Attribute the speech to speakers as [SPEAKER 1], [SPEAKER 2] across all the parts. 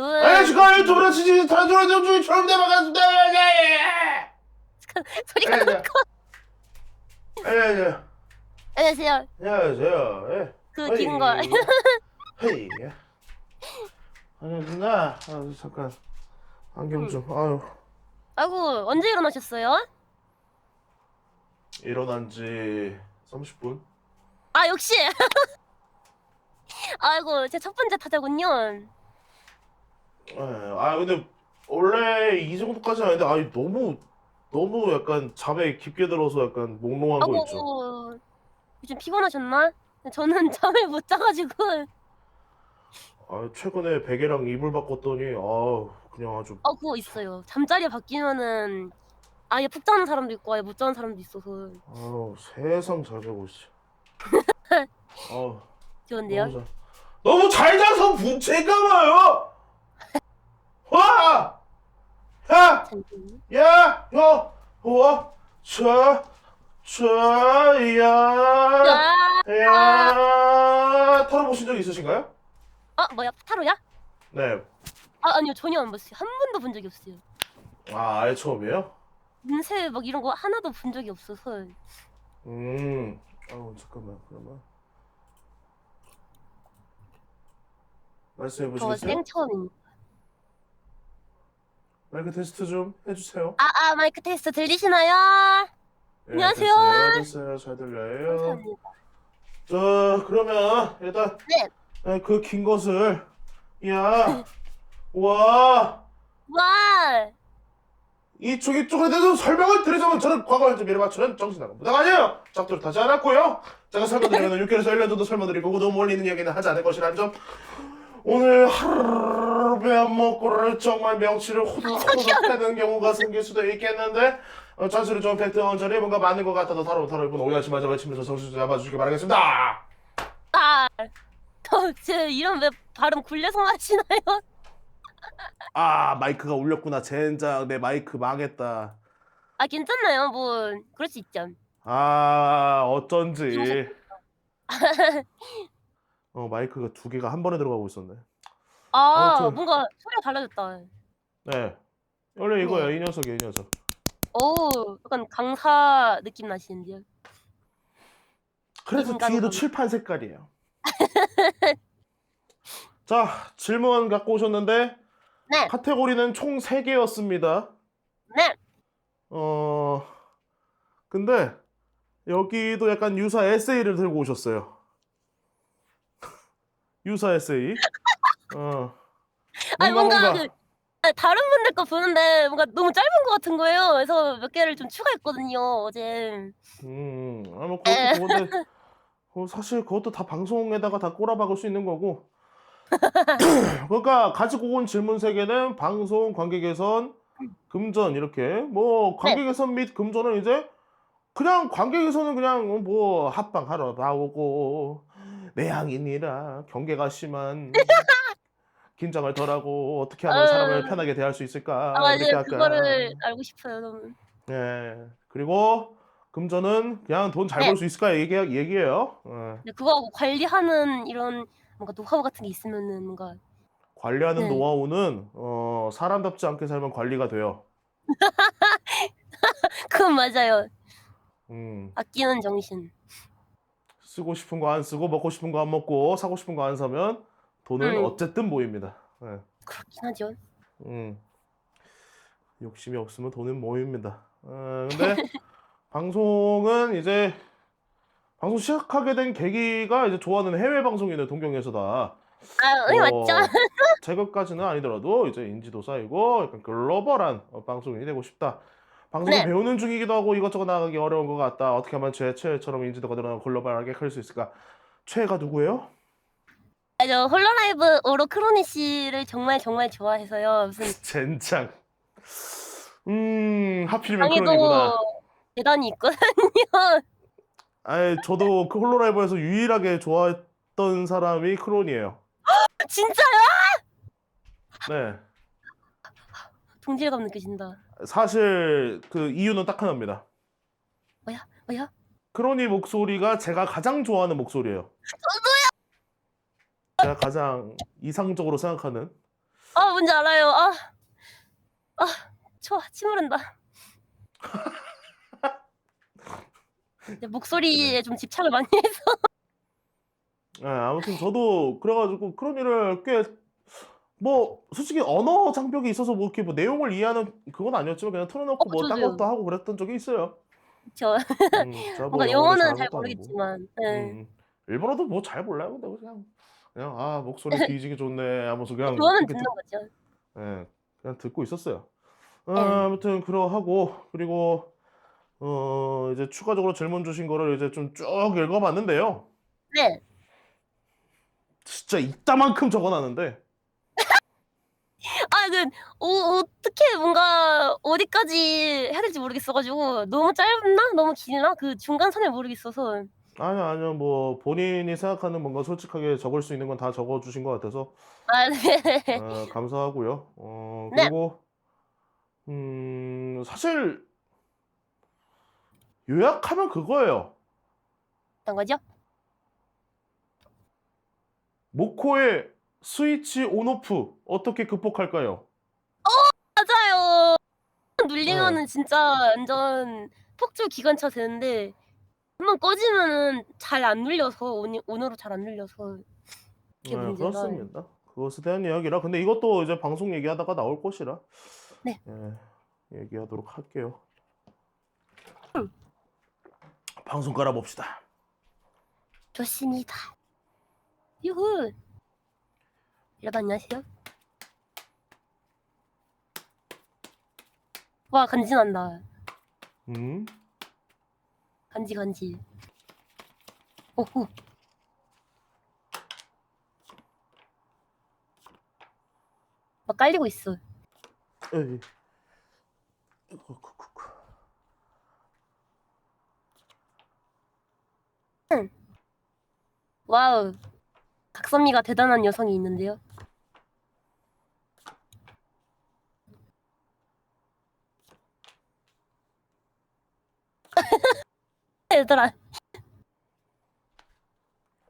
[SPEAKER 1] 좋은
[SPEAKER 2] 시간 유튜브로 지지 단순한 중에 처음 대박았습니다.
[SPEAKER 1] 소리가 너무 커.
[SPEAKER 2] 안녕하세요.
[SPEAKER 1] 안녕하세요.
[SPEAKER 2] 안녕하세요. 예.
[SPEAKER 1] 그 긴 거.
[SPEAKER 2] 헤이. 안녕하세요. 잠깐 안경 좀. 아유.
[SPEAKER 1] 아이고, 언제 일어나셨어요?
[SPEAKER 2] 일어난 지 30분.
[SPEAKER 1] 아, 역시. 아이고, 제 첫 번째 타자군요.
[SPEAKER 2] 근데 원래 이 정도까지는 아닌데 너무 약간 잠에 깊게 들어서 약간 몽롱한 거 있죠.
[SPEAKER 1] 아이고, 요즘 피곤하셨나? 저는 잠을 못 자가지고.
[SPEAKER 2] 최근에 베개랑 이불 바꿨더니 그냥 아주
[SPEAKER 1] 그거 있어요. 잠자리 바뀌면은 아예 푹 자는 사람도 있고 아예 못 자는 사람도 있어서.
[SPEAKER 2] 세상 잘 자고 있어.
[SPEAKER 1] 좋은데요?
[SPEAKER 2] 너무 잘 자서 문제가 와요. 와! 야!
[SPEAKER 1] 잠시만요.
[SPEAKER 2] 야! 와! 야! 털어보신 적 있으신가요?
[SPEAKER 1] 뭐야? 타로야?
[SPEAKER 2] 네.
[SPEAKER 1] 아니요, 전혀 안 봤어요. 한 번도 본 적이 없어요.
[SPEAKER 2] 아예 처음이에요?
[SPEAKER 1] 운세 막 이런 거 하나도 본 적이 없어서.
[SPEAKER 2] 잠깐만, 그러면. 말씀해
[SPEAKER 1] 저
[SPEAKER 2] 보시겠어요?
[SPEAKER 1] 생처음입니다.
[SPEAKER 2] 마이크 테스트 좀 해주세요.
[SPEAKER 1] 마이크 테스트 들리시나요?
[SPEAKER 2] 예,
[SPEAKER 1] 안녕하세요.
[SPEAKER 2] 됐어요. 잘 들려요.
[SPEAKER 1] 감사합니다.
[SPEAKER 2] 자, 그러면 일단
[SPEAKER 1] 네.
[SPEAKER 2] 그 긴 것을 와,
[SPEAKER 1] 와.
[SPEAKER 2] 이쪽에 대해서 설명을 드리자면 저는 과거 현재 미래 맞추는 정신나간 무당 아니에요. 짝도를 타지 않았고요. 제가 설명드리면 6개월에서 1년 정도 설명드리고 너무 멀리 있는 이야기는 하지 않을 것이라는 점. 오늘 하루에 안 먹고를 정말 명치를 호들호들 패는 경우가 생길 수도 있겠는데 잔소리 좀 팩트 언저리 뭔가 맞는 것 같아도 다른 이분 오해하지 마자 외치면서 정신 잡아주시기 바라겠습니다.
[SPEAKER 1] 제 이름 왜 발음 굴려서 하시나요?
[SPEAKER 2] 마이크가 울렸구나. 젠장 내 마이크 망했다.
[SPEAKER 1] 괜찮나요? 뭐 그럴 수 있죠.
[SPEAKER 2] 어쩐지 마이크가 2개가 한 번에 들어가고 있었네. 아무튼
[SPEAKER 1] 뭔가 소리가 달라졌다.
[SPEAKER 2] 네 원래 이거예요.
[SPEAKER 1] 네.
[SPEAKER 2] 이 녀석이에요, 이 녀석.
[SPEAKER 1] 약간 강사 느낌 나시는데요.
[SPEAKER 2] 그래서
[SPEAKER 1] 인간
[SPEAKER 2] 뒤에도
[SPEAKER 1] 감.
[SPEAKER 2] 칠판 색깔이에요. 자, 질문 갖고 오셨는데
[SPEAKER 1] 네.
[SPEAKER 2] 카테고리는 총 3개였습니다.
[SPEAKER 1] 네.
[SPEAKER 2] 근데 여기도 약간 유사 에세이를 들고 오셨어요. 유사 에세이.
[SPEAKER 1] 뭔가 다른 분들 거 보는데 뭔가 너무 짧은 것 같은 거예요. 그래서 몇 개를 좀 추가했거든요, 어제.
[SPEAKER 2] 그것도 그건데 사실 그것도 다 방송에다가 다 꼬라박을 수 있는 거고. 그러니까 가지고 온 질문 3개는 방송, 관계 개선, 금전 이렇게
[SPEAKER 1] 네.
[SPEAKER 2] 관계 개선 및 금전은 이제 그냥 관계 개선은 그냥 합방하러 나오고 내향인이라 경계가 심한 긴장을 덜하고 어떻게 하면 사람을 편하게 대할 수 있을까 이렇게
[SPEAKER 1] 맞아요.
[SPEAKER 2] 할까.
[SPEAKER 1] 그거를 알고 싶어요, 너무.
[SPEAKER 2] 네. 그리고 금전은 그냥 돈 잘
[SPEAKER 1] 네.
[SPEAKER 2] 벌 수 있을까 얘기예요.
[SPEAKER 1] 근데 그거하고 관리하는 이런 뭔가 노하우 같은 게 있으면은 뭔가.
[SPEAKER 2] 관리하는
[SPEAKER 1] 네.
[SPEAKER 2] 노하우는 사람답지 않게 살면 관리가 돼요.
[SPEAKER 1] 그건 맞아요.
[SPEAKER 2] 음.
[SPEAKER 1] 아끼는 정신.
[SPEAKER 2] 쓰고 싶은 거 안 쓰고 먹고 싶은 거 안 먹고 사고 싶은 거 안 사면 돈은 어쨌든 모입니다. 네.
[SPEAKER 1] 그렇긴 하죠.
[SPEAKER 2] 욕심이 없으면 돈은 모입니다. 근데 방송은 이제 방송 시작하게 된 계기가 이제 좋아하는 해외 방송인을 동경해서다.
[SPEAKER 1] 맞죠.
[SPEAKER 2] 제 것까지는 아니더라도 이제 인지도 쌓이고 약간 글로벌한 방송인이 되고 싶다. 방송을
[SPEAKER 1] 네.
[SPEAKER 2] 배우는 중이기도 하고 이것저것 나가기 어려운 것 같다. 어떻게 하면 최애처럼 인지도가 늘어나고 글로벌하게 클 수 있을까? 최애가 누구예요?
[SPEAKER 1] 저 홀로라이브 오로 크로니 씨를 정말 좋아해서요. 무슨
[SPEAKER 2] 젠장. 하필이면
[SPEAKER 1] 방에도
[SPEAKER 2] 크론이구나.
[SPEAKER 1] 계단이 있거든요.
[SPEAKER 2] 저도 그 홀로라이브에서 유일하게 좋아했던 사람이 크론이에요.
[SPEAKER 1] 진짜요?
[SPEAKER 2] 네.
[SPEAKER 1] 동질감 느껴진다.
[SPEAKER 2] 사실 그 이유는 딱 하나입니다.
[SPEAKER 1] 뭐야?
[SPEAKER 2] 크론이 목소리가 제가 가장 좋아하는 목소리예요. 제가 가장 이상적으로 생각하는.
[SPEAKER 1] 뭔지 알아요. 좋아. 침 흐른다. 내 목소리에
[SPEAKER 2] 그래.
[SPEAKER 1] 좀 집착을 많이 해서.
[SPEAKER 2] 예, 아무튼 저도 그래 가지고 그런 일을 꽤 뭐 솔직히 언어 장벽이 있어서 뭐 이렇게 뭐 내용을 이해하는 그건 아니었지만 그냥 틀어 놓고 뭐 딴 것도
[SPEAKER 1] 저도요.
[SPEAKER 2] 하고 그랬던 적이 있어요.
[SPEAKER 1] 저
[SPEAKER 2] 제가 뭐
[SPEAKER 1] 뭔가
[SPEAKER 2] 영어를
[SPEAKER 1] 영어는
[SPEAKER 2] 잘하는
[SPEAKER 1] 잘
[SPEAKER 2] 것도 아니고.
[SPEAKER 1] 모르겠지만 예.
[SPEAKER 2] 일본어도 뭐 잘 몰라요. 근데 그냥 '아 목소리 뒤지게 좋네.' 하면서 그냥
[SPEAKER 1] 좋아하면
[SPEAKER 2] 그렇게
[SPEAKER 1] 듣는 거죠.
[SPEAKER 2] 예, 그냥 듣고 있었어요.
[SPEAKER 1] 예.
[SPEAKER 2] 아무튼 그러하고 그리고 이제 추가적으로 질문 주신 거를 이제 좀 쭉 읽어 봤는데요.
[SPEAKER 1] 네.
[SPEAKER 2] 진짜 이따만큼 적어 놨는데
[SPEAKER 1] 그 어떻게 뭔가 어디까지 해야 될지 모르겠어 가지고 너무 짧나 너무 길나 그 중간선을 모르겠어서.
[SPEAKER 2] 아니요, 아니요. 뭐 본인이 생각하는 뭔가 솔직하게 적을 수 있는 건 다 적어 주신 것 같아서
[SPEAKER 1] 네.
[SPEAKER 2] 감사하고요.
[SPEAKER 1] 네.
[SPEAKER 2] 그리고 사실 요약하면 그거예요.
[SPEAKER 1] 어떤 거죠?
[SPEAKER 2] 모코의 스위치 온 오프 어떻게 극복할까요?
[SPEAKER 1] 맞아요.
[SPEAKER 2] 예.
[SPEAKER 1] 눌리면은 진짜 완전 폭주 기관차 되는데 한번 꺼지면은 잘 안 눌려서 온으로 잘 안 눌려서 그게
[SPEAKER 2] 예,
[SPEAKER 1] 문제라.
[SPEAKER 2] 그렇습니다. 그것에 대한 이야기라 근데 이것도 이제 방송 얘기하다가 나올 것이라
[SPEAKER 1] 네.
[SPEAKER 2] 예, 얘기하도록 할게요.
[SPEAKER 1] 음.
[SPEAKER 2] 방송 깔아 봅시다.
[SPEAKER 1] 좋습니다. 유후. 여러분 안녕하세요. 와 간지난다.
[SPEAKER 2] 음.
[SPEAKER 1] 간지. 오호. 막 깔리고 있어.
[SPEAKER 2] 에이.
[SPEAKER 1] 와우. 각선미가 대단한 여성이 있는데요. 얘들아.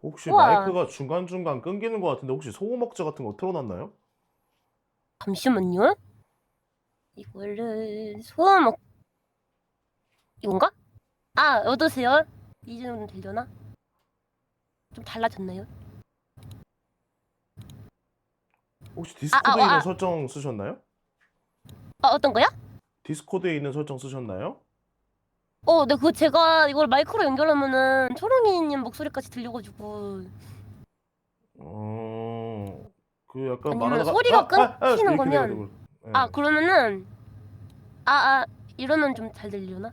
[SPEAKER 2] 혹시
[SPEAKER 1] 우와.
[SPEAKER 2] 마이크가 중간중간 끊기는 것 같은데 혹시 소음 억제 같은 거 틀어 놨나요?
[SPEAKER 1] 잠시만요. 이거를 소음 이건가? 여보세요? 이 정도 되려나? 좀 달라졌나요?
[SPEAKER 2] 혹시 디스코드에 있는
[SPEAKER 1] 아,
[SPEAKER 2] 설정 쓰셨나요?
[SPEAKER 1] 어떤 거야?
[SPEAKER 2] 디스코드에 있는 설정 쓰셨나요?
[SPEAKER 1] 네, 그거 제가 이걸 마이크로 연결하면은 초롱이님 목소리까지 들려가지고
[SPEAKER 2] 어, 그 약간
[SPEAKER 1] 아니면
[SPEAKER 2] 말하다가
[SPEAKER 1] 소리가 끊기는
[SPEAKER 2] 이렇게
[SPEAKER 1] 거면
[SPEAKER 2] 돼가지고 예.
[SPEAKER 1] 그러면은 이러면 좀 잘 들리려나?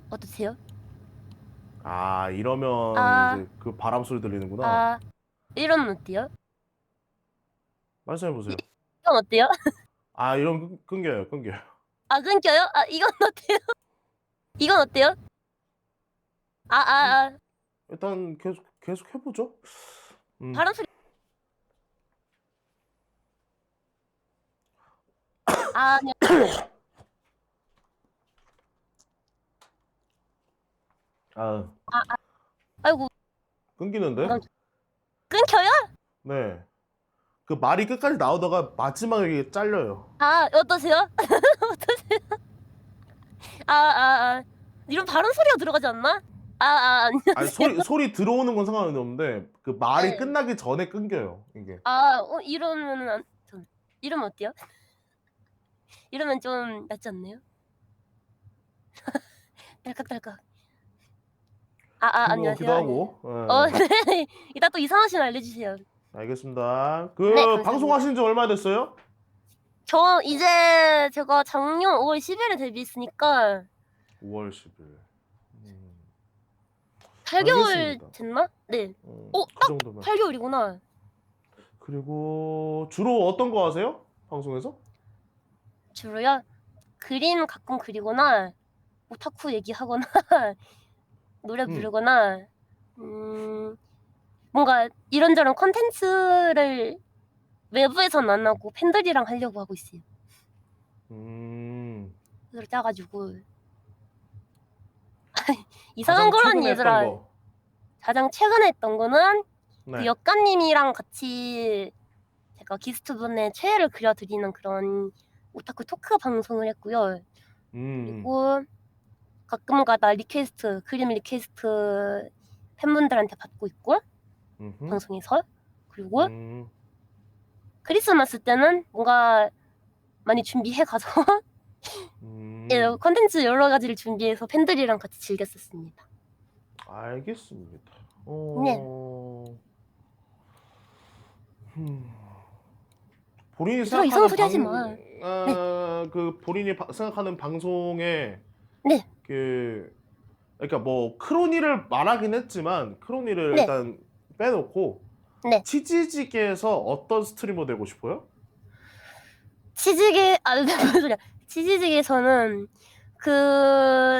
[SPEAKER 1] 어떠세요?
[SPEAKER 2] 이러면
[SPEAKER 1] 아,
[SPEAKER 2] 이제 그 바람 소리 들리는구나.
[SPEAKER 1] 아, 이러면 어때요?
[SPEAKER 2] 말씀해 보세요.
[SPEAKER 1] 이건 어때요?
[SPEAKER 2] 이러면 끊겨요, 끊겨요.
[SPEAKER 1] 끊겨요? 이건 어때요? 이건 어때요? 아,
[SPEAKER 2] 음,
[SPEAKER 1] 아, 아,
[SPEAKER 2] 일단 계속 해보죠. 음,
[SPEAKER 1] 바람 소리. 아니요.
[SPEAKER 2] 아,
[SPEAKER 1] 아이고,
[SPEAKER 2] 끊기는데?
[SPEAKER 1] 이건 끊겨요?
[SPEAKER 2] 네. 그 말이 끝까지 나오다가 마지막에 이게 잘려요.
[SPEAKER 1] 어떠세요? 어떠세요? 이런 바람 소리가 들어가지 않나? 안녕하세요.
[SPEAKER 2] 소리 들어오는 건 상관이 없는데 그 말이
[SPEAKER 1] 네.
[SPEAKER 2] 끝나기 전에 끊겨요, 이게.
[SPEAKER 1] 이러면은 이러면 어때요? 이러면 좀 낫지 않나요? 딸깍딸깍.
[SPEAKER 2] 그런 것 같기도
[SPEAKER 1] 안녕하세요. 네.
[SPEAKER 2] 하고. 예.
[SPEAKER 1] 네. 이따 또 이상하시면 알려주세요.
[SPEAKER 2] 알겠습니다.
[SPEAKER 1] 네,
[SPEAKER 2] 그
[SPEAKER 1] 감사합니다.
[SPEAKER 2] 방송하신 지 얼마 됐어요?
[SPEAKER 1] 저 이제 제가 작년 5월 10일에 데뷔했으니까
[SPEAKER 2] 5월 10일. 음,
[SPEAKER 1] 8개월
[SPEAKER 2] 알겠습니다.
[SPEAKER 1] 됐나? 네.
[SPEAKER 2] 그
[SPEAKER 1] 딱
[SPEAKER 2] 정도면.
[SPEAKER 1] 8개월이구나.
[SPEAKER 2] 그리고 주로 어떤 거 하세요? 방송에서?
[SPEAKER 1] 주로요? 그림 가끔 그리거나 오타쿠 얘기하거나 노래
[SPEAKER 2] 음,
[SPEAKER 1] 부르거나 뭔가 이런저런 콘텐츠를 외부에선 안 하고 팬들이랑 하려고 하고 있어요.
[SPEAKER 2] 음,
[SPEAKER 1] 그걸 짜가지고 이상한
[SPEAKER 2] 가장
[SPEAKER 1] 거라니
[SPEAKER 2] 최근에 했던
[SPEAKER 1] 얘들아.
[SPEAKER 2] 거.
[SPEAKER 1] 가장 최근에 했던 거는 그
[SPEAKER 2] 네.
[SPEAKER 1] 역가님이랑 같이 제가 게스트분의 최애를 그려드리는 그런 오타쿠 토크 방송을 했고요. 그리고 가끔가다 리퀘스트, 그림 리퀘스트 팬분들한테 받고 있고 방송에서. 그리고 크리스마스 때는 뭔가 많이 준비해가서 예, 컨텐츠 여러 가지를 준비해서 팬들이랑 같이 즐겼었습니다.
[SPEAKER 2] 알겠습니다.
[SPEAKER 1] 네.
[SPEAKER 2] 본인이
[SPEAKER 1] 얘들아, 이상한 소리 하지
[SPEAKER 2] 생각하는
[SPEAKER 1] 마.
[SPEAKER 2] 그 본인이 생각하는 방송에
[SPEAKER 1] 네.
[SPEAKER 2] 그러니까 뭐 크로니를 말하긴 했지만 크로니를
[SPEAKER 1] 네.
[SPEAKER 2] 일단 빼놓고
[SPEAKER 1] 네.
[SPEAKER 2] 치즈직에서 어떤 스트리머 되고 싶어요?
[SPEAKER 1] 무슨 소리야. 치즈직에서는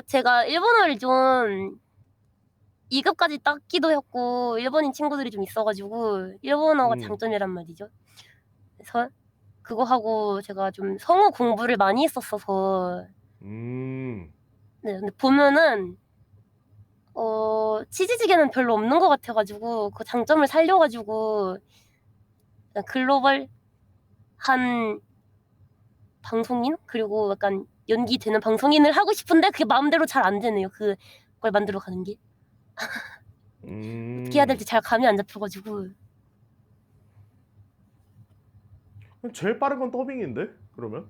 [SPEAKER 1] 제가 일본어를 좀 2급까지 땄기도 했고 일본인 친구들이 좀 있어가지고 일본어가 장점이란 말이죠. 그래서 그거 하고 제가 좀 성우 공부를 많이 했었어서 네, 근데 보면은 치즈직에는 별로 없는 것 같아가지고 그 장점을 살려가지고 그냥 글로벌한 방송인 그리고 약간 연기되는 방송인을 하고 싶은데 그게 마음대로 잘 안 되네요. 그걸 만들어 가는 게 어떻게 해야 될지 잘 감이 안 잡혀가지고.
[SPEAKER 2] 제일 빠른 건 더빙인데 그러면?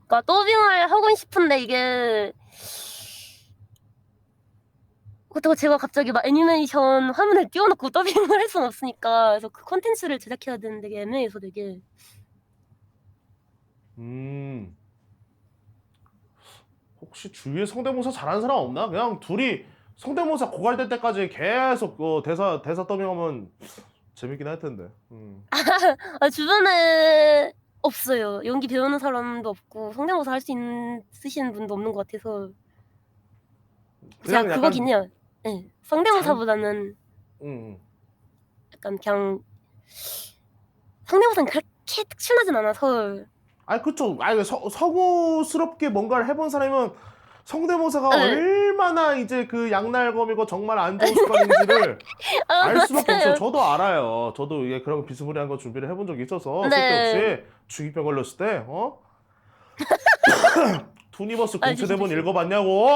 [SPEAKER 1] 그러니까 더빙을 하고 싶은데 이게 그렇다고 제가 갑자기 막 애니메이션 화면을 띄워놓고 더빙을 할 수는 없으니까 그래서 그 콘텐츠를 제작해야 되는데 되게 애매해서 되게.
[SPEAKER 2] 혹시 주위에 성대모사 잘하는 사람 없나? 그냥 둘이 성대모사 고갈될 때까지 계속 대사 더빙하면 재밌긴 할 텐데.
[SPEAKER 1] 주변에 없어요. 연기 배우는 사람도 없고 성대모사 할 수 있으신 분도 없는 것 같아서. 제가
[SPEAKER 2] 그냥
[SPEAKER 1] 그거긴 해요. 네, 성대모사보다는 약간 그냥 성대모사는 그렇게 특출나진 않아서.
[SPEAKER 2] 아니 그쵸. 아니 서구스럽게 뭔가를 해본 사람이면 성대모사가
[SPEAKER 1] 네.
[SPEAKER 2] 얼마나 이제 그 양날검이고 정말 안 좋은 습관인지를 알 수밖에
[SPEAKER 1] 맞아요.
[SPEAKER 2] 없어요. 저도 알아요. 저도 이게 그런 비스무리한 거 준비를 해본 적이 있어서
[SPEAKER 1] 네.
[SPEAKER 2] 쓸데없이 중이병 걸렸을 때 투니버스 공채 대본
[SPEAKER 1] 조심.
[SPEAKER 2] 읽어봤냐고.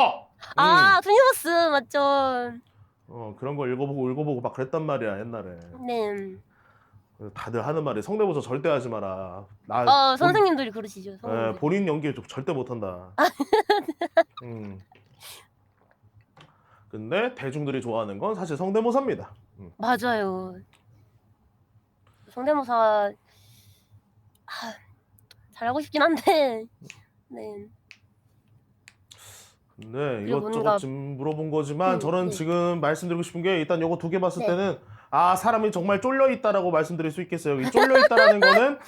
[SPEAKER 1] 투니버스 맞죠.
[SPEAKER 2] 그런 거 읽어보고 막 그랬단 말이야 옛날에.
[SPEAKER 1] 네.
[SPEAKER 2] 다들 하는 말이 성대모사 절대 하지 마라.
[SPEAKER 1] 선생님들이 그러시죠. 선생님들이.
[SPEAKER 2] 본인 연기 절대 못한다. 근데 대중들이 좋아하는 건 사실 성대모사입니다.
[SPEAKER 1] 맞아요. 성대모사 잘하고 싶긴 한데. 네.
[SPEAKER 2] 네,
[SPEAKER 1] 그리고
[SPEAKER 2] 이것저것
[SPEAKER 1] 뭔가
[SPEAKER 2] 지금 물어본 거지만 저는
[SPEAKER 1] 네.
[SPEAKER 2] 지금 말씀드리고 싶은 게 일단 요거 두 개 봤을
[SPEAKER 1] 네.
[SPEAKER 2] 때는 사람이 정말 쫄려 있다라고 말씀드릴 수 있겠어요. 이 쫄려 있다라는 거는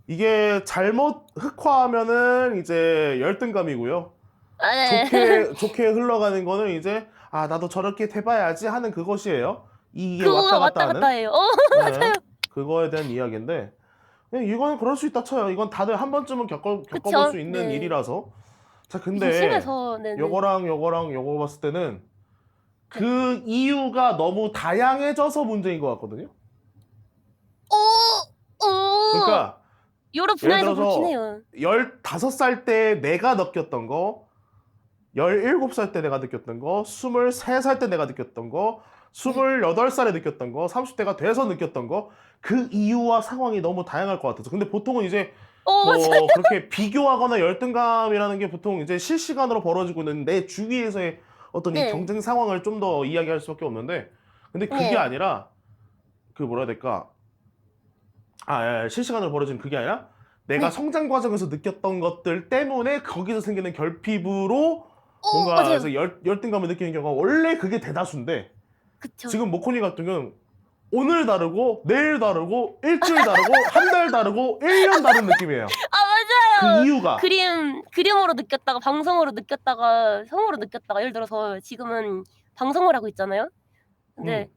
[SPEAKER 2] 이게 잘못 흑화하면은 이제 열등감이고요.
[SPEAKER 1] 네.
[SPEAKER 2] 좋게 흘러가는 거는 이제 나도 저렇게 해봐야지 하는 그것이에요. 이게
[SPEAKER 1] 그거가
[SPEAKER 2] 왔다 갔다 하는
[SPEAKER 1] 해요.
[SPEAKER 2] 네,
[SPEAKER 1] 맞아요.
[SPEAKER 2] 그거에 대한 이야기인데 그냥 이건 그럴 수 있다 쳐요. 이건 다들 한 번쯤은 겪어볼 수 있는
[SPEAKER 1] 네.
[SPEAKER 2] 일이라서. 자, 근데
[SPEAKER 1] 심해서
[SPEAKER 2] 요거랑 요거 봤을 때는 그 이유가 너무 다양해져서 문제인 것 같거든요. 그러니까
[SPEAKER 1] 여러
[SPEAKER 2] 예를
[SPEAKER 1] 분야에서 그렇긴
[SPEAKER 2] 들어서
[SPEAKER 1] 해요.
[SPEAKER 2] 15살 때 내가 느꼈던 거, 17살 때 내가 느꼈던 거, 23살 때 내가 느꼈던 거, 28살에 느꼈던 거, 30대가 돼서 느꼈던 거, 그 이유와 상황이 너무 다양할 것 같아서. 근데 보통은 이제
[SPEAKER 1] 맞아요.
[SPEAKER 2] 그렇게 비교하거나 열등감이라는 게 보통 이제 실시간으로 벌어지고 있는 내 주위에서의 어떤 이 경쟁 상황을 좀 더 이야기할 수밖에 없는데, 근데 그게 아니라 뭐라 해야 될까? 실시간으로 벌어지는 그게 아니라 내가 성장 과정에서 느꼈던 것들 때문에 거기서 생기는 결핍으로 뭔가
[SPEAKER 1] 맞아요.
[SPEAKER 2] 그래서 열등감을 느끼는 경우가 원래 그게 대다수인데
[SPEAKER 1] 그쵸.
[SPEAKER 2] 지금 모코니 같은 경우는 오늘 다르고 내일 다르고 일주일 다르고 한 달 다르고 1년 다른 느낌이에요.
[SPEAKER 1] 맞아요.
[SPEAKER 2] 그 이유가
[SPEAKER 1] 그림으로 느꼈다가 방송으로 느꼈다가 성으로 느꼈다가 예를 들어서 지금은 방송을 하고 있잖아요. 근데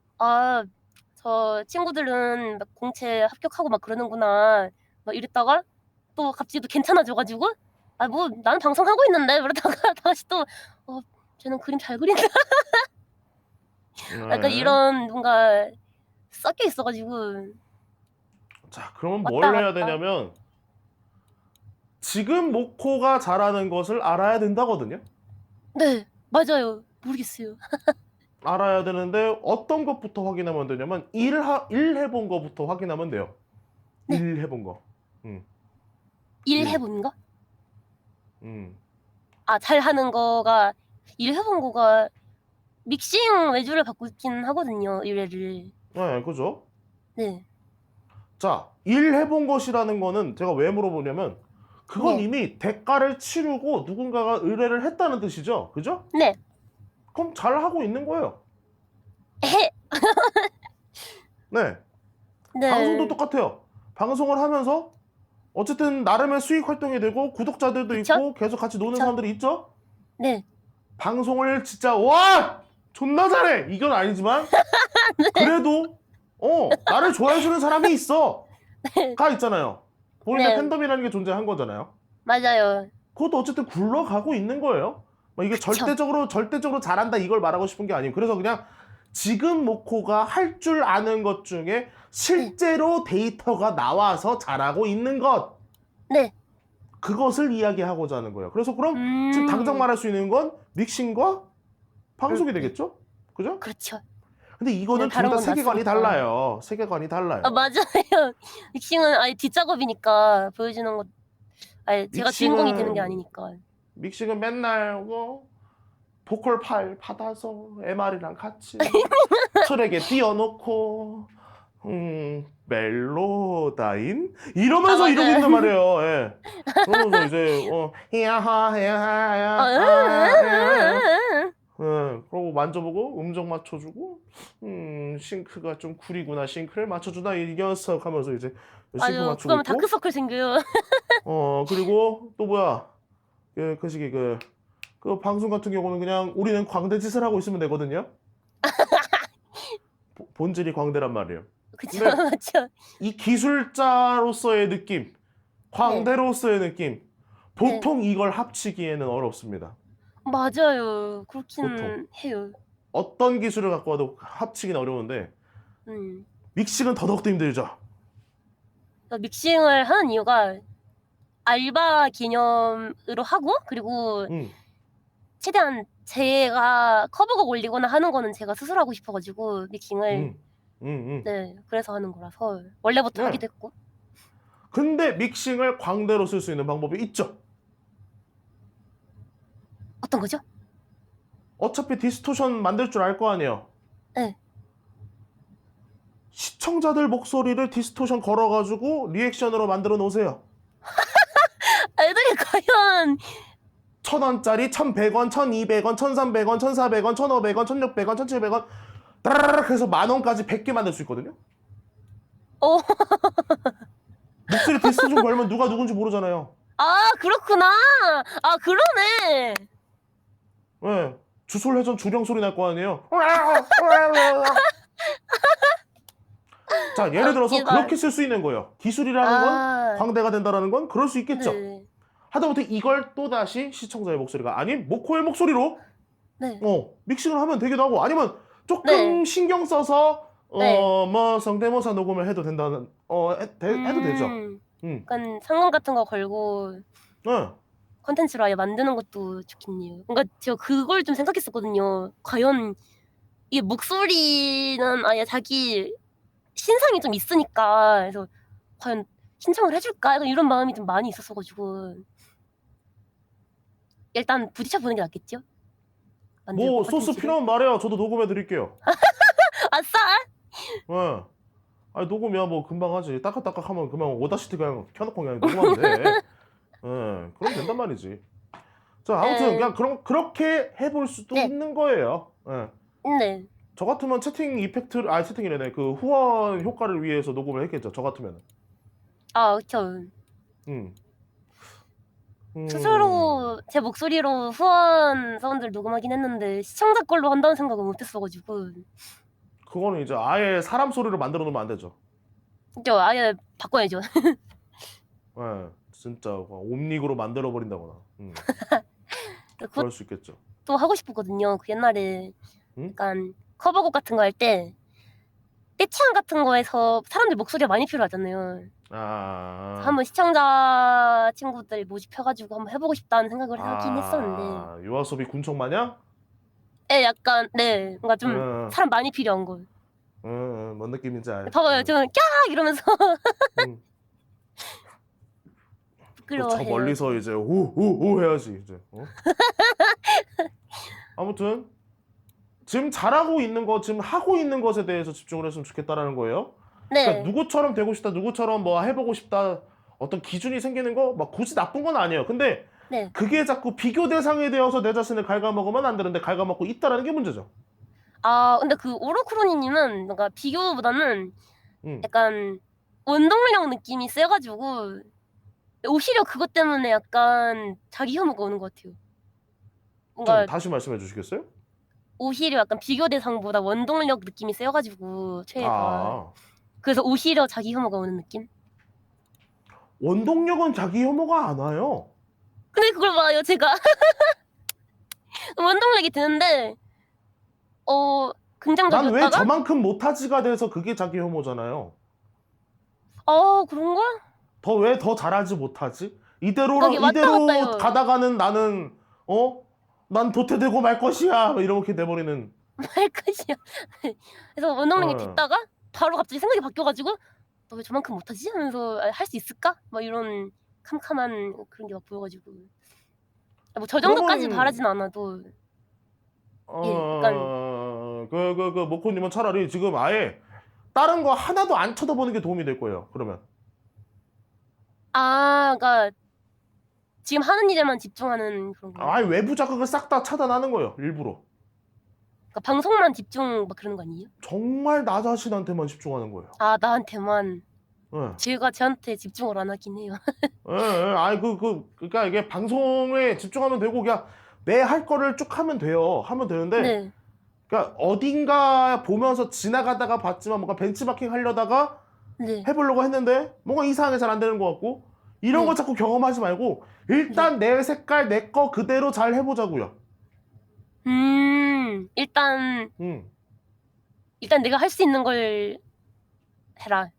[SPEAKER 1] 저 친구들은 막 공채 합격하고 막 그러는구나 막 이랬다가 또 갑자기 또 괜찮아져가지고 뭐 나는 방송하고 있는데 그러다가 다시 또 쟤는 그림 잘 그린다. 약간 이런 뭔가 섞여 있어가지고.
[SPEAKER 2] 자, 그러면
[SPEAKER 1] 왔다
[SPEAKER 2] 뭘 해야
[SPEAKER 1] 갔다.
[SPEAKER 2] 되냐면 지금 모코가 잘하는 것을 알아야 된다거든요.
[SPEAKER 1] 네, 맞아요. 모르겠어요.
[SPEAKER 2] 알아야 되는데 어떤 것부터 확인하면 되냐면 일 해본 거부터 확인하면 돼요.
[SPEAKER 1] 네,
[SPEAKER 2] 일 해본 거. 음,
[SPEAKER 1] 일
[SPEAKER 2] 일.
[SPEAKER 1] 해본 거?
[SPEAKER 2] 음.
[SPEAKER 1] 아, 잘하는 거가, 일 해본 거가 믹싱 외주를 갖고 있긴 하거든요, 의뢰를.
[SPEAKER 2] 네, 그죠?
[SPEAKER 1] 네,
[SPEAKER 2] 자, 일 해본 것이라는 거는 제가 왜 물어보냐면 그건
[SPEAKER 1] 네,
[SPEAKER 2] 이미 대가를 치르고 누군가가 의뢰를 했다는 뜻이죠. 그죠?
[SPEAKER 1] 네,
[SPEAKER 2] 그럼 잘하고 있는 거예요.
[SPEAKER 1] 에헤,
[SPEAKER 2] 네. 방송도
[SPEAKER 1] 네,
[SPEAKER 2] 똑같아요. 방송을 하면서 어쨌든 나름의 수익 활동이 되고 구독자들도
[SPEAKER 1] 그쵸?
[SPEAKER 2] 있고 계속 같이 노는
[SPEAKER 1] 그쵸?
[SPEAKER 2] 사람들이 있죠?
[SPEAKER 1] 네,
[SPEAKER 2] 방송을 진짜 와! 존나 잘해! 이건 아니지만 그래도 나를 좋아해 주는 사람이 있어. 가 있잖아요. 본인의
[SPEAKER 1] 네,
[SPEAKER 2] 팬덤이라는 게 존재한 거잖아요.
[SPEAKER 1] 맞아요.
[SPEAKER 2] 그것도 어쨌든 굴러가고 있는 거예요. 뭐 이게
[SPEAKER 1] 그쵸?
[SPEAKER 2] 절대적으로 잘한다 이걸 말하고 싶은 게 아니고 그래서 그냥 지금 모코가 할 줄 아는 것 중에
[SPEAKER 1] 네,
[SPEAKER 2] 실제로 데이터가 나와서 잘하고 있는 것
[SPEAKER 1] 네,
[SPEAKER 2] 그것을 이야기하고자 하는 거예요. 그래서 그럼 지금 당장
[SPEAKER 1] 음,
[SPEAKER 2] 말할 수 있는 건 믹싱과 방송이
[SPEAKER 1] 네,
[SPEAKER 2] 되겠죠? 그죠?
[SPEAKER 1] 그렇죠.
[SPEAKER 2] 근데
[SPEAKER 1] 네,
[SPEAKER 2] 이거는 둘
[SPEAKER 1] 다른
[SPEAKER 2] 다
[SPEAKER 1] 건
[SPEAKER 2] 세계관이
[SPEAKER 1] 낯으니까.
[SPEAKER 2] 달라요. 세계관이
[SPEAKER 1] 아,
[SPEAKER 2] 달라요.
[SPEAKER 1] 맞아요. 믹싱은 아예 뒷작업이니까 보여주는 것, 아예 제가 주인공이 되는 게
[SPEAKER 2] 믹싱은
[SPEAKER 1] 아니니까.
[SPEAKER 2] 믹싱은 맨날 보컬 파일 받아서 MR이랑 같이 트랙에 띄워놓고 멜로다인
[SPEAKER 1] 아,
[SPEAKER 2] 이러면서 이러고
[SPEAKER 1] 맞아요.
[SPEAKER 2] 있단 말이에요. 예. 그러면서 이제 히야하
[SPEAKER 1] 아,
[SPEAKER 2] 히야하 예, 그러고 만져보고 음정 맞춰주고 싱크가 좀 구리구나 싱크를 맞춰주나 이 녀석 하면서 이제 싱크
[SPEAKER 1] 맞아요.
[SPEAKER 2] 맞추고
[SPEAKER 1] 그거면
[SPEAKER 2] 있고
[SPEAKER 1] 다크서클 생겨요.
[SPEAKER 2] 그리고 또 뭐야 그 시기 그 방송 같은 경우는 그냥 우리는 광대 짓을 하고 있으면 되거든요. 본질이 광대란 말이에요.
[SPEAKER 1] 그쵸,
[SPEAKER 2] 근데
[SPEAKER 1] 맞죠.
[SPEAKER 2] 이 기술자로서의 느낌,
[SPEAKER 1] 네,
[SPEAKER 2] 광대로서의 느낌,
[SPEAKER 1] 네.
[SPEAKER 2] 보통 이걸 합치기에는 어렵습니다.
[SPEAKER 1] 맞아요.
[SPEAKER 2] 보통.
[SPEAKER 1] 그렇긴 해요.
[SPEAKER 2] 어떤 기술을 갖고 와도 합치기는 어려운데
[SPEAKER 1] 음.
[SPEAKER 2] 믹싱은 더더욱더 힘들죠.
[SPEAKER 1] 그래서 믹싱을 하는 이유가 알바 개념으로 하고, 그리고
[SPEAKER 2] 음,
[SPEAKER 1] 최대한 제가 커버곡 올리거나 하는 거는 제가 스스로 하고 싶어가지고, 믹싱을.
[SPEAKER 2] 음, 음, 음.
[SPEAKER 1] 네, 그래서 하는 거라서. 원래부터
[SPEAKER 2] 네.
[SPEAKER 1] 하기도 했고.
[SPEAKER 2] 근데 믹싱을 광대로 쓸 수 있는 방법이 있죠.
[SPEAKER 1] 어떤 거죠?
[SPEAKER 2] 어차피 디스토션 만들 줄 알 거 아니에요.
[SPEAKER 1] 네.
[SPEAKER 2] 시청자들 목소리를 디스토션 걸어가지고 리액션으로 만들어 놓으세요.
[SPEAKER 1] 애들이 과연,
[SPEAKER 2] 1,000원짜리 1,100원, 1,200원, 1,300원, 1,400원, 1,500원, 1,600원, 1,700원 따라라락 해서 10,000원까지 100개 만들 수 있거든요.
[SPEAKER 1] 어,
[SPEAKER 2] 목소리 디스토션 걸면 누가 누군지 모르잖아요.
[SPEAKER 1] 아, 그렇구나. 아, 그러네.
[SPEAKER 2] 예. 주솔회전 주령 소리 날 거 아니에요. 자,
[SPEAKER 1] 아,
[SPEAKER 2] 예를 들어서
[SPEAKER 1] 웃기다.
[SPEAKER 2] 그렇게 쓸 수 있는 거예요. 기술이라는 건
[SPEAKER 1] 아,
[SPEAKER 2] 광대가 된다라는 건 그럴 수 있겠죠.
[SPEAKER 1] 네.
[SPEAKER 2] 하다못해 이걸 또다시 시청자의 목소리가 아닌 모코의 목소리로
[SPEAKER 1] 네.
[SPEAKER 2] 믹싱을 하면 되기도 하고 아니면
[SPEAKER 1] 네.
[SPEAKER 2] 조금 신경 써서
[SPEAKER 1] 네.
[SPEAKER 2] 뭐 성대모사 녹음을 해도 된다는 해도 되죠. 음.
[SPEAKER 1] 약간 상금 같은 거 걸고
[SPEAKER 2] 네.
[SPEAKER 1] 컨텐츠로 아예 만드는 것도 좋겠네요. 그러니까 제가 그걸 좀 생각했었거든요. 과연 이 목소리는 아예 자기 신상이 좀 있으니까 그래서 과연 신청을 해줄까? 약간 이런 마음이 좀 많이 있었어가지고 일단 부딪혀 보는 게 낫겠죠? 만들고
[SPEAKER 2] 뭐 소스
[SPEAKER 1] 컨텐츠를.
[SPEAKER 2] 필요하면 말해요. 저도 녹음해 드릴게요.
[SPEAKER 1] 아싸!
[SPEAKER 2] 예. 아니 녹음이야 뭐 금방 하지. 따깍따깍 하면 그냥 오다시티 그냥 켜놓고 그냥 녹음하면 돼. 예. 그럼 된단 말이지. 자, 아무튼
[SPEAKER 1] 네,
[SPEAKER 2] 그냥 그렇게 해볼 수도
[SPEAKER 1] 네,
[SPEAKER 2] 있는 거예요. 예.
[SPEAKER 1] 네.
[SPEAKER 2] 저 같으면 채팅 이펙트를 채팅이래네. 그 후원 효과를 위해서 녹음을 했겠죠. 저 같으면은.
[SPEAKER 1] 아, 그쵸.
[SPEAKER 2] 음. 음.
[SPEAKER 1] 스스로 제 목소리로 후원 사운드를 녹음하긴 했는데 시청자 걸로 한다는 생각은 못했어가지고
[SPEAKER 2] 그거는 이제 아예 사람 소리로 만들어 놓으면 안 되죠.
[SPEAKER 1] 진짜 아예 바꿔야죠.
[SPEAKER 2] 예. 진짜 옴닉으로 만들어 버린다거나. 그럴 수 있겠죠.
[SPEAKER 1] 그것도 하고 싶었거든요. 그 옛날에
[SPEAKER 2] 응?
[SPEAKER 1] 약간 커버곡 같은 거 할 때 떼창 같은 거에서 사람들 목소리가 많이 필요하잖아요. 한번 시청자 친구들 모집해가지고 한번 해보고 싶다는 생각을 하긴 했었는데.
[SPEAKER 2] 요아소비 군청 마냥?
[SPEAKER 1] 네, 약간 네, 뭔가 좀
[SPEAKER 2] 응,
[SPEAKER 1] 사람 많이 필요한 거.
[SPEAKER 2] 응, 뭔 느낌인지 알.
[SPEAKER 1] 봐봐요, 저는 꺄 이러면서
[SPEAKER 2] 응. 또 저
[SPEAKER 1] 부끄러워해요.
[SPEAKER 2] 멀리서 이제 오오오 해야지 이제. 아무튼 지금 잘하고 있는 거, 지금 하고 있는 것에 대해서 집중을 했으면 좋겠다라는 거예요. 그러니까
[SPEAKER 1] 네,
[SPEAKER 2] 누구처럼 되고 싶다, 누구처럼 뭐 해보고 싶다, 어떤 기준이 생기는 거 막 굳이 나쁜 건 아니에요. 근데
[SPEAKER 1] 네.
[SPEAKER 2] 그게 자꾸 비교 대상이 되어서 내 자신을 갉아먹으면 안 되는데 갉아먹고 있다라는 게 문제죠.
[SPEAKER 1] 근데 그 오로크로니님은 뭔가 비교보다는
[SPEAKER 2] 음.
[SPEAKER 1] 약간 원동력 느낌이 세가지고 오히려 그것 때문에 약간 자기 혐오가 오는 것 같아요. 뭔가
[SPEAKER 2] 다시 말씀해 주시겠어요?
[SPEAKER 1] 오히려 약간 비교 대상보다 원동력 느낌이 세가지고 최애가.
[SPEAKER 2] 아,
[SPEAKER 1] 그래서 오히려 자기 혐오가 오는 느낌?
[SPEAKER 2] 원동력은 자기 혐오가 안 와요.
[SPEAKER 1] 근데 그걸 봐요, 제가. 원동력이 드는데
[SPEAKER 2] 난 왜
[SPEAKER 1] 긍정적이었다가
[SPEAKER 2] 저만큼 못하지가 돼서 그게 자기 혐오잖아요.
[SPEAKER 1] 그런가?
[SPEAKER 2] 왜 더 잘하지 못하지? 이대로
[SPEAKER 1] 여기 왔다 갔다 해요.
[SPEAKER 2] 가다가는 나는 난 도태되고 말 것이야 이렇게 돼버리는.
[SPEAKER 1] 할 것이야. 그래서 원동력이
[SPEAKER 2] 어.
[SPEAKER 1] 됐다가 바로 갑자기 생각이 바뀌어가지고 너 왜 저만큼 못하지? 하면서 할 수 있을까? 막 이런 캄캄한 그런 게 막 보여가지고 뭐 저 정도까지
[SPEAKER 2] 그러면
[SPEAKER 1] 바라진 않아도 예, 약간
[SPEAKER 2] 모코님은 차라리 지금 아예 다른 거 하나도 안 쳐다보는 게 도움이 될 거예요. 그러면
[SPEAKER 1] 그러니까 지금 하는 일에만 집중하는 그런 거.
[SPEAKER 2] 아예 외부 자극을 싹 다 차단하는 거예요. 일부러.
[SPEAKER 1] 그러니까 방송만 집중 막 그러는 거 아니에요?
[SPEAKER 2] 정말 나 자신한테만 집중하는 거예요.
[SPEAKER 1] 나한테만.
[SPEAKER 2] 예.
[SPEAKER 1] 제가 저한테 집중을 안 하긴 해요.
[SPEAKER 2] 예, 예. 아니 그러니까 이게 방송에 집중하면 되고 그냥 내 할 거를 쭉 하면 돼요. 하면 되는데
[SPEAKER 1] 네,
[SPEAKER 2] 그러니까 어딘가 보면서 지나가다가 봤지만 뭔가 벤치마킹 하려다가
[SPEAKER 1] 네,
[SPEAKER 2] 해보려고 했는데 뭔가 이상하게 잘 안 되는 것 같고 이런 거
[SPEAKER 1] 네,
[SPEAKER 2] 자꾸 경험하지 말고
[SPEAKER 1] 네.
[SPEAKER 2] 일단 내 색깔 내 거 그대로 잘 해보자고요.
[SPEAKER 1] 일단
[SPEAKER 2] 음.
[SPEAKER 1] 내가 할 수 있는 걸 해라.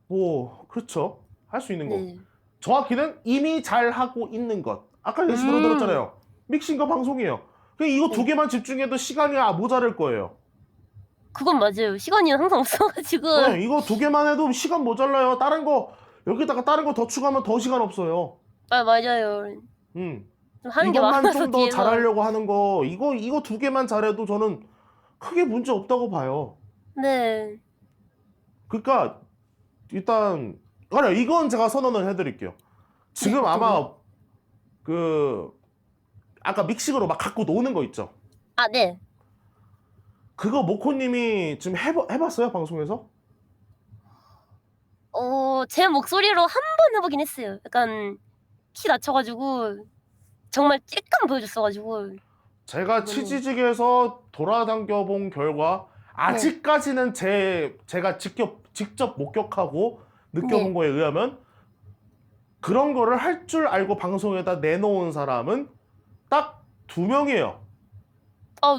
[SPEAKER 2] 뭐 그렇죠. 할 수 있는 거.
[SPEAKER 1] 네.
[SPEAKER 2] 정확히는 이미 잘 하고 있는 것. 아까 예시로
[SPEAKER 1] 음,
[SPEAKER 2] 들었잖아요. 믹싱과 방송이에요. 그냥 이거 두
[SPEAKER 1] 네.
[SPEAKER 2] 개만 집중해도 시간이 모자랄 거예요.
[SPEAKER 1] 그건 맞아요. 시간이 항상 없어가지고.
[SPEAKER 2] 네, 이거 두 개만 해도 시간 모자라요. 다른 거 여기다가 다른 거 더 추가하면 더 시간 없어요.
[SPEAKER 1] 맞아요.
[SPEAKER 2] 음.
[SPEAKER 1] 좀 하는 게
[SPEAKER 2] 이것만
[SPEAKER 1] 많아서
[SPEAKER 2] 좀 더
[SPEAKER 1] 뒤에서.
[SPEAKER 2] 잘하려고 하는 거 이거 두 개만 잘해도 저는 크게 문제 없다고 봐요.
[SPEAKER 1] 네,
[SPEAKER 2] 그러니까 일단 그래 이건 제가 선언을 해드릴게요. 지금
[SPEAKER 1] 네,
[SPEAKER 2] 아마 그 아까 믹싱으로 막 갖고 노는 거 있죠.
[SPEAKER 1] 네.
[SPEAKER 2] 그거 모코님이 지금 해봤어요 방송에서?
[SPEAKER 1] 제 목소리로 한 번 해보긴 했어요. 약간 키 낮춰가지고 정말 찔끔 보여줬어가지고.
[SPEAKER 2] 제가
[SPEAKER 1] 이거는-
[SPEAKER 2] 치지직에서 돌아다녀 본 결과 아직까지는 제가 직접 목격하고 느껴본
[SPEAKER 1] 네.
[SPEAKER 2] 거에 의하면 그런 거를 할 줄 알고 방송에다 내놓은 사람은 딱 2명이에요.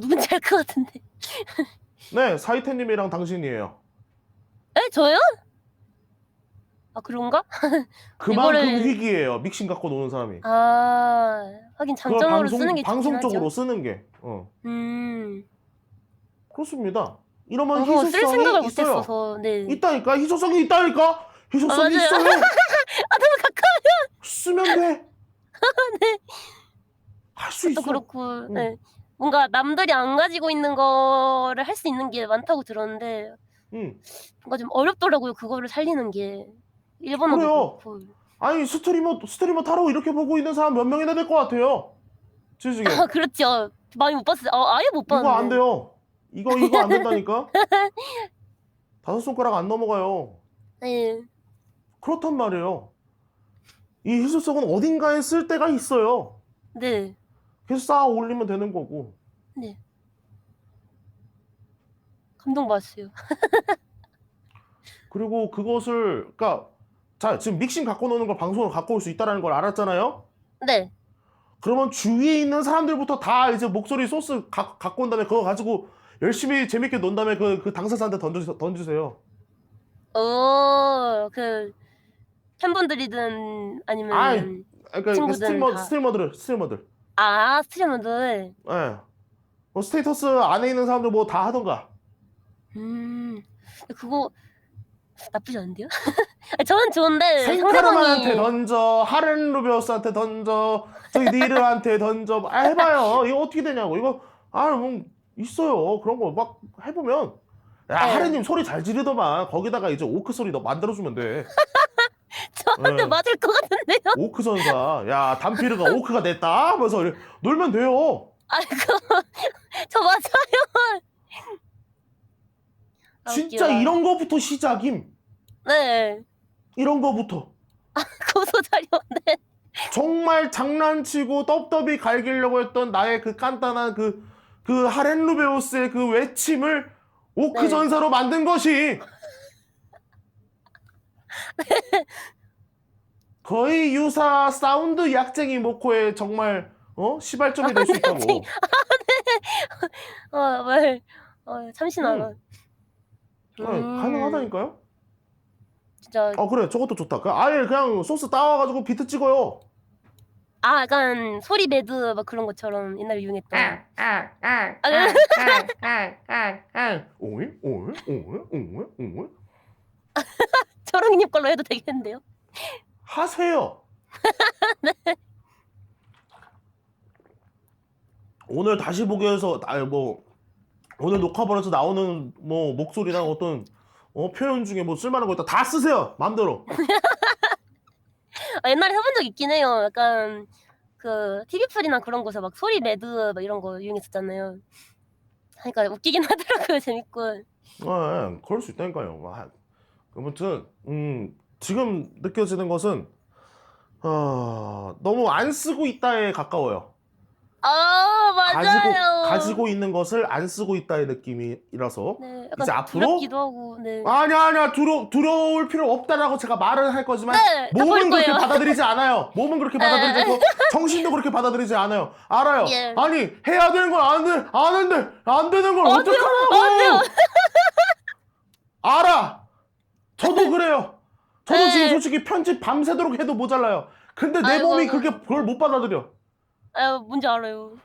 [SPEAKER 1] 누군지 알 것 같은데.
[SPEAKER 2] 네, 사이테님이랑 당신이에요.
[SPEAKER 1] 에? 저요? 그런가?
[SPEAKER 2] 그만큼
[SPEAKER 1] 이거를-
[SPEAKER 2] 위기예요. 믹싱 갖고 노는 사람이.
[SPEAKER 1] 하긴
[SPEAKER 2] 그걸
[SPEAKER 1] 장점으로 쓰는 게 좋긴
[SPEAKER 2] 방송적으로
[SPEAKER 1] 하죠.
[SPEAKER 2] 쓰는 게. 그렇습니다. 이러면
[SPEAKER 1] 쓸 생각을
[SPEAKER 2] 희소성이 있어요.
[SPEAKER 1] 못했어서. 네.
[SPEAKER 2] 있다니까? 희소성이 있다니까? 희소성이
[SPEAKER 1] 맞아요.
[SPEAKER 2] 있어요.
[SPEAKER 1] 너무 가까워요.
[SPEAKER 2] 쓰면 돼.
[SPEAKER 1] 네.
[SPEAKER 2] 할 수 있어.
[SPEAKER 1] 또 그렇고,
[SPEAKER 2] 응.
[SPEAKER 1] 네. 뭔가 남들이 안 가지고 있는 거를 할 수 있는 게 많다고 들었는데
[SPEAKER 2] 응.
[SPEAKER 1] 뭔가 좀 어렵더라고요. 그거를 살리는 게. 일본어도
[SPEAKER 2] 그래요.
[SPEAKER 1] 그렇고.
[SPEAKER 2] 아니 스트리머 타로 이렇게 보고 있는 사람 몇 명이나 될 것 같아요. 지지게.
[SPEAKER 1] 그렇죠. 많이 못 봤어요. 아예 못 봤는데.
[SPEAKER 2] 이거 안 돼요. 이거 안 된다니까. 5손가락 안 넘어가요.
[SPEAKER 1] 네.
[SPEAKER 2] 그렇단 말이에요. 이 희소성은 어딘가에 쓸 때가 있어요.
[SPEAKER 1] 네.
[SPEAKER 2] 그래서 쌓아 올리면 되는 거고.
[SPEAKER 1] 네. 감동받았어요.
[SPEAKER 2] 그리고 그것을 그러니까 자 지금 믹싱 갖고 노는 걸 방송으로 갖고 올 수 있다는 걸 알았잖아요.
[SPEAKER 1] 네.
[SPEAKER 2] 그러면 주위에 있는 사람들부터 다 이제 목소리 소스 갖고 온 다음에 그거 가지고 열심히 재밌게 논 다음에 그 당사자한테 던지세요.
[SPEAKER 1] 그 팬분들이든
[SPEAKER 2] 아이,
[SPEAKER 1] 아니면
[SPEAKER 2] 그러니까
[SPEAKER 1] 친구들 다.
[SPEAKER 2] 스트리머들.
[SPEAKER 1] 아, 스트리머들.
[SPEAKER 2] 예. 뭐 스테이터스 안에 있는 사람들 뭐 다 하던가.
[SPEAKER 1] 그거 나쁘지 않은데요? 아니, 저는 좋은데
[SPEAKER 2] 생카르만한테
[SPEAKER 1] 상대방이
[SPEAKER 2] 던져, 하렌 루비오스한테 던져, 저기 니르한테 던져. 해봐요. 이거 어떻게 되냐고. 이거 뭐 있어요. 그런 거 막 해보면. 야,
[SPEAKER 1] 네.
[SPEAKER 2] 하렌님 소리 잘 지르더만. 거기다가 이제 오크 소리 너 만들어주면 돼.
[SPEAKER 1] 저한테
[SPEAKER 2] 예.
[SPEAKER 1] 맞을 것 같은데요?
[SPEAKER 2] 오크 전사. 야, 담피르가 오크가 됐다. 하면서 놀면 돼요.
[SPEAKER 1] 아이고, 저 맞아요. 아,
[SPEAKER 2] 진짜
[SPEAKER 1] 웃기다.
[SPEAKER 2] 이런 거부터 시작임.
[SPEAKER 1] 네.
[SPEAKER 2] 이런 거부터.
[SPEAKER 1] 고소자료. 네.
[SPEAKER 2] 정말 장난치고 떡더비 갈기려고 했던 나의 그 간단한 그 하렌 루베오스의 그 외침을 오크
[SPEAKER 1] 네.
[SPEAKER 2] 전사로 만든 것이 거의 유사 사운드 약쟁이 모코의 정말 시발점이 될 수 있다고.
[SPEAKER 1] 약쟁이. 왜? 참신하다.
[SPEAKER 2] 가능하다니까요?
[SPEAKER 1] 진짜.
[SPEAKER 2] 그래, 저것도 좋다. 아예 그냥 소스 따와가지고 비트 찍어요.
[SPEAKER 1] 약간 소리 매드 막 그런 것처럼 옛날에 유행했던.
[SPEAKER 2] 오이 오이 오이 오이 오이
[SPEAKER 1] 초롱이님 걸로 해도 되겠는데요?
[SPEAKER 2] 하세요.
[SPEAKER 1] 네.
[SPEAKER 2] 오늘 다시 보기 위해서 오늘 녹화본에서 나오는 뭐 목소리랑 어떤 표현 중에 뭐 쓸만한 거 있다 다 쓰세요. 마음대로.
[SPEAKER 1] 옛날에 해본 적 있긴 해요. 약간 그 TV풀이나 그런 곳에 막 소리 매드 막 이런 거 유행했었잖아요. 그러니까 웃기긴 하더라고요. 재밌고.
[SPEAKER 2] 그럴 수 있다니까요. 아무튼 지금 느껴지는 것은 너무 안 쓰고 있다에 가까워요.
[SPEAKER 1] 맞아요.
[SPEAKER 2] 가지고 있는 것을 안 쓰고 있다의 느낌이라서
[SPEAKER 1] 네,
[SPEAKER 2] 이제
[SPEAKER 1] 약간
[SPEAKER 2] 앞으로
[SPEAKER 1] 두렵기도 하고. 네.
[SPEAKER 2] 아니야 두려울 필요 없다라고 제가 말을 할 거지만
[SPEAKER 1] 네, 저
[SPEAKER 2] 몸은
[SPEAKER 1] 볼
[SPEAKER 2] 그렇게
[SPEAKER 1] 거예요.
[SPEAKER 2] 받아들이지 않아요. 몸은 그렇게 받아들이지 않고 정신도 그렇게 받아들이지 않아요. 알아요.
[SPEAKER 1] 예.
[SPEAKER 2] 아니 해야 되는 건 안 되는 걸
[SPEAKER 1] 안 돼요.
[SPEAKER 2] 어떡하라고. 알아. 저도 그래요. 저도
[SPEAKER 1] 네.
[SPEAKER 2] 지금 솔직히 편집 밤새도록 해도 모자라요. 근데 내
[SPEAKER 1] 아이고.
[SPEAKER 2] 몸이 그걸 못 받아들여.
[SPEAKER 1] 뭔지 알아요.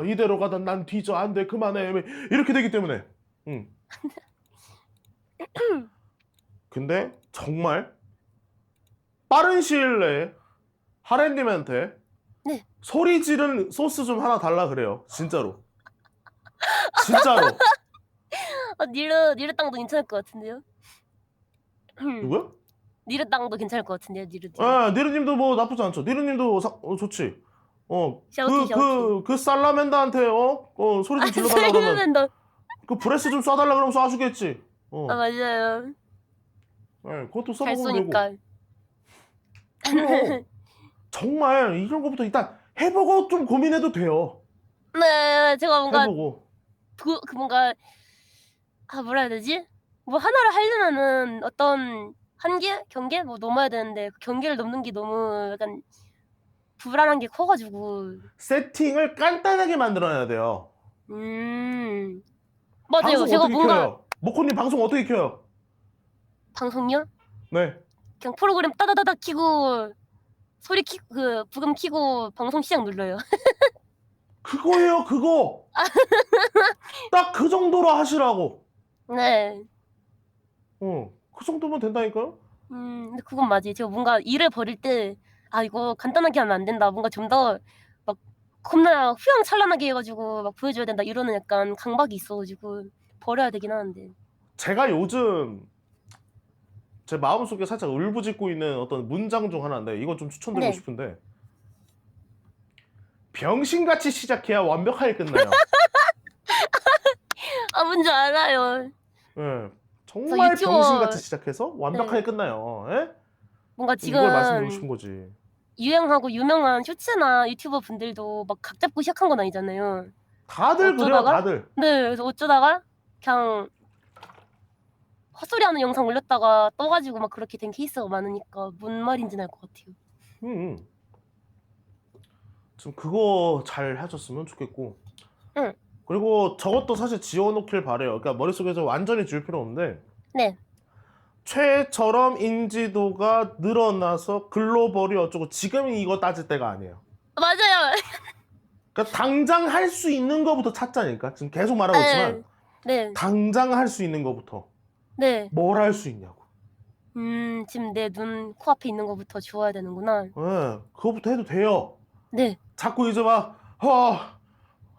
[SPEAKER 2] 이대로 가다 난 뒤져. 안 돼. 그만해. 이렇게 되기 때문에. 근데 정말 빠른 시일 내에 하렌님한테
[SPEAKER 1] 네.
[SPEAKER 2] 소리 지른 소스 좀 하나 달라 그래요. 진짜로. 진짜로.
[SPEAKER 1] 니르 땅도 괜찮을 것 같은데요?
[SPEAKER 2] 누구야?
[SPEAKER 1] 니르 땅도 괜찮을 것 같은데요, 니르.
[SPEAKER 2] 니르님도 뭐 나쁘지 않죠. 니르님도 좋지.
[SPEAKER 1] 샤오티.
[SPEAKER 2] 그 살라멘다한테 소리 좀 질러달라 그러면
[SPEAKER 1] 살라멘다.
[SPEAKER 2] 그 브레스 좀 쏴달라 그러면 쏴주겠지.
[SPEAKER 1] 맞아요.
[SPEAKER 2] 그것도
[SPEAKER 1] 잘
[SPEAKER 2] 써보면 되고.
[SPEAKER 1] 쏘니까.
[SPEAKER 2] 그럼 정말 이런 것부터 일단 해보고 좀 고민해도 돼요.
[SPEAKER 1] 네, 제가 뭔가
[SPEAKER 2] 해보고.
[SPEAKER 1] 뭔가 뭐라 해야 되지? 뭐 하나를 하려면은 어떤 한계, 경계 뭐 넘어야 되는데 그 경계를 넘는 게 너무 약간 불안한 게 커가지고.
[SPEAKER 2] 세팅을 간단하게 만들어야 돼요.
[SPEAKER 1] 맞아요.
[SPEAKER 2] 방송
[SPEAKER 1] 제가
[SPEAKER 2] 어떻게
[SPEAKER 1] 뭔가
[SPEAKER 2] 켜요? 모코님 방송 어떻게 켜요?
[SPEAKER 1] 방송요?
[SPEAKER 2] 네.
[SPEAKER 1] 그냥 프로그램 따다다닥 키고 소리 부금 키고 방송 시작 눌러요.
[SPEAKER 2] 그거예요, 그거. 딱 그 정도로 하시라고.
[SPEAKER 1] 네.
[SPEAKER 2] 그 정도면 된다니까요?
[SPEAKER 1] 근데 그건 맞아요. 제가 뭔가 일을 벌일 때 이거 간단하게 하면 안 된다. 뭔가 좀 더 막 겁나 휘황찬란하게 해가지고 막 보여줘야 된다. 이러는 약간 강박이 있어가지고 버려야 되긴 하는데.
[SPEAKER 2] 제가 요즘 제 마음속에 살짝 울부짖고 있는 어떤 문장 중 하나인데 이건 좀 추천드리고
[SPEAKER 1] 네.
[SPEAKER 2] 싶은데 병신같이 시작해야 완벽하게 끝나요.
[SPEAKER 1] 뭔지 알아요.
[SPEAKER 2] 네. 정말
[SPEAKER 1] 유튜버-
[SPEAKER 2] 병신같이 시작해서 완벽하게
[SPEAKER 1] 네.
[SPEAKER 2] 끝나요. 예?
[SPEAKER 1] 뭔가 지금
[SPEAKER 2] 이걸 말씀드리고 싶은 거지.
[SPEAKER 1] 유행하고 유명한 쇼츠나 유튜버 분들도 막 각 잡고 시작한 건 아니잖아요.
[SPEAKER 2] 다들 그래요,
[SPEAKER 1] 어쩌다가?
[SPEAKER 2] 다들.
[SPEAKER 1] 네, 그래서 어쩌다가 그냥 헛소리하는 영상 올렸다가 떠가지고 막 그렇게 된 케이스가 많으니까 뭔 말인지는 알 것 같아요.
[SPEAKER 2] 지금 그거 잘 하셨으면 좋겠고.
[SPEAKER 1] 응.
[SPEAKER 2] 그리고 저것도 사실 지워놓길 바래요. 그러니까 머릿속에서 완전히 지울 필요 없는데
[SPEAKER 1] 네.
[SPEAKER 2] 최처럼 인지도가 늘어나서 글로벌이 어쩌고 지금이 이거 따질 때가 아니에요.
[SPEAKER 1] 맞아요.
[SPEAKER 2] 그러니까 당장 할 수 있는 거부터 찾자니까. 지금 계속 말하고 있지만
[SPEAKER 1] 네.
[SPEAKER 2] 당장 할 수 있는 거부터
[SPEAKER 1] 네.
[SPEAKER 2] 뭘 할 수 있냐고.
[SPEAKER 1] 지금 내 눈 코앞에 있는 거부터 주워야 되는구나.
[SPEAKER 2] 예, 그거부터 해도 돼요.
[SPEAKER 1] 네.
[SPEAKER 2] 자꾸 이제 막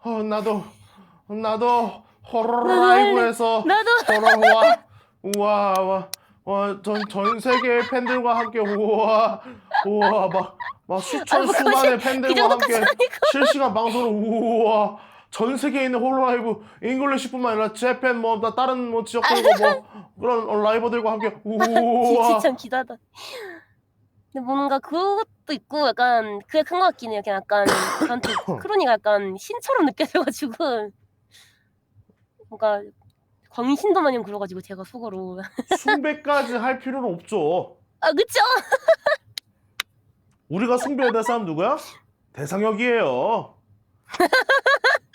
[SPEAKER 2] 나도 호러라이브에서
[SPEAKER 1] 나도
[SPEAKER 2] 전 세계의 팬들과 함께 우와 막 수천
[SPEAKER 1] 뭐
[SPEAKER 2] 수만의
[SPEAKER 1] 그
[SPEAKER 2] 팬들과 함께
[SPEAKER 1] 정도까지는 아니고.
[SPEAKER 2] 실시간 방송으로 우와 전 세계에 있는 홀로라이브 잉글리시뿐만 아니라 재팬 뭐 다른 뭐 지역들고 뭐 그런 라이버들과 함께 우와
[SPEAKER 1] 참 기다다. 근데 뭔가 그것도 있고 약간 그게 큰 것 같긴 해요. 그냥 약간 저한테 크로니가 약간 신처럼 느껴져가지고 뭔가 광신도 마냥 굴어가지고 제가 속으로
[SPEAKER 2] 숭배까지 할 필요는 없죠.
[SPEAKER 1] 아 그쵸?
[SPEAKER 2] 우리가 숭배해야 될 사람 누구야? 대상혁이에요.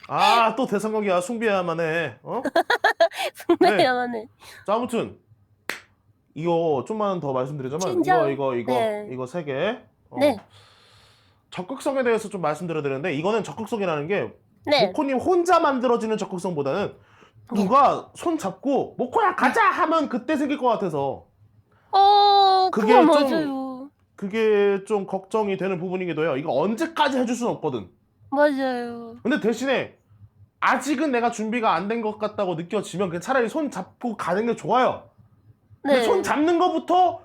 [SPEAKER 2] 아, 또 대상혁이야. 숭배해야만 해. 어?
[SPEAKER 1] 숭배야만 해.
[SPEAKER 2] 자, 아무튼 이거 좀만 더 말씀드리자면
[SPEAKER 1] 진짜?
[SPEAKER 2] 이거
[SPEAKER 1] 네.
[SPEAKER 2] 세 개.
[SPEAKER 1] 네.
[SPEAKER 2] 적극성에 대해서 좀 말씀드려야 되는데 이거는 적극성이라는 게
[SPEAKER 1] 네.
[SPEAKER 2] 모코님 혼자 만들어지는 적극성보다는 누가 손 잡고 모코야 가자 하면 그때 생길 것 같아서 그게
[SPEAKER 1] 그거
[SPEAKER 2] 좀-
[SPEAKER 1] 맞아요.
[SPEAKER 2] 그게 좀 걱정이 되는 부분이기도 해요. 이거 언제까지 해줄 수는 없거든.
[SPEAKER 1] 맞아요.
[SPEAKER 2] 근데 대신에 아직은 내가 준비가 안 된 것 같다고 느껴지면 그냥 차라리 손 잡고 가는 게 좋아요. 근데
[SPEAKER 1] 네.
[SPEAKER 2] 손 잡는 거부터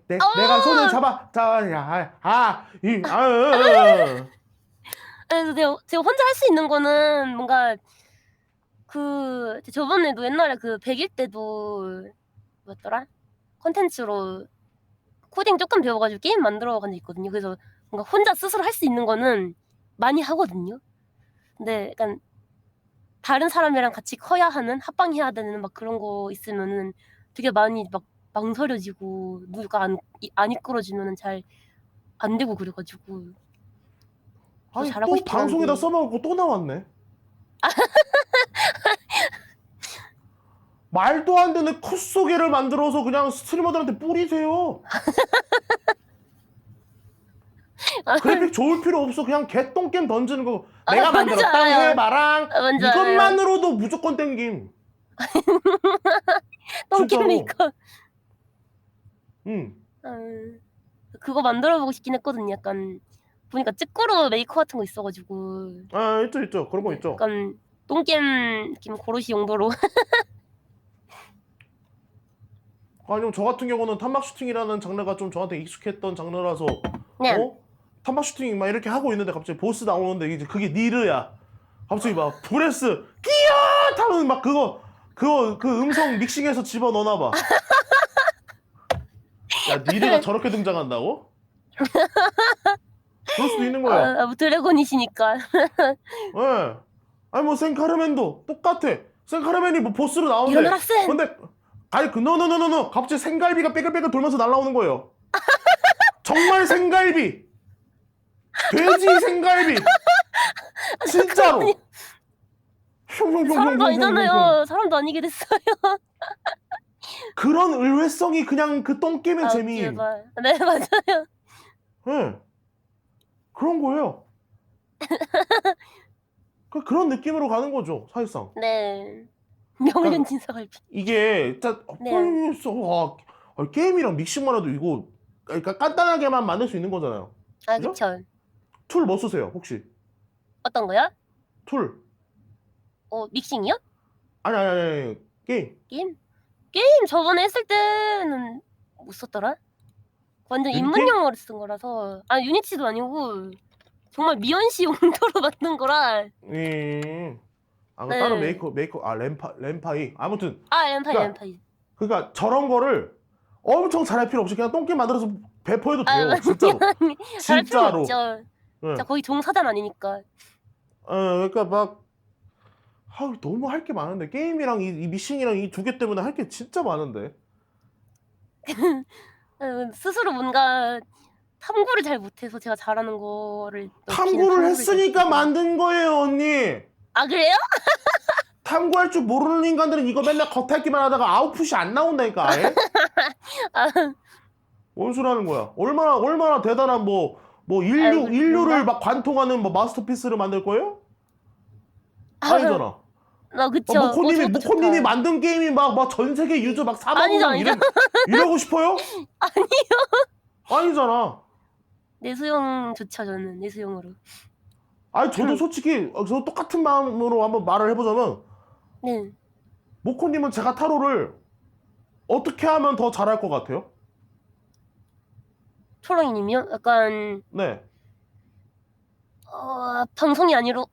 [SPEAKER 2] 내가 손을 잡아
[SPEAKER 1] 그래서 제가 혼자 할 수 있는 거는 뭔가 그 저번에도 옛날에 그 100일 때도 뭐였더라? 컨텐츠로 코딩 조금 배워가지고 게임 만들어 간 적 있거든요. 그래서 뭔가 혼자 스스로 할 수 있는 거는 많이 하거든요. 근데 약간 다른 사람이랑 같이 커야 하는 합방해야 되는 막 그런 거 있으면은 되게 많이 막 망설여지고 누가 안 이끌어주면은 잘 안 되고 그래가지고
[SPEAKER 2] 아니
[SPEAKER 1] 잘하고
[SPEAKER 2] 또
[SPEAKER 1] 싶긴
[SPEAKER 2] 방송에다
[SPEAKER 1] 한데.
[SPEAKER 2] 써먹고 또 나왔네. 말도 안 되는 콧 소개를 만들어서 그냥 스트리머들한테 뿌리세요. 그래픽 좋을 필요 없어. 그냥 개똥겜 던지는 거. 내가 만들었다
[SPEAKER 1] 맞아요.
[SPEAKER 2] 해봐랑
[SPEAKER 1] 맞아요.
[SPEAKER 2] 이것만으로도 무조건 땡김.
[SPEAKER 1] 똥김
[SPEAKER 2] 진짜로.
[SPEAKER 1] 메이커.
[SPEAKER 2] 응.
[SPEAKER 1] 그거 만들어보고 싶긴 했거든요. 약간 보니까 찌꾸루 메이커 같은 거 있어가지고
[SPEAKER 2] 아 있죠 그런 거 있죠.
[SPEAKER 1] 약간 똥겜 느낌 고로시 용도로.
[SPEAKER 2] 아니면 저 같은 경우는 탄막 슈팅이라는 장르가 좀 저한테 익숙했던 장르라서
[SPEAKER 1] 네.
[SPEAKER 2] 탄막 슈팅 막 이렇게 하고 있는데 갑자기 보스 나오는데 이제 그게 니르야. 갑자기 막 브레스 끼야 하면 막 그 음성 믹싱해서 집어 넣나 봐. 야 니르가 저렇게 등장한다고? 그럴 수도 있는 거야.
[SPEAKER 1] 뭐 드래곤이시니까.
[SPEAKER 2] 예. 아니 뭐 생카르멘도 똑같아. 생카르멘이 뭐 보스로 나오는데.
[SPEAKER 1] 일어나라 쌤.
[SPEAKER 2] 근데 아니 노노노노노 갑자기 생갈비가 빽글빽글 돌면서 날아오는 거예요. 정말 생갈비. 돼지 생갈비. 진짜로.
[SPEAKER 1] 사람도 아니잖아요. 사람도 아니게 됐어요.
[SPEAKER 2] 그런 의외성이 그냥 그 똥게임의 재미임.
[SPEAKER 1] 제발. 네 맞아요.
[SPEAKER 2] 예. 그런 거예요. 그런 느낌으로 가는 거죠, 사실상.
[SPEAKER 1] 네. 명륜 진사갈비.
[SPEAKER 2] 이게 진짜
[SPEAKER 1] 네.
[SPEAKER 2] 게임이랑 믹싱만 해도 이거 그러니까 간단하게만 만들 수 있는 거잖아요.
[SPEAKER 1] 아
[SPEAKER 2] 그죠?
[SPEAKER 1] 그쵸.
[SPEAKER 2] 툴 뭐 쓰세요, 혹시?
[SPEAKER 1] 어떤 거요?
[SPEAKER 2] 툴.
[SPEAKER 1] 믹싱이요?
[SPEAKER 2] 아니. 게임.
[SPEAKER 1] 게임 저번에 했을 때는 못 썼더라? 완전
[SPEAKER 2] 유니티?
[SPEAKER 1] 입문용어로 쓴 거라서. 유니티도 아니고 정말 미연씨 용도로 만든 거라.
[SPEAKER 2] 그
[SPEAKER 1] 네.
[SPEAKER 2] 다른 램파이. 아무튼
[SPEAKER 1] 램파이.
[SPEAKER 2] 그러니까 저런 거를 엄청 잘할 필요 없이 그냥 똥게임 만들어서 배포해도 돼요. 진짜로.
[SPEAKER 1] 잘할 필요
[SPEAKER 2] 진짜로.
[SPEAKER 1] 없죠.
[SPEAKER 2] 예.
[SPEAKER 1] 진짜 거의 종사자 아니니까.
[SPEAKER 2] 그러니까 막 너무 할 게 많은데 게임이랑 이 미싱이랑 이 두 개 때문에 할 게 진짜 많은데.
[SPEAKER 1] 스스로 뭔가 탐구를 잘 못해서 제가 잘하는 거를
[SPEAKER 2] 탐구를 했으니까 만든 거예요, 언니.
[SPEAKER 1] 아 그래요?
[SPEAKER 2] 탐구할 줄 모르는 인간들은 이거 맨날 겉핥기만 하다가 아웃풋이 안 나온다니까, 아예?
[SPEAKER 1] 아,
[SPEAKER 2] 뭔 소리 하는 거야? 얼마나 대단한
[SPEAKER 1] 아유,
[SPEAKER 2] 인류를 막 관통하는 마스터피스를 만들 거예요? 아니잖아.
[SPEAKER 1] 그쵸.
[SPEAKER 2] 모코님이
[SPEAKER 1] 좋다.
[SPEAKER 2] 만든 게임이 막 전 세계 유저 막 4만
[SPEAKER 1] 아니죠,
[SPEAKER 2] 명 이러고 싶어요?
[SPEAKER 1] 아니요.
[SPEAKER 2] 아니잖아.
[SPEAKER 1] 내수용 좋죠, 저는 내수용으로.
[SPEAKER 2] 아니, 저도 솔직히, 저 똑같은 마음으로 한번 말을 해보자면,
[SPEAKER 1] 네.
[SPEAKER 2] 모코님은 제가 타로를 어떻게 하면 더 잘할 것 같아요?
[SPEAKER 1] 초롱이님이요? 약간
[SPEAKER 2] 네.
[SPEAKER 1] 방송이 아니고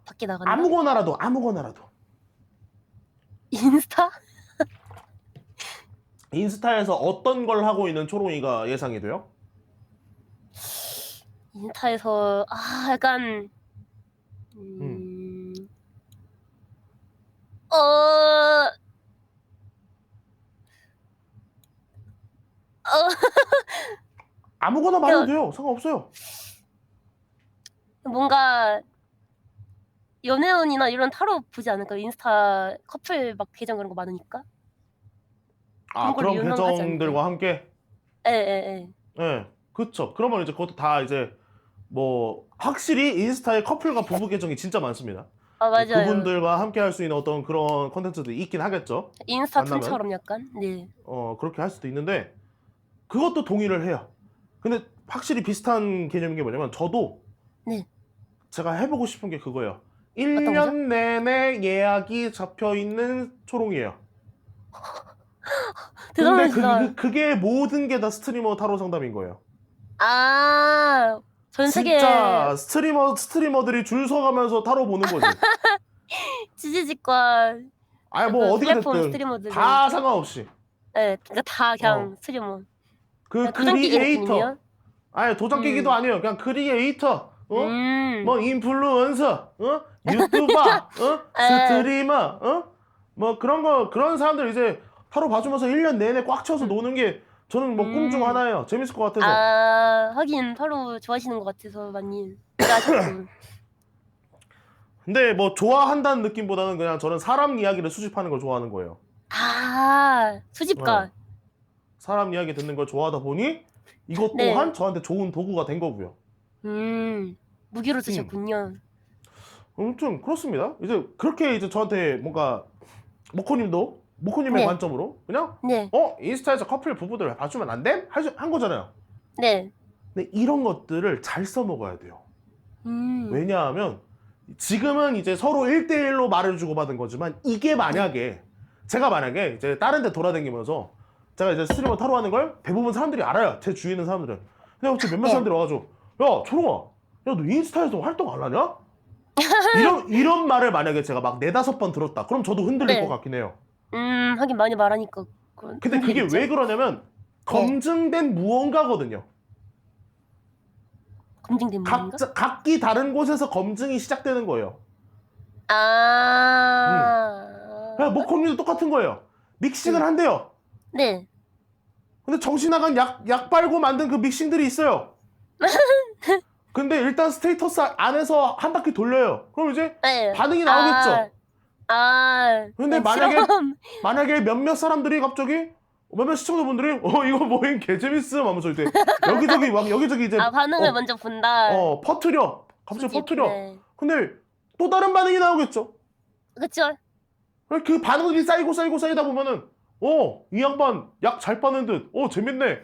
[SPEAKER 1] 밖에 나간다.
[SPEAKER 2] 아무거나라도.
[SPEAKER 1] 인스타?
[SPEAKER 2] 인스타에서 어떤 걸 하고 있는 초롱이가 예상이 돼요?
[SPEAKER 1] 인스타에서 약간 어
[SPEAKER 2] 아무거나 말해도 돼요. 상관없어요.
[SPEAKER 1] 뭔가 연애운이나 이런 타로 보지 않을까? 인스타 커플 막 계정 그런 거 많으니까.
[SPEAKER 2] 그런
[SPEAKER 1] 유명하지
[SPEAKER 2] 계정들과 함께?
[SPEAKER 1] 예.
[SPEAKER 2] 네, 그쵸. 그러면 이제 그것도 다 이제 확실히 인스타에 커플과 부부 계정이 진짜 많습니다.
[SPEAKER 1] 맞아요.
[SPEAKER 2] 그분들과 함께 할 수 있는 어떤 그런 콘텐츠들이 있긴 하겠죠.
[SPEAKER 1] 인스타
[SPEAKER 2] 만나면.
[SPEAKER 1] 툰처럼 약간. 네.
[SPEAKER 2] 그렇게 할 수도 있는데 그것도 동의를 해요. 근데 확실히 비슷한 개념인 게 뭐냐면 저도
[SPEAKER 1] 네.
[SPEAKER 2] 제가 해보고 싶은 게 그거예요.
[SPEAKER 1] 거죠?
[SPEAKER 2] 1년 내내 예약이 잡혀있는 초롱이에요. 근데
[SPEAKER 1] 대단하시다.
[SPEAKER 2] 그게 모든 게 다 스트리머 타로 상담인 거예요.
[SPEAKER 1] 전 세계
[SPEAKER 2] 진짜 스트리머들이 줄 서가면서 타로 보는 거지.
[SPEAKER 1] 지지직과
[SPEAKER 2] 아니
[SPEAKER 1] 그
[SPEAKER 2] 어디가
[SPEAKER 1] 플랫폼
[SPEAKER 2] 됐든
[SPEAKER 1] 스트리머들.
[SPEAKER 2] 다 상관없이.
[SPEAKER 1] 네, 그러니까 다 그냥 스트리머.
[SPEAKER 2] 그
[SPEAKER 1] 도장 끼기
[SPEAKER 2] 크리에이터.
[SPEAKER 1] 느낌이요?
[SPEAKER 2] 아니 도장 끼기도 아니에요. 그냥 크리에이터. 인플루언서, 유튜버, 스트리머, 그런 사람들 이제 타로 봐주면서 1년 내내 꽉 채워서 노는 게 저는 꿈 중 하나예요. 재밌을 것 같아서.
[SPEAKER 1] 하긴 타로 좋아하시는 것 같아서 많이 좋아하시고.
[SPEAKER 2] 근데 좋아한다는 느낌보다는 그냥 저는 사람 이야기를 수집하는 걸 좋아하는 거예요.
[SPEAKER 1] 수집가.
[SPEAKER 2] 사람 이야기 듣는 걸 좋아하다 보니 이것
[SPEAKER 1] 네.
[SPEAKER 2] 또한 저한테 좋은 도구가 된 거고요.
[SPEAKER 1] 무기로 쓰셨군요.
[SPEAKER 2] 아무튼 그렇습니다. 이제 그렇게 이제 저한테 뭔가 모코님의
[SPEAKER 1] 네.
[SPEAKER 2] 관점으로 그냥
[SPEAKER 1] 네.
[SPEAKER 2] 인스타에서 커플 부부들 봐주면 안 돼? 한 거잖아요.
[SPEAKER 1] 네.
[SPEAKER 2] 근데 이런 것들을 잘 써먹어야 돼요. 왜냐하면 지금은 이제 서로 1대1로 말을 주고받은 거지만 이게 만약에 제가 이제 다른 데 돌아다니면서 제가 이제 스트리머 타로 하는 걸 대부분 사람들이 알아요. 제 주위에 있는 사람들은. 근데 혹시 몇몇 사람들이 와가지고 야 초롱아 야 너 인스타에서 활동 안 하냐? 이런 말을 만약에 제가 막 4-5번 들었다. 그럼 저도 흔들릴 것 같긴 해요.
[SPEAKER 1] 하긴 많이 말하니까.
[SPEAKER 2] 근데 그게 왜 그러냐면 검증된 무언가거든요.
[SPEAKER 1] 검증된 무언가?
[SPEAKER 2] 각기 다른 곳에서 검증이 시작되는 거예요. 모코님도 똑같은 거예요. 믹싱을 한대요.
[SPEAKER 1] 네.
[SPEAKER 2] 근데 정신 나간 약 빨고 만든 그 믹싱들이 있어요. 근데 일단 스테이터스 안에서 한 바퀴 돌려요. 그럼 이제 반응이 나오겠죠. 근데 만약에 몇몇 사람들이 갑자기 몇몇 시청자분들이 이거 뭐임 개재밌음 하면서 이제 여기저기 이제
[SPEAKER 1] 반응을 먼저 본다.
[SPEAKER 2] 퍼트려. 갑자기 퍼트려. 근데 또 다른 반응이 나오겠죠.
[SPEAKER 1] 그쵸.
[SPEAKER 2] 그 반응들이 쌓이다 보면은 이 양반 약 잘 빠는 듯. 재밌네.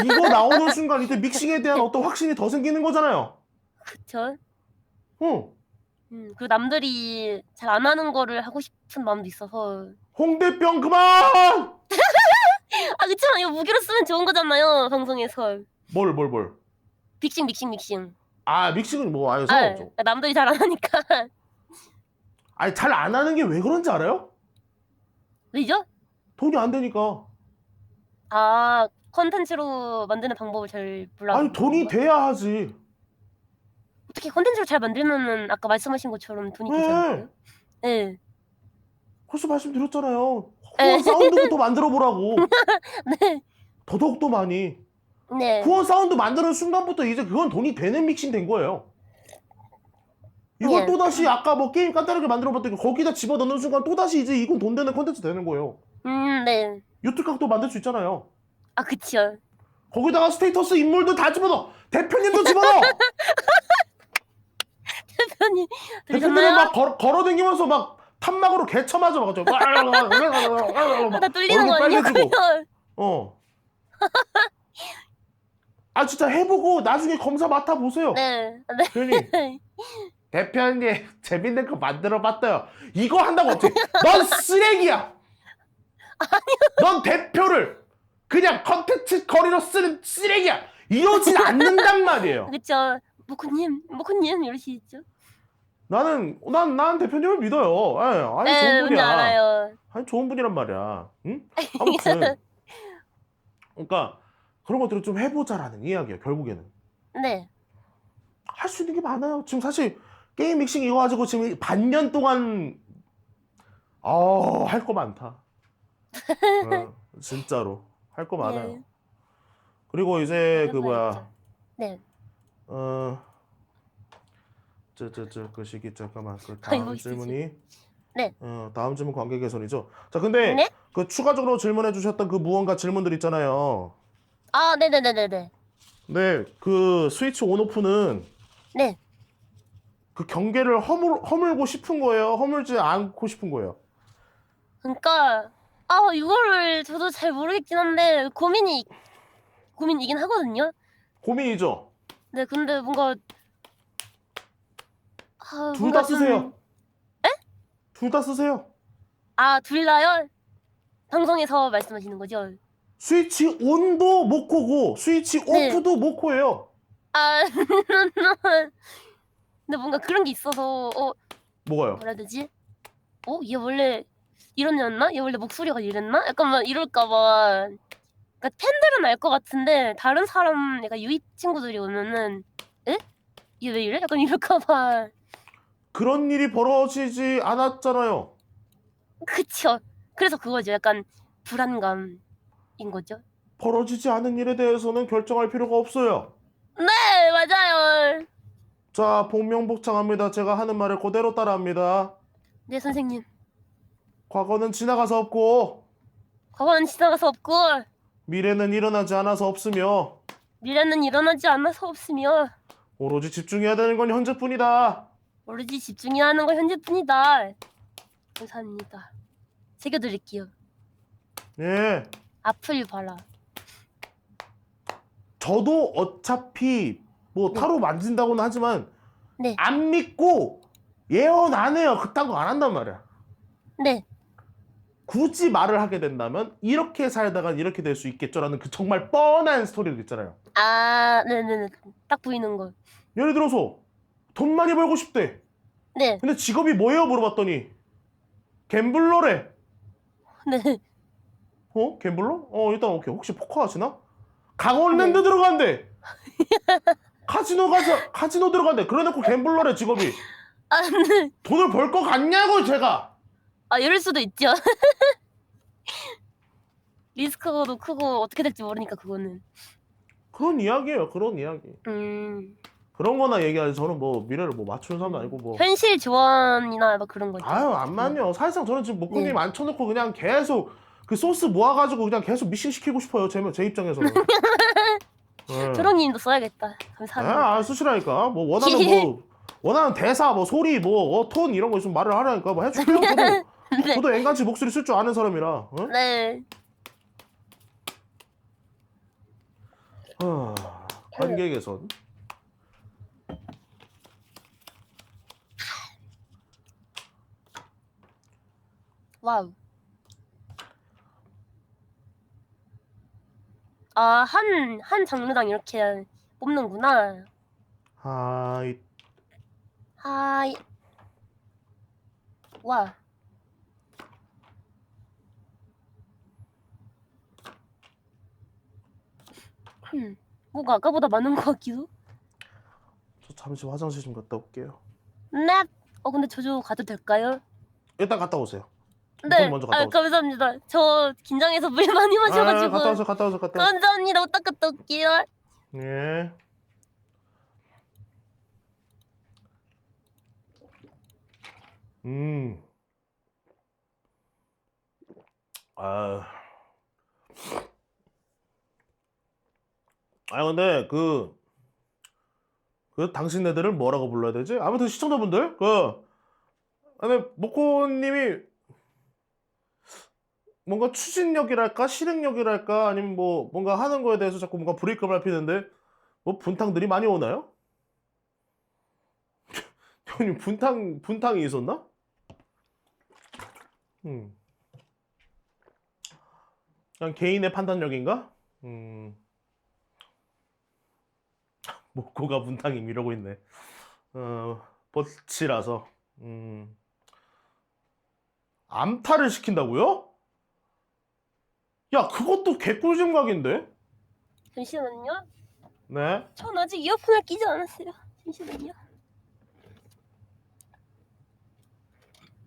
[SPEAKER 2] 이거 나오는 순간 이제 믹싱에 대한 어떤 확신이 더 생기는 거잖아요.
[SPEAKER 1] 그쵸. 그 남들이 잘 안 하는 거를 하고 싶은 마음도 있어서.
[SPEAKER 2] 홍대병 그만!
[SPEAKER 1] 그쵸. 이거 무기로 쓰면 좋은 거잖아요. 방송에서.
[SPEAKER 2] 뭘?
[SPEAKER 1] 믹싱.
[SPEAKER 2] 믹싱은 아예 상관없죠.
[SPEAKER 1] 남들이 잘 안 하니까.
[SPEAKER 2] 아니 잘 안 하는 게 왜 그런지 알아요?
[SPEAKER 1] 왜죠?
[SPEAKER 2] 돈이 안 되니까.
[SPEAKER 1] 컨텐츠로 만드는 방법을 잘 몰라서.
[SPEAKER 2] 아니 돈이 돼야 하지.
[SPEAKER 1] 어떻게 컨텐츠를 잘 만들면은 아까 말씀하신 것처럼 돈이 되지 않나요? 네.
[SPEAKER 2] 벌써 말씀드렸잖아요. 사운드부터 만들어 보라고.
[SPEAKER 1] 네.
[SPEAKER 2] 더더욱더 많이.
[SPEAKER 1] 네.
[SPEAKER 2] 후원 사운드 만드는 순간부터 이제 그건 돈이 되는 믹싱 된 거예요. 이걸
[SPEAKER 1] 예.
[SPEAKER 2] 또다시 아까 뭐 게임 간단하게 만들어봤더니 거기다 집어넣는 순간 또다시 이제 이건 돈 되는 콘텐츠 되는 거예요.
[SPEAKER 1] 네.
[SPEAKER 2] 유튜브 각도 만들 수 있잖아요.
[SPEAKER 1] 아, 그쵸.
[SPEAKER 2] 거기다가 스테이터스 인물도 다 집어넣어. 대표님도 집어넣어.
[SPEAKER 1] 대표님,
[SPEAKER 2] 대표님은
[SPEAKER 1] 들으셨나요?
[SPEAKER 2] 막 걸어다니면서 막 탄막으로 개쳐 맞아 막
[SPEAKER 1] 나 뚫리는 거
[SPEAKER 2] 얼굴
[SPEAKER 1] 아니냐고요?
[SPEAKER 2] 빨개지고. 아 진짜 해보고 나중에 검사 맡아보세요.
[SPEAKER 1] 네.
[SPEAKER 2] 괜히
[SPEAKER 1] 네.
[SPEAKER 2] 대표님 재밌는 거 만들어봤어요. 이거 한다고 어떻게? 넌 쓰레기야. 넌 대표를 그냥 컨텐츠 거리로 쓰는 쓰레기야. 이러진 않는단 말이에요.
[SPEAKER 1] 그쵸. 모코님 이러시죠?
[SPEAKER 2] 난 대표님을 믿어요. 아니
[SPEAKER 1] 네,
[SPEAKER 2] 좋은
[SPEAKER 1] 뭔지
[SPEAKER 2] 분이야.
[SPEAKER 1] 알아요.
[SPEAKER 2] 아니 좋은 분이란 말이야. 응? 아무튼 그러니까 그런 것들을 좀 해보자라는 이야기예요. 결국에는
[SPEAKER 1] 네.
[SPEAKER 2] 할 수 있는 게 많아요. 지금 사실 게임 믹싱 이거 가지고 지금 반년 동안 할 거 많다. 진짜로 할 거 많아요.
[SPEAKER 1] 네.
[SPEAKER 2] 그리고 이제 그
[SPEAKER 1] 해봐야죠.
[SPEAKER 2] 뭐야
[SPEAKER 1] 네.
[SPEAKER 2] 그 시기 잠깐만 그
[SPEAKER 1] 아이고,
[SPEAKER 2] 다음
[SPEAKER 1] 있으시.
[SPEAKER 2] 질문이
[SPEAKER 1] 네.
[SPEAKER 2] 다음 질문 관계 개선이죠. 자 근데
[SPEAKER 1] 네?
[SPEAKER 2] 그 추가적으로 질문해 주셨던 그 무언가 질문들 있잖아요.
[SPEAKER 1] 아, 네네네네네.
[SPEAKER 2] 네, 그 스위치 온오프는
[SPEAKER 1] 네.
[SPEAKER 2] 그 경계를 허물고 싶은 거예요? 허물지 않고 싶은 거예요?
[SPEAKER 1] 그러니까 이거를 저도 잘 모르겠긴 한데 고민이긴 하거든요.
[SPEAKER 2] 고민이죠.
[SPEAKER 1] 네, 근데 뭔가
[SPEAKER 2] 둘
[SPEAKER 1] 뭔가
[SPEAKER 2] 다
[SPEAKER 1] 좀
[SPEAKER 2] 쓰세요. 둘 다 쓰세요.
[SPEAKER 1] 둘 다요? 방송에서 말씀하시는 거죠?
[SPEAKER 2] 스위치 온도 못 코고 스위치
[SPEAKER 1] 네.
[SPEAKER 2] 오프도 못 코예요.
[SPEAKER 1] 아, 근데 뭔가 그런 게 있어서
[SPEAKER 2] 뭐가요?
[SPEAKER 1] 뭐라 해야 되지? 얘 원래 이런 애였나? 얘 원래 목소리가 이랬나? 약간 막 이럴까 봐. 그러니까 팬들은 알 것 같은데 다른 사람 약간 유입 친구들이 오면은 에? 얘 왜 이래? 약간 이럴까 봐.
[SPEAKER 2] 그런 일이 벌어지지 않았잖아요.
[SPEAKER 1] 그쵸. 그래서 그거죠. 약간 불안감인 거죠.
[SPEAKER 2] 벌어지지 않은 일에 대해서는 결정할 필요가 없어요.
[SPEAKER 1] 네, 맞아요.
[SPEAKER 2] 자, 복명복창합니다. 제가 하는 말을 그대로 따라합니다.
[SPEAKER 1] 네, 선생님.
[SPEAKER 2] 과거는 지나가서 없고
[SPEAKER 1] 과거는 지나가서 없고
[SPEAKER 2] 미래는 일어나지 않아서 없으며
[SPEAKER 1] 미래는 일어나지 않아서 없으며
[SPEAKER 2] 오로지 집중해야 되는 건 현재뿐이다.
[SPEAKER 1] 오로지 집중해야 하는 건 현재뿐이다. 감사합니다. 새겨드릴게요.
[SPEAKER 2] 예.
[SPEAKER 1] 앞을 봐라.
[SPEAKER 2] 저도 어차피 뭐
[SPEAKER 1] 네.
[SPEAKER 2] 타로 만진다고는 하지만
[SPEAKER 1] 네.
[SPEAKER 2] 안 믿고 예언 안 해요. 그딴 거 안 한단 말이야.
[SPEAKER 1] 네.
[SPEAKER 2] 굳이 말을 하게 된다면 이렇게 살다간 이렇게 될 수 있겠죠라는 그 정말 뻔한 스토리들 있잖아요.
[SPEAKER 1] 네네네. 딱 보이는 거.
[SPEAKER 2] 예를 들어서 돈 많이 벌고 싶대.
[SPEAKER 1] 네.
[SPEAKER 2] 근데 직업이 뭐예요? 물어봤더니 갬블러래.
[SPEAKER 1] 네.
[SPEAKER 2] 갬블러? 일단 오케이. 혹시 포커 하시나? 강원랜드 들어간대. 카지노 들어간대. 그래놓고 갬블러래 직업이.
[SPEAKER 1] 네.
[SPEAKER 2] 돈을 벌 것 같냐고 제가.
[SPEAKER 1] 이럴 수도 있죠. 리스크도 크고 어떻게 될지 모르니까 그거는.
[SPEAKER 2] 그런 이야기예요. 그런 이야기. 그런 거나 얘기하지. 저는 뭐 미래를 뭐 맞추는 사람도 아니고 뭐.
[SPEAKER 1] 현실 조언이나 막 그런 거 있죠.
[SPEAKER 2] 아유 안 맞요. 사실상 저는 지금 목구님
[SPEAKER 1] 네.
[SPEAKER 2] 앉혀놓고 그냥 계속 그 소스 모아가지고 그냥 계속 미싱 시키고 싶어요. 제 입장에서는. 네.
[SPEAKER 1] 초롱님도 써야겠다. 감사합니다.
[SPEAKER 2] 쓰시라니까. 뭐 원하는 대사, 뭐 소리, 뭐 톤 이런 거 있으면 말을 하라니까. 뭐 해줄게요.
[SPEAKER 1] 네.
[SPEAKER 2] 저도 앵간치 목소리 쓸 줄 아는 사람이라.
[SPEAKER 1] 네.
[SPEAKER 2] 관계 개선.
[SPEAKER 1] 와우. 한 장르당 이렇게 뽑는구나.
[SPEAKER 2] 하이.
[SPEAKER 1] 하이. 와. 뭐가 아까보다 많은 것 같기도?
[SPEAKER 2] 저 잠시 화장실 좀 갔다 올게요.
[SPEAKER 1] 넵. 근데 저도 가도 될까요?
[SPEAKER 2] 일단 갔다 오세요.
[SPEAKER 1] 네.
[SPEAKER 2] 먼저 갔다 오세요.
[SPEAKER 1] 감사합니다. 저 긴장해서 물 많이 마셔가지고.
[SPEAKER 2] 갔다 오세요.
[SPEAKER 1] 감사합니다. 옷 닦았다 올게요.
[SPEAKER 2] 예. 근데 당신네들을 뭐라고 불러야 되지? 아무튼 시청자분들, 아니, 모코님이 뭔가 추진력이랄까, 실행력이랄까, 아니면 뭐, 뭔가 하는 거에 대해서 자꾸 뭔가 브레이크 밟히는데, 뭐, 분탕들이 많이 오나요? 형님, 분탕이 있었나? 그냥 개인의 판단력인가? 모코가 분탕임 이러고 있네. 버치라서. 암탈을 시킨다고요? 야, 그것도 개꿀잼 각인데?
[SPEAKER 1] 잠시만요.
[SPEAKER 2] 네.
[SPEAKER 1] 전 아직 이어폰을 끼지 않았어요. 잠시만요.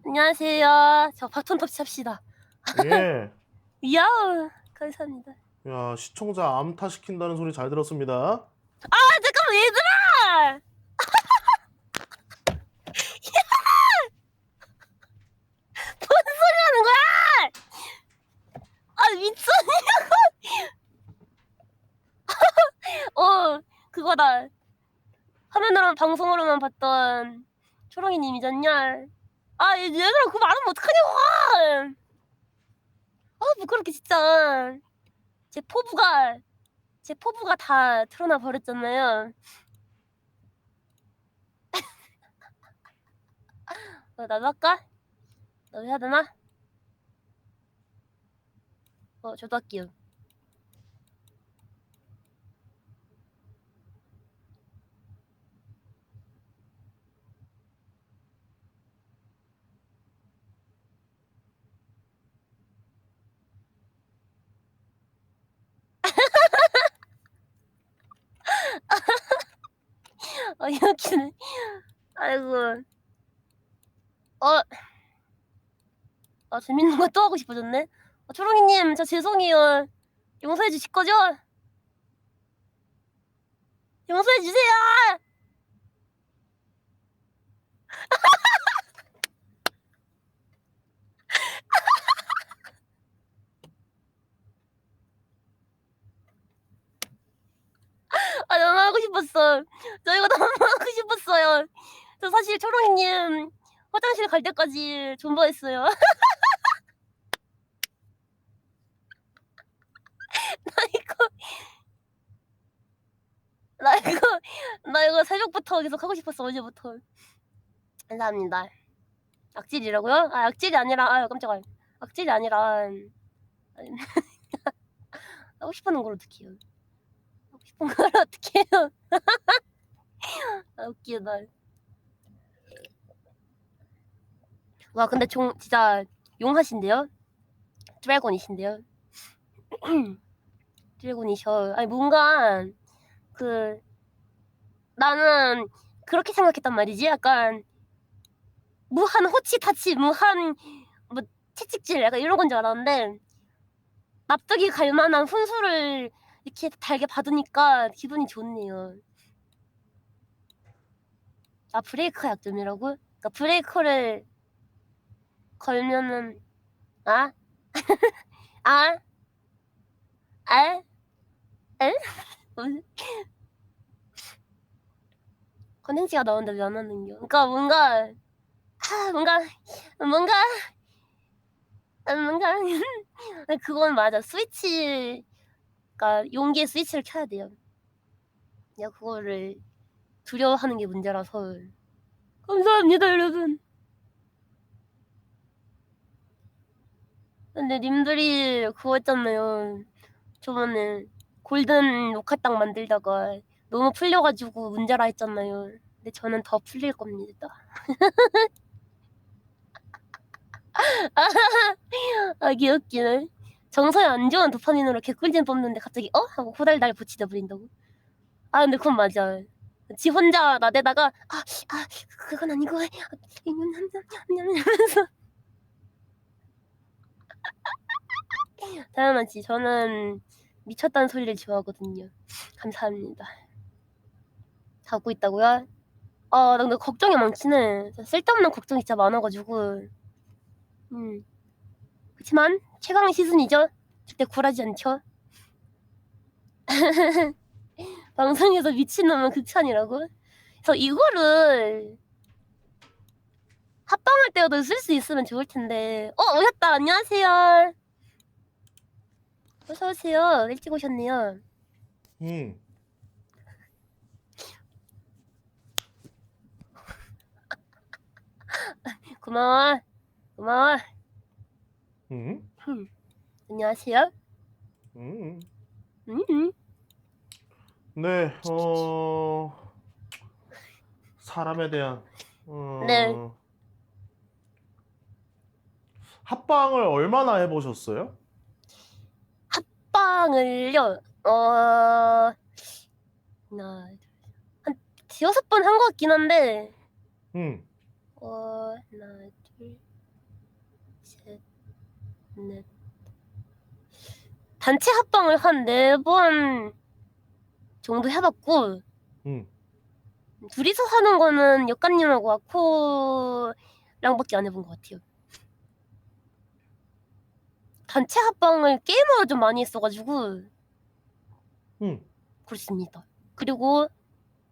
[SPEAKER 1] 안녕하세요. 저 바톤 터치 합시다.
[SPEAKER 2] 예.
[SPEAKER 1] 야우. 감사합니다.
[SPEAKER 2] 야, 시청자 암타 시킨다는 소리 잘 들었습니다.
[SPEAKER 1] 잠깐만 얘들아. 뭔 소리 하는 거야? 미쳤냐고. 그거다. 화면으로만 방송으로만 봤던 초롱이님이잖냐. 얘들아 그거 말하면 어떡하냐고. 부끄럽게 진짜. 제 포부가 다 드러나 버렸잖아요. 나도 할까? 나도 해야 되나? 저도 할게요. 이렇게는. 아이고. 재밌는 거 또 하고 싶어졌네. 초롱이님, 저 죄송해요. 용서해 주실 거죠? 용서해 주세요. 너무 하고 싶었어. 저 이거 너무 하고 싶었어요. 저 사실 초롱이님 화장실 갈 때까지 존버했어요. 나 이거 새벽부터 계속 하고 싶었어. 어제부터. 감사합니다. 악질이라고요? 악질이 아니라 깜짝아. 악질이 아니라 하고 싶은 걸 어떻게 해요? 하고 싶은 걸 어떻게 해요? 웃기다. 와 근데 진짜 용하신데요? 드래곤이신데요? 드래곤이셔. 뭔가 나는 그렇게 생각했단 말이지. 약간 무한 호치타치, 무한 뭐 채찍질 약간 이런 건 줄 알았는데 납득이 갈 만한 훈수를 이렇게 달게 받으니까 기분이 좋네요. 브레이크 약점이라고? 그러니까 브레이크를 걸면은 에? 컨텐츠가 나오는데 왜 안 하는겨? 그러니까 뭔가 그건 맞아. 그러니까 용기의 스위치를 켜야 돼요. 내가 그거를 두려워하는 게 문제라서. 감사합니다 여러분. 근데 님들이 그거 했잖아요. 저번에 골든 녹화땅 만들다가 너무 풀려가지고 문제라 했잖아요. 근데 저는 더 풀릴 겁니다. 귀엽기네. 정서에 안 좋은 도파민으로 개꿀잼 뽑는데 갑자기 하고 호달달 붙이다 버린다고. 근데 그건 맞아. 지 혼자 나대다가 그건 아니고 이러면서 당연하지. 저는 미쳤다는 소리를 좋아하거든요. 감사합니다. 자고 있다고요? 나 근데 걱정이 많긴 해. 쓸데없는 걱정이 진짜 많아가지고. 그치만 최강의 시즌이죠. 절대 굴하지 않죠. 방송에서 미친놈은 극찬이라고? 그래서 이거를 합방할 때도 쓸 수 있으면 좋을 텐데. 오셨다. 안녕하세요. 어서 오세요. 일찍 오셨네요. 고마워. 고마워. 안녕하세요.
[SPEAKER 2] 네, 사람에 대한
[SPEAKER 1] 네.
[SPEAKER 2] 합방을 얼마나 해보셨어요?
[SPEAKER 1] 합방을요. 하나, 한 6번 한 것 같긴 한데. 하나, 둘, 셋, 넷. 단체 합방을 한 4번 정도 해봤고, 둘이서 하는 거는 역관님하고 아코랑밖에 안 해본 것 같아요. 단체 합방을 게임으로 좀 많이 했어가지고 그렇습니다. 그리고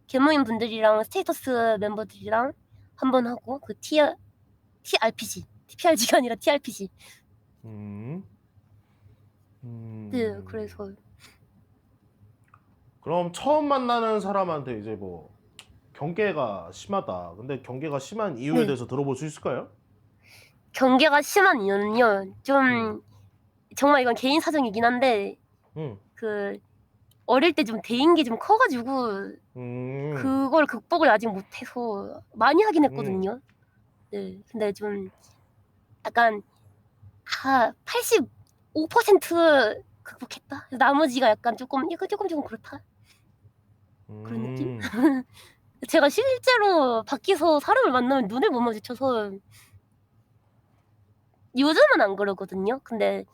[SPEAKER 1] 개모임 분들이랑 스테이터스 멤버들이랑 한 번 하고 그 TRPG, TPRG가 아니라 TRPG. 네, 그래서
[SPEAKER 2] 그럼 처음 만나는 사람한테 이제 뭐 경계가 심하다. 근데 경계가 심한 이유에
[SPEAKER 1] 네.
[SPEAKER 2] 대해서 들어볼 수 있을까요?
[SPEAKER 1] 경계가 심한 이유는요. 좀 정말 이건 개인 사정이긴 한데 그 어릴 때 좀 대인기 좀 커가지고 그걸 극복을 아직 못해서 많이 하긴 했거든요. 네, 근데 좀 약간 85% 극복했다. 나머지가 약간 조금 그렇다. 그런 느낌? 제가 실제로 밖에서 사람을 만나면 눈을 못 마주쳐서 요즘은 안 그러거든요. 근데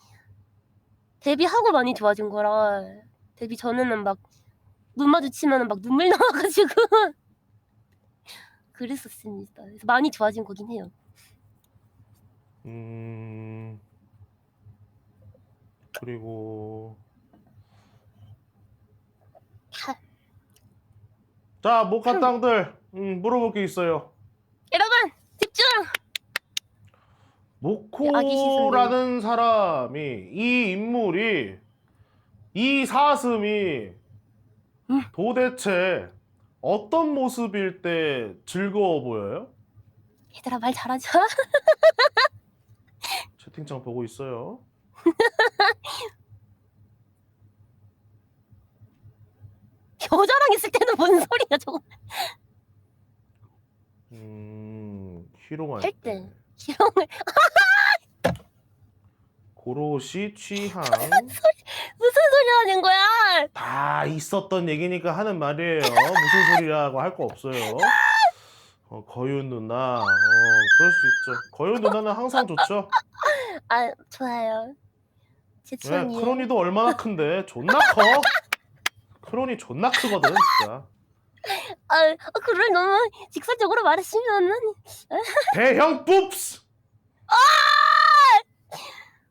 [SPEAKER 1] 데뷔하고 많이 좋아진 거라 데뷔 전에는 막 눈 마주치면 막 눈물 나와가지고 그랬었습니다. 그래서 많이 좋아진 거긴 해요.
[SPEAKER 2] 그리고 자, 모카땅들 물어볼 게 있어요.
[SPEAKER 1] 여러분 집중! 아기 시선들.
[SPEAKER 2] 모코라는 사람이 이 인물이 이 사슴이 도대체 어떤 모습일 때 즐거워 보여요?
[SPEAKER 1] 얘들아 말 잘하자.
[SPEAKER 2] 채팅창 보고 있어요.
[SPEAKER 1] 여자랑 있을 때는 뭔 소리야 저거.
[SPEAKER 2] 희롱할
[SPEAKER 1] 할
[SPEAKER 2] 때.
[SPEAKER 1] 때 희롱을
[SPEAKER 2] 고로시 취향
[SPEAKER 1] 무슨 소리 하는 거야?
[SPEAKER 2] 다 있었던 얘기니까 하는 말이에요. 무슨 소리라고 할 거 없어요. 거윤 누나, 그럴 수 있죠. 거윤 누나는 항상 좋죠.
[SPEAKER 1] 좋아요. 제
[SPEAKER 2] 왜?
[SPEAKER 1] 취향이에요.
[SPEAKER 2] 크로니도 얼마나 큰데? 존나 커. 크로니 존나 크거든, 진짜.
[SPEAKER 1] 그걸 너무 직설적으로 말하시면은
[SPEAKER 2] 대형 뿜스.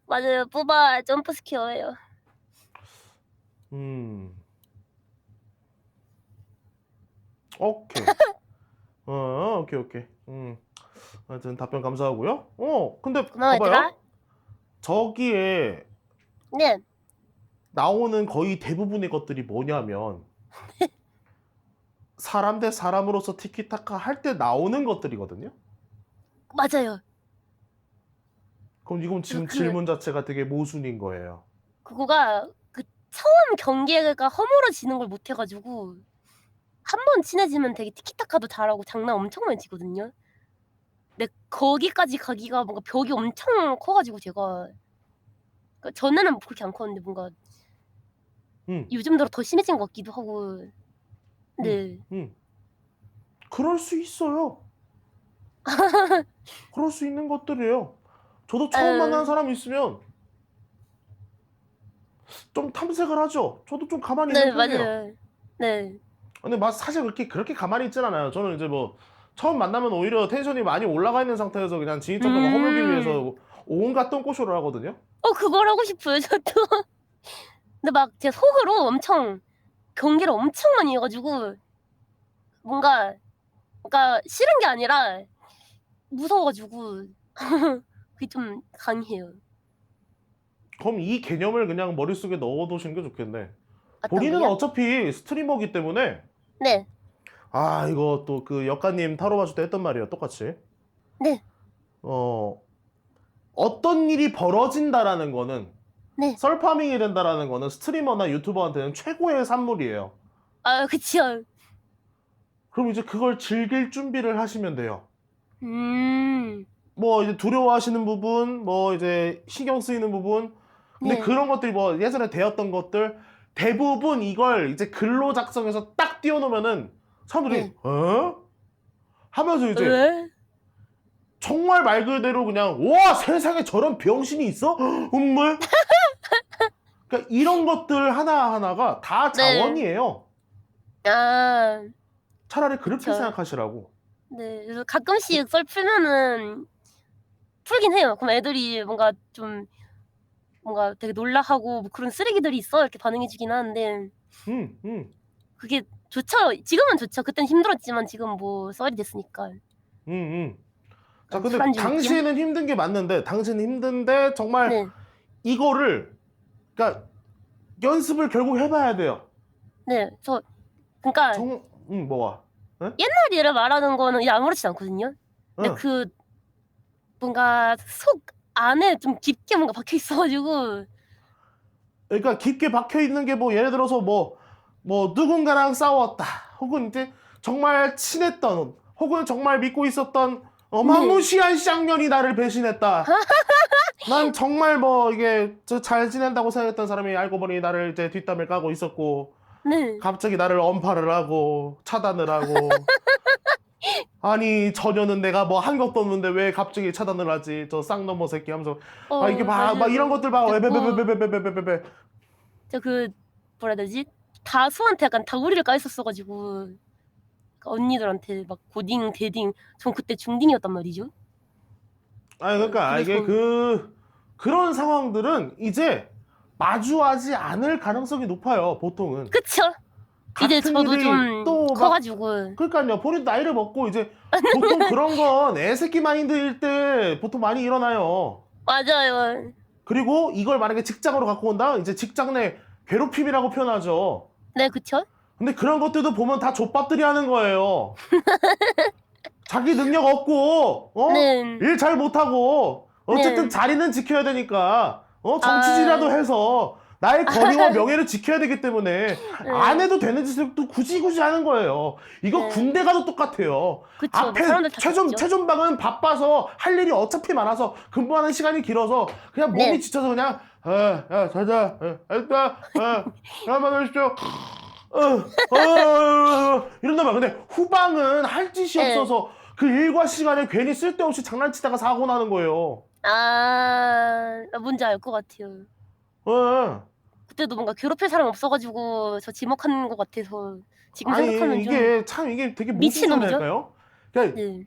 [SPEAKER 1] 맞아요. 뽑아 점프 스퀘어예요.
[SPEAKER 2] 오케이. 오케이, 오케이. 하여튼 답변 감사하고요. 근데
[SPEAKER 1] 고마워,
[SPEAKER 2] 봐봐요.
[SPEAKER 1] 얘들아.
[SPEAKER 2] 저기에
[SPEAKER 1] 네,
[SPEAKER 2] 나오는 거의 대부분의 것들이 뭐냐면 사람 대 사람으로서 티키타카 할 때 나오는 것들이거든요.
[SPEAKER 1] 맞아요.
[SPEAKER 2] 그럼 이건 지금 질문 자체가 되게 모순인 거예요.
[SPEAKER 1] 그거가 그 처음 경기가 허물어지는 걸 못 해가지고 한 번 친해지면 되게 티키타카도 잘하고 장난 엄청 많이 치거든요. 근데 거기까지 가기가 뭔가 벽이 엄청 커가지고 제가 그러니까 전에는 그렇게 안 컸는데 뭔가 요즘 들어 더 심해진 것 같기도 하고. 네.
[SPEAKER 2] 그럴 수 있어요. 그럴 수 있는 것들이에요. 저도 처음
[SPEAKER 1] 아유.
[SPEAKER 2] 만난 사람 있으면 좀 탐색을 하죠. 저도 좀 가만히
[SPEAKER 1] 네,
[SPEAKER 2] 있는 편이에요.
[SPEAKER 1] 맞아요. 네.
[SPEAKER 2] 근데 사실 그렇게 가만히 있진 않아요. 저는 이제 뭐 처음 만나면 오히려 텐션이 많이 올라가 있는 상태에서 그냥 진입장벽을 허물기 위해서 온갖 똥꼬쇼를 하거든요.
[SPEAKER 1] 그걸 하고 싶어요, 저도. 근데 막 제 속으로 엄청 경계를 엄청 많이 해가지고 뭔가 그러니까 싫은 게 아니라 무서워가지고 그게 좀 강해요.
[SPEAKER 2] 그럼 이 개념을 그냥 머릿속에 넣어두시는 게 좋겠네.
[SPEAKER 1] 어떤
[SPEAKER 2] 본인은
[SPEAKER 1] 거요?
[SPEAKER 2] 어차피 스트리머기 때문에
[SPEAKER 1] 네,
[SPEAKER 2] 이거 또 그 역가님 타로 봐줄 때 했던 말이에요. 똑같이.
[SPEAKER 1] 네,
[SPEAKER 2] 어떤 일이 벌어진다라는 거는
[SPEAKER 1] 네.
[SPEAKER 2] 썰파밍이 된다라는 거는 스트리머나 유튜버한테는 최고의 산물이에요.
[SPEAKER 1] 아, 그치요.
[SPEAKER 2] 그럼 이제 그걸 즐길 준비를 하시면 돼요.
[SPEAKER 1] 음,
[SPEAKER 2] 뭐 이제 두려워하시는 부분, 뭐 이제 신경 쓰이는 부분. 근데
[SPEAKER 1] 네,
[SPEAKER 2] 그런 것들이 뭐 예전에 되었던 것들 대부분 이걸 이제 글로 작성해서 딱 띄워놓으면은 사람들이
[SPEAKER 1] 네.
[SPEAKER 2] 하면서 이제
[SPEAKER 1] 왜?
[SPEAKER 2] 정말 말 그대로 그냥 와 세상에 저런 병신이 있어? 정말? 그러니까 이런 것들 하나하나가 다
[SPEAKER 1] 네.
[SPEAKER 2] 자원이에요.
[SPEAKER 1] 아,
[SPEAKER 2] 차라리 그렇게
[SPEAKER 1] 그쵸.
[SPEAKER 2] 생각하시라고.
[SPEAKER 1] 네. 그래서 가끔씩 썰 풀면은 풀긴 해요. 그럼 애들이 뭔가 좀 뭔가 되게 놀라하고 뭐 그런 쓰레기들이 있어 이렇게 반응해주긴 하는데
[SPEAKER 2] 음, 음,
[SPEAKER 1] 그게 좋죠. 지금은 좋죠. 그땐 힘들었지만 지금 뭐 썰이 됐으니까.
[SPEAKER 2] 자,
[SPEAKER 1] 약간
[SPEAKER 2] 근데
[SPEAKER 1] 술안주 느낌?
[SPEAKER 2] 당시에는 힘든 게 맞는데, 당신은 힘든데 정말
[SPEAKER 1] 네,
[SPEAKER 2] 이거를 그러니까 연습을 결국 해봐야 돼요.
[SPEAKER 1] 네. 그러니까
[SPEAKER 2] 뭐가?
[SPEAKER 1] 옛날 일을 말하는 거는 아무렇지 않거든요. 근데
[SPEAKER 2] 응.
[SPEAKER 1] 그 뭔가 속 안에 좀 깊게 뭔가 박혀 있어가지고
[SPEAKER 2] 그러니까 깊게 박혀 있는 게 뭐 예를 들어서 뭐 누군가랑 싸웠다, 혹은 이제 정말 친했던, 혹은 정말 믿고 있었던 어마무시한 쌍년이 나를 배신했다. 난 정말 뭐 이게 잘 지낸다고 생각했던 사람이 알고 보니 나를 이제 뒷담을 까고 있었고,
[SPEAKER 1] 네.
[SPEAKER 2] 갑자기 나를 언팔을 하고 차단을 하고. 아니 저녀는 내가 뭐 한 것도 없는데 왜 갑자기 차단을 하지 저 쌍넘어 새끼 하면서 이게 막
[SPEAKER 1] 맞아요.
[SPEAKER 2] 이런 것들 봐.
[SPEAKER 1] 듣고
[SPEAKER 2] 베베베베베베베베.
[SPEAKER 1] 저 뭐라 해야 되지? 다수한테 약간 다구리를 까있었어가지고 그러니까 언니들한테 막 고딩, 대딩 전 그때 중딩이었단 말이죠.
[SPEAKER 2] 그러니까 이게
[SPEAKER 1] 그래서
[SPEAKER 2] 그런 상황들은 이제 마주하지 않을 가능성이 높아요, 보통은.
[SPEAKER 1] 그쵸? 이제
[SPEAKER 2] 같은
[SPEAKER 1] 저도
[SPEAKER 2] 일이
[SPEAKER 1] 좀
[SPEAKER 2] 또 막,
[SPEAKER 1] 커가지고
[SPEAKER 2] 그러니까요, 본인 나이를 먹고 이제 보통 그런 건 애새끼 마인드일 때 보통 많이 일어나요.
[SPEAKER 1] 맞아요.
[SPEAKER 2] 그리고 이걸 만약에 직장으로 갖고 온다? 이제 직장 내 괴롭힘이라고 표현하죠.
[SPEAKER 1] 네, 그쵸?
[SPEAKER 2] 근데 그런 것들도 보면 다 족밥들이 하는 거예요. 자기 능력 없고,
[SPEAKER 1] 네.
[SPEAKER 2] 일 잘 못하고, 어쨌든
[SPEAKER 1] 네.
[SPEAKER 2] 자리는 지켜야 되니까, 정치질이라도 해서 나의 권위와 명예를 지켜야 되기 때문에 안 해도 되는 짓을 또 굳이 하는 거예요. 이거
[SPEAKER 1] 네.
[SPEAKER 2] 군대 가도 똑같아요.
[SPEAKER 1] 그쵸.
[SPEAKER 2] 앞에
[SPEAKER 1] 사람들 다 그렇죠.
[SPEAKER 2] 최전방은 바빠서 할 일이 어차피 많아서 근무하는 시간이 길어서 그냥 몸이
[SPEAKER 1] 네.
[SPEAKER 2] 지쳐서 그냥 야 자자 알겠다 가만 오십시오 이런단 말이야. 근데 후방은 할 짓이
[SPEAKER 1] 네.
[SPEAKER 2] 없어서 그 일과 시간에 괜히 쓸데없이 장난치다가 사고 나는 거예요.
[SPEAKER 1] 뭔지 알 것 같아요.
[SPEAKER 2] 어.
[SPEAKER 1] 그때도 뭔가 괴롭힐 사람 없어가지고 저 지목하는 것 같아서 지금
[SPEAKER 2] 아니
[SPEAKER 1] 생각하면 좀
[SPEAKER 2] 이게 되게
[SPEAKER 1] 미친놈이죠?
[SPEAKER 2] 무슨 그러니까,
[SPEAKER 1] 네.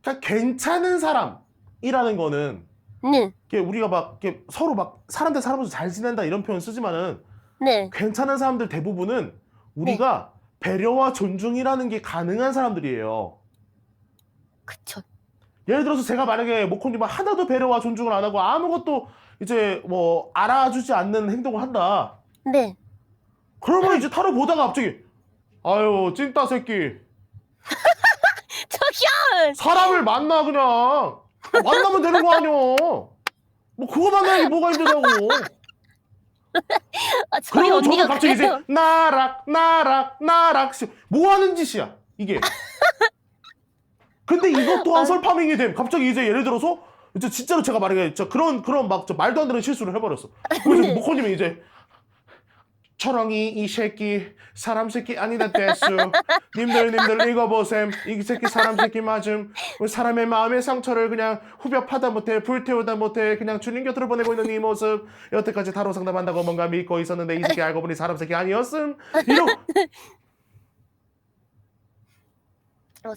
[SPEAKER 2] 그러니까 괜찮은 사람이라는 거는
[SPEAKER 1] 네.
[SPEAKER 2] 우리가 막 서로 막 사람 대 사람으로 잘 지낸다 이런 표현 쓰지만은
[SPEAKER 1] 네.
[SPEAKER 2] 괜찮은 사람들 대부분은 우리가 배려와 존중이라는 게 가능한 사람들이에요.
[SPEAKER 1] 그쵸.
[SPEAKER 2] 예를 들어서 제가 만약에 모코님은 하나도 배려와 존중을 안 하고 아무것도 이제 뭐 알아주지 않는 행동을 한다.
[SPEAKER 1] 네.
[SPEAKER 2] 그러면 이제 타로 보다가 갑자기 아유 찐따 새끼
[SPEAKER 1] 저기요!
[SPEAKER 2] 사람을 만나 그냥 만나면 되는 거 아니야. 뭐 그거 만나는 게 뭐가 힘들다고.
[SPEAKER 1] 저희
[SPEAKER 2] 그러면
[SPEAKER 1] 언니가
[SPEAKER 2] 저는 갑자기
[SPEAKER 1] 그래요.
[SPEAKER 2] 이제 나락 뭐 하는 짓이야 이게. 근데 이것 또한 설파밍이 됨. 갑자기 이제 예를 들어서 이제 진짜로 제가 만약에 그런 막 말도 안 되는 실수를 해버렸어. 그래서 모코님이 이제 초롱이 이 새끼 사람 새끼 아니다 됐수. 님들 읽어보셈. 이 새끼 사람 새끼 맞음. 사람의 마음의 상처를 그냥 후벼 파다 못해 불태우다 못해 그냥 주님 곁으로 보내고 있는 이 모습. 여태까지 타로 상담한다고 뭔가 믿고 있었는데 이 새끼 알고 보니 사람 새끼 아니었음. 이러.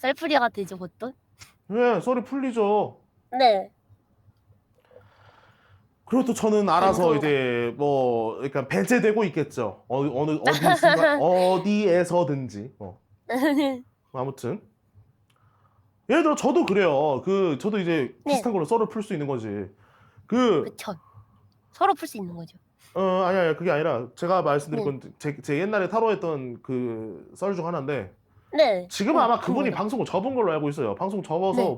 [SPEAKER 1] 셀프리아가 되죠 그것도.
[SPEAKER 2] 네, 소리 풀리죠.
[SPEAKER 1] 네.
[SPEAKER 2] 그리고 또 저는 알아서
[SPEAKER 1] 네,
[SPEAKER 2] 이제 뭐 그러니까 배제되고 있겠죠. 어디에서든지. 아무튼 예를 들어 저도 그래요. 저도 이제
[SPEAKER 1] 네.
[SPEAKER 2] 비슷한 걸로 썰을 풀 수 있는 거지.
[SPEAKER 1] 그쵸. 서로 풀 수 있는 거죠.
[SPEAKER 2] 아니 그게 아니라 제가 말씀드린
[SPEAKER 1] 네.
[SPEAKER 2] 건 제 옛날에 타로 했던 그 썰 중 하나인데
[SPEAKER 1] 네.
[SPEAKER 2] 지금은 아마 그분이
[SPEAKER 1] 궁금하다.
[SPEAKER 2] 방송을 접은 걸로 알고 있어요. 방송 접어서
[SPEAKER 1] 네.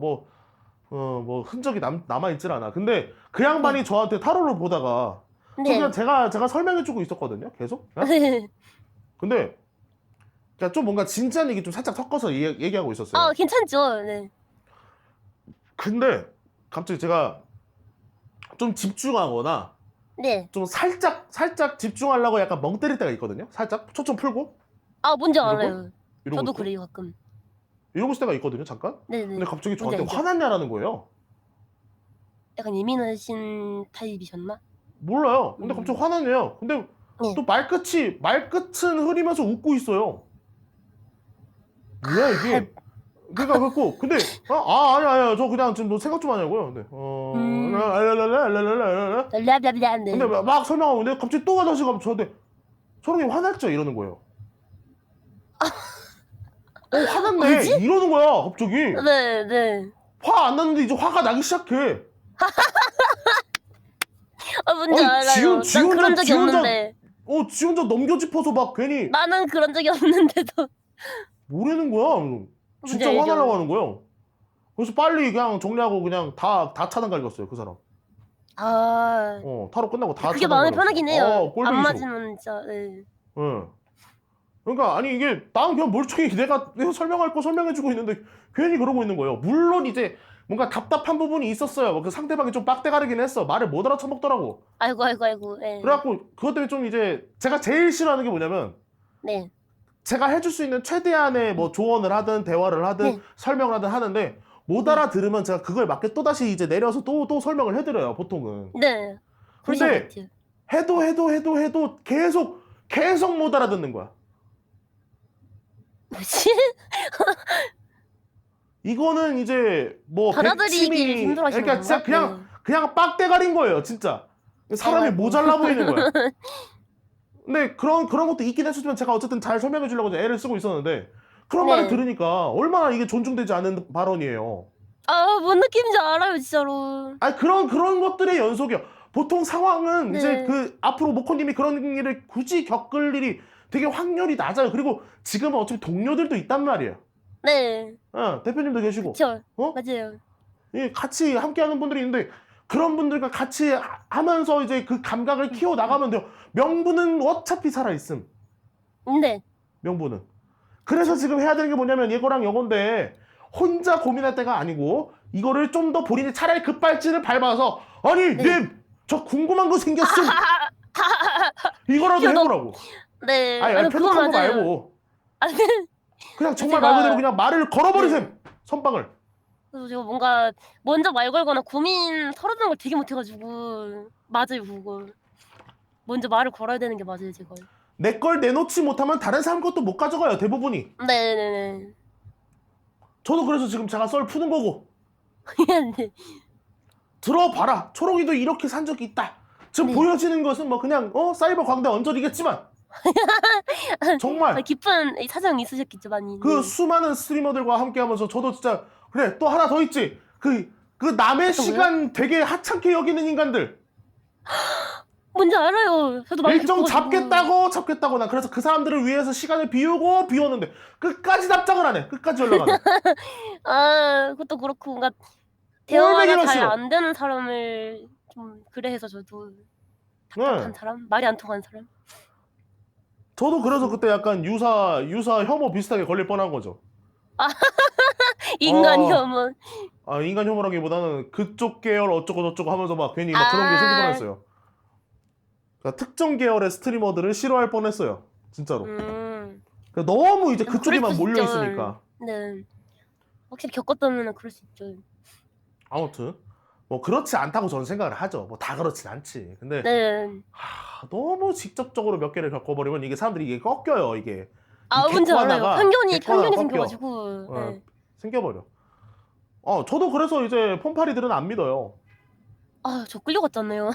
[SPEAKER 2] 뭐 흔적이 남아있질 않아. 근데 그 양반이 저한테 타로를 보다가 저
[SPEAKER 1] 네.
[SPEAKER 2] 그냥 제가 설명해주고 있었거든요. 계속. 네? 근데 그러니까 좀 뭔가 진지한 얘기 좀 살짝 섞어서 얘기하고 있었어요.
[SPEAKER 1] 아 괜찮죠. 네.
[SPEAKER 2] 근데 갑자기 제가 좀 집중하거나
[SPEAKER 1] 네.
[SPEAKER 2] 좀 살짝 집중하려고 약간 멍 때릴 때가 있거든요. 살짝 초점 풀고
[SPEAKER 1] 아 뭔지
[SPEAKER 2] 이러고?
[SPEAKER 1] 알아요.
[SPEAKER 2] 이러고
[SPEAKER 1] 저도
[SPEAKER 2] 있고
[SPEAKER 1] 그래요 가끔.
[SPEAKER 2] 이러고 있을 때가 있거든요. 잠깐.
[SPEAKER 1] 네네.
[SPEAKER 2] 근데 갑자기
[SPEAKER 1] 뭔지
[SPEAKER 2] 저한테
[SPEAKER 1] 알죠?
[SPEAKER 2] 화났냐라는 거예요.
[SPEAKER 1] 약간 예민하신 타입이셨나?
[SPEAKER 2] 몰라요. 근데 갑자기 화났네요. 근데
[SPEAKER 1] 네.
[SPEAKER 2] 또 말끝은 흐리면서 웃고 있어요. 뭐야 이게? 그러니까 그렇고 근데 아니야 저 그냥 지금 뭐 생각 좀 하냐고요. 근데
[SPEAKER 1] 랄랄랄랄랄랄.
[SPEAKER 2] 근데 막 설명하고 근데 갑자기 또 다시 가면 저한테 초롱이 화났죠 이러는 거예요. 화났네
[SPEAKER 1] 뭐지?
[SPEAKER 2] 이러는 거야 갑자기.
[SPEAKER 1] 네, 네.
[SPEAKER 2] 화 안 났는데 이제 화가 나기 시작해.
[SPEAKER 1] 아 뭔지
[SPEAKER 2] 아니,
[SPEAKER 1] 알아요.
[SPEAKER 2] 지
[SPEAKER 1] 난
[SPEAKER 2] 혼자-
[SPEAKER 1] 그런 적이
[SPEAKER 2] 지 혼자-
[SPEAKER 1] 없는데.
[SPEAKER 2] 지 혼자 넘겨짚어서 막 괜히
[SPEAKER 1] 나는 그런 적이 없는데도.
[SPEAKER 2] 뭐라는 거야. 진짜
[SPEAKER 1] 뭔지 알죠?
[SPEAKER 2] 화나려고 하는 거예요. 그래서 빨리 그냥 정리하고 그냥 다 차단 갈겼어요 그 사람.
[SPEAKER 1] 아
[SPEAKER 2] 타로 끝나고 다
[SPEAKER 1] 그게
[SPEAKER 2] 차단
[SPEAKER 1] 마음이
[SPEAKER 2] 갈겼어요.
[SPEAKER 1] 편하긴 해요.
[SPEAKER 2] 꼴보기
[SPEAKER 1] 안
[SPEAKER 2] 싫어.
[SPEAKER 1] 맞으면 진짜. 네.
[SPEAKER 2] 예. 그러니까 아니 이게 난 그냥 멀쩡히 내가 설명할 거 설명해주고 있는데 괜히 그러고 있는 거예요. 물론 이제 뭔가 답답한 부분이 있었어요. 그 상대방이 좀 빡대가리긴 했어. 말을 못 알아쳐먹더라고.
[SPEAKER 1] 아이고. 네.
[SPEAKER 2] 그래갖고 그것 때문에 좀 이제 제가 제일 싫어하는 게 뭐냐면
[SPEAKER 1] 네.
[SPEAKER 2] 제가 해줄 수 있는 최대한의 뭐 조언을 하든 대화를 하든
[SPEAKER 1] 네.
[SPEAKER 2] 설명을 하든 하는데 못 알아들으면 제가 그거에 맞게 또다시 이제 내려서 또 설명을 해드려요 보통은.
[SPEAKER 1] 네. 그러신 것
[SPEAKER 2] 근데
[SPEAKER 1] 같아요.
[SPEAKER 2] 해도 계속 못 알아듣는 거야.
[SPEAKER 1] 뭐지?
[SPEAKER 2] 이거는 이제 뭐
[SPEAKER 1] 받아들이기
[SPEAKER 2] 백침이
[SPEAKER 1] 힘들어하시는
[SPEAKER 2] 그러니까 진짜
[SPEAKER 1] 건가?
[SPEAKER 2] 그냥 빡대가린 거예요 진짜. 사람이
[SPEAKER 1] 아이고.
[SPEAKER 2] 모자라 보이는 거야. 근데 그런 것도 있긴 했었지만 제가 어쨌든 잘 설명해 주려고 애를 쓰고 있었는데 그런
[SPEAKER 1] 네.
[SPEAKER 2] 말을 들으니까 얼마나 이게 존중되지 않은 발언이에요.
[SPEAKER 1] 뭔 느낌인지 알아요, 진짜로.
[SPEAKER 2] 아니 그런 것들의 연속이요. 보통 상황은
[SPEAKER 1] 네.
[SPEAKER 2] 이제 앞으로 모코님이 그런 일을 굳이 겪을 일이 되게 확률이 낮아요. 그리고 지금은 어차피 동료들도 있단 말이에요.
[SPEAKER 1] 네.
[SPEAKER 2] 대표님도 계시고
[SPEAKER 1] 그쵸.
[SPEAKER 2] 어?
[SPEAKER 1] 맞아요.
[SPEAKER 2] 같이 함께하는 분들이 있는데 그런 분들과 같이 하면서 이제 그 감각을 키워 나가면 돼요. 명분은 어차피 살아 있음.
[SPEAKER 1] 네.
[SPEAKER 2] 명분은. 그래서 지금 해야 되는 게 뭐냐면 이거랑 요건데 혼자 고민할 때가 아니고 이거를 좀 더 본인이 차라리 급발진을 밟아서 아니 님 저 궁금한 거 생겼음 이거라도
[SPEAKER 1] 저도-
[SPEAKER 2] 해보라고.
[SPEAKER 1] 네.
[SPEAKER 2] 아니
[SPEAKER 1] 그거
[SPEAKER 2] 표독한 거
[SPEAKER 1] 맞아요.
[SPEAKER 2] 말고
[SPEAKER 1] 아니,
[SPEAKER 2] 그냥 정말
[SPEAKER 1] 제가-
[SPEAKER 2] 말 그대로 그냥 말을 걸어버리셈. 선빵을.
[SPEAKER 1] 그래서 제가 뭔가 먼저 말 걸거나 고민 털어놓는 걸 되게 못해가지고 맞아요, 그거. 먼저 말을 걸어야 되는 게 맞아요, 제가.
[SPEAKER 2] 내 걸 내놓지 못하면 다른 사람 것도 못 가져가요 대부분이.
[SPEAKER 1] 네네네.
[SPEAKER 2] 저도 그래서 지금 제가 썰 푸는 거고.
[SPEAKER 1] 네.
[SPEAKER 2] 들어봐라. 초롱이도 이렇게 산 적이 있다. 지금
[SPEAKER 1] 네.
[SPEAKER 2] 보여지는 것은 뭐 그냥 사이버 광대 언저리겠지만 정말
[SPEAKER 1] 깊은 사정이 있으셨겠죠, 많이.
[SPEAKER 2] 그
[SPEAKER 1] 네.
[SPEAKER 2] 수많은 스트리머들과 함께하면서 저도 진짜 그래 또 하나 더 있지. 그 남의
[SPEAKER 1] 어떤
[SPEAKER 2] 시간 되게 하찮게 여기는 인간들.
[SPEAKER 1] 뭔지 알아요. 저도 많이
[SPEAKER 2] 일정
[SPEAKER 1] 겪어가지고.
[SPEAKER 2] 잡겠다고 나 그래서 그 사람들을 위해서 시간을 비우는데 끝까지 답장을 안 해. 끝까지 연락 안 해.
[SPEAKER 1] 그것도 그렇고 뭔가
[SPEAKER 2] 꼴보기가
[SPEAKER 1] 대화가 잘
[SPEAKER 2] 싫어.
[SPEAKER 1] 안 되는 사람을 좀 그래 해서 저도
[SPEAKER 2] 네.
[SPEAKER 1] 답답한 사람? 말이 안 통하는 사람?
[SPEAKER 2] 저도 그래서 그때 약간 유사 혐오 비슷하게 걸릴 뻔한 거죠.
[SPEAKER 1] 인간 혐오.
[SPEAKER 2] 인간 혐오라기보다는 그쪽 계열 어쩌고 저쩌고 하면서 막 괜히 막 그런 게 생길 뻔했어요. 그러니까 특정 계열의 스트리머들을 싫어할 뻔했어요. 진짜로.
[SPEAKER 1] 음.
[SPEAKER 2] 그러니까 너무 이제
[SPEAKER 1] 그럴
[SPEAKER 2] 그쪽에만
[SPEAKER 1] 수
[SPEAKER 2] 몰려
[SPEAKER 1] 있죠.
[SPEAKER 2] 있으니까.
[SPEAKER 1] 네. 확실히 겪었다면 그럴 수 있죠.
[SPEAKER 2] 아무튼 뭐 그렇지 않다고 저는 생각을 하죠. 뭐 다 그렇진 않지. 근데
[SPEAKER 1] 네.
[SPEAKER 2] 너무 직접적으로 몇 개를 겪어버리면 이게 사람들이 이게 꺾여요. 이게
[SPEAKER 1] 아,
[SPEAKER 2] 이
[SPEAKER 1] 뭔지 알아요.
[SPEAKER 2] 객관화가
[SPEAKER 1] 편견이
[SPEAKER 2] 꺾여.
[SPEAKER 1] 생겨가지고. 네.
[SPEAKER 2] 생겨버려. 저도 그래서 이제 폰파리들은 안 믿어요.
[SPEAKER 1] 아, 저 끌려갔잖아요.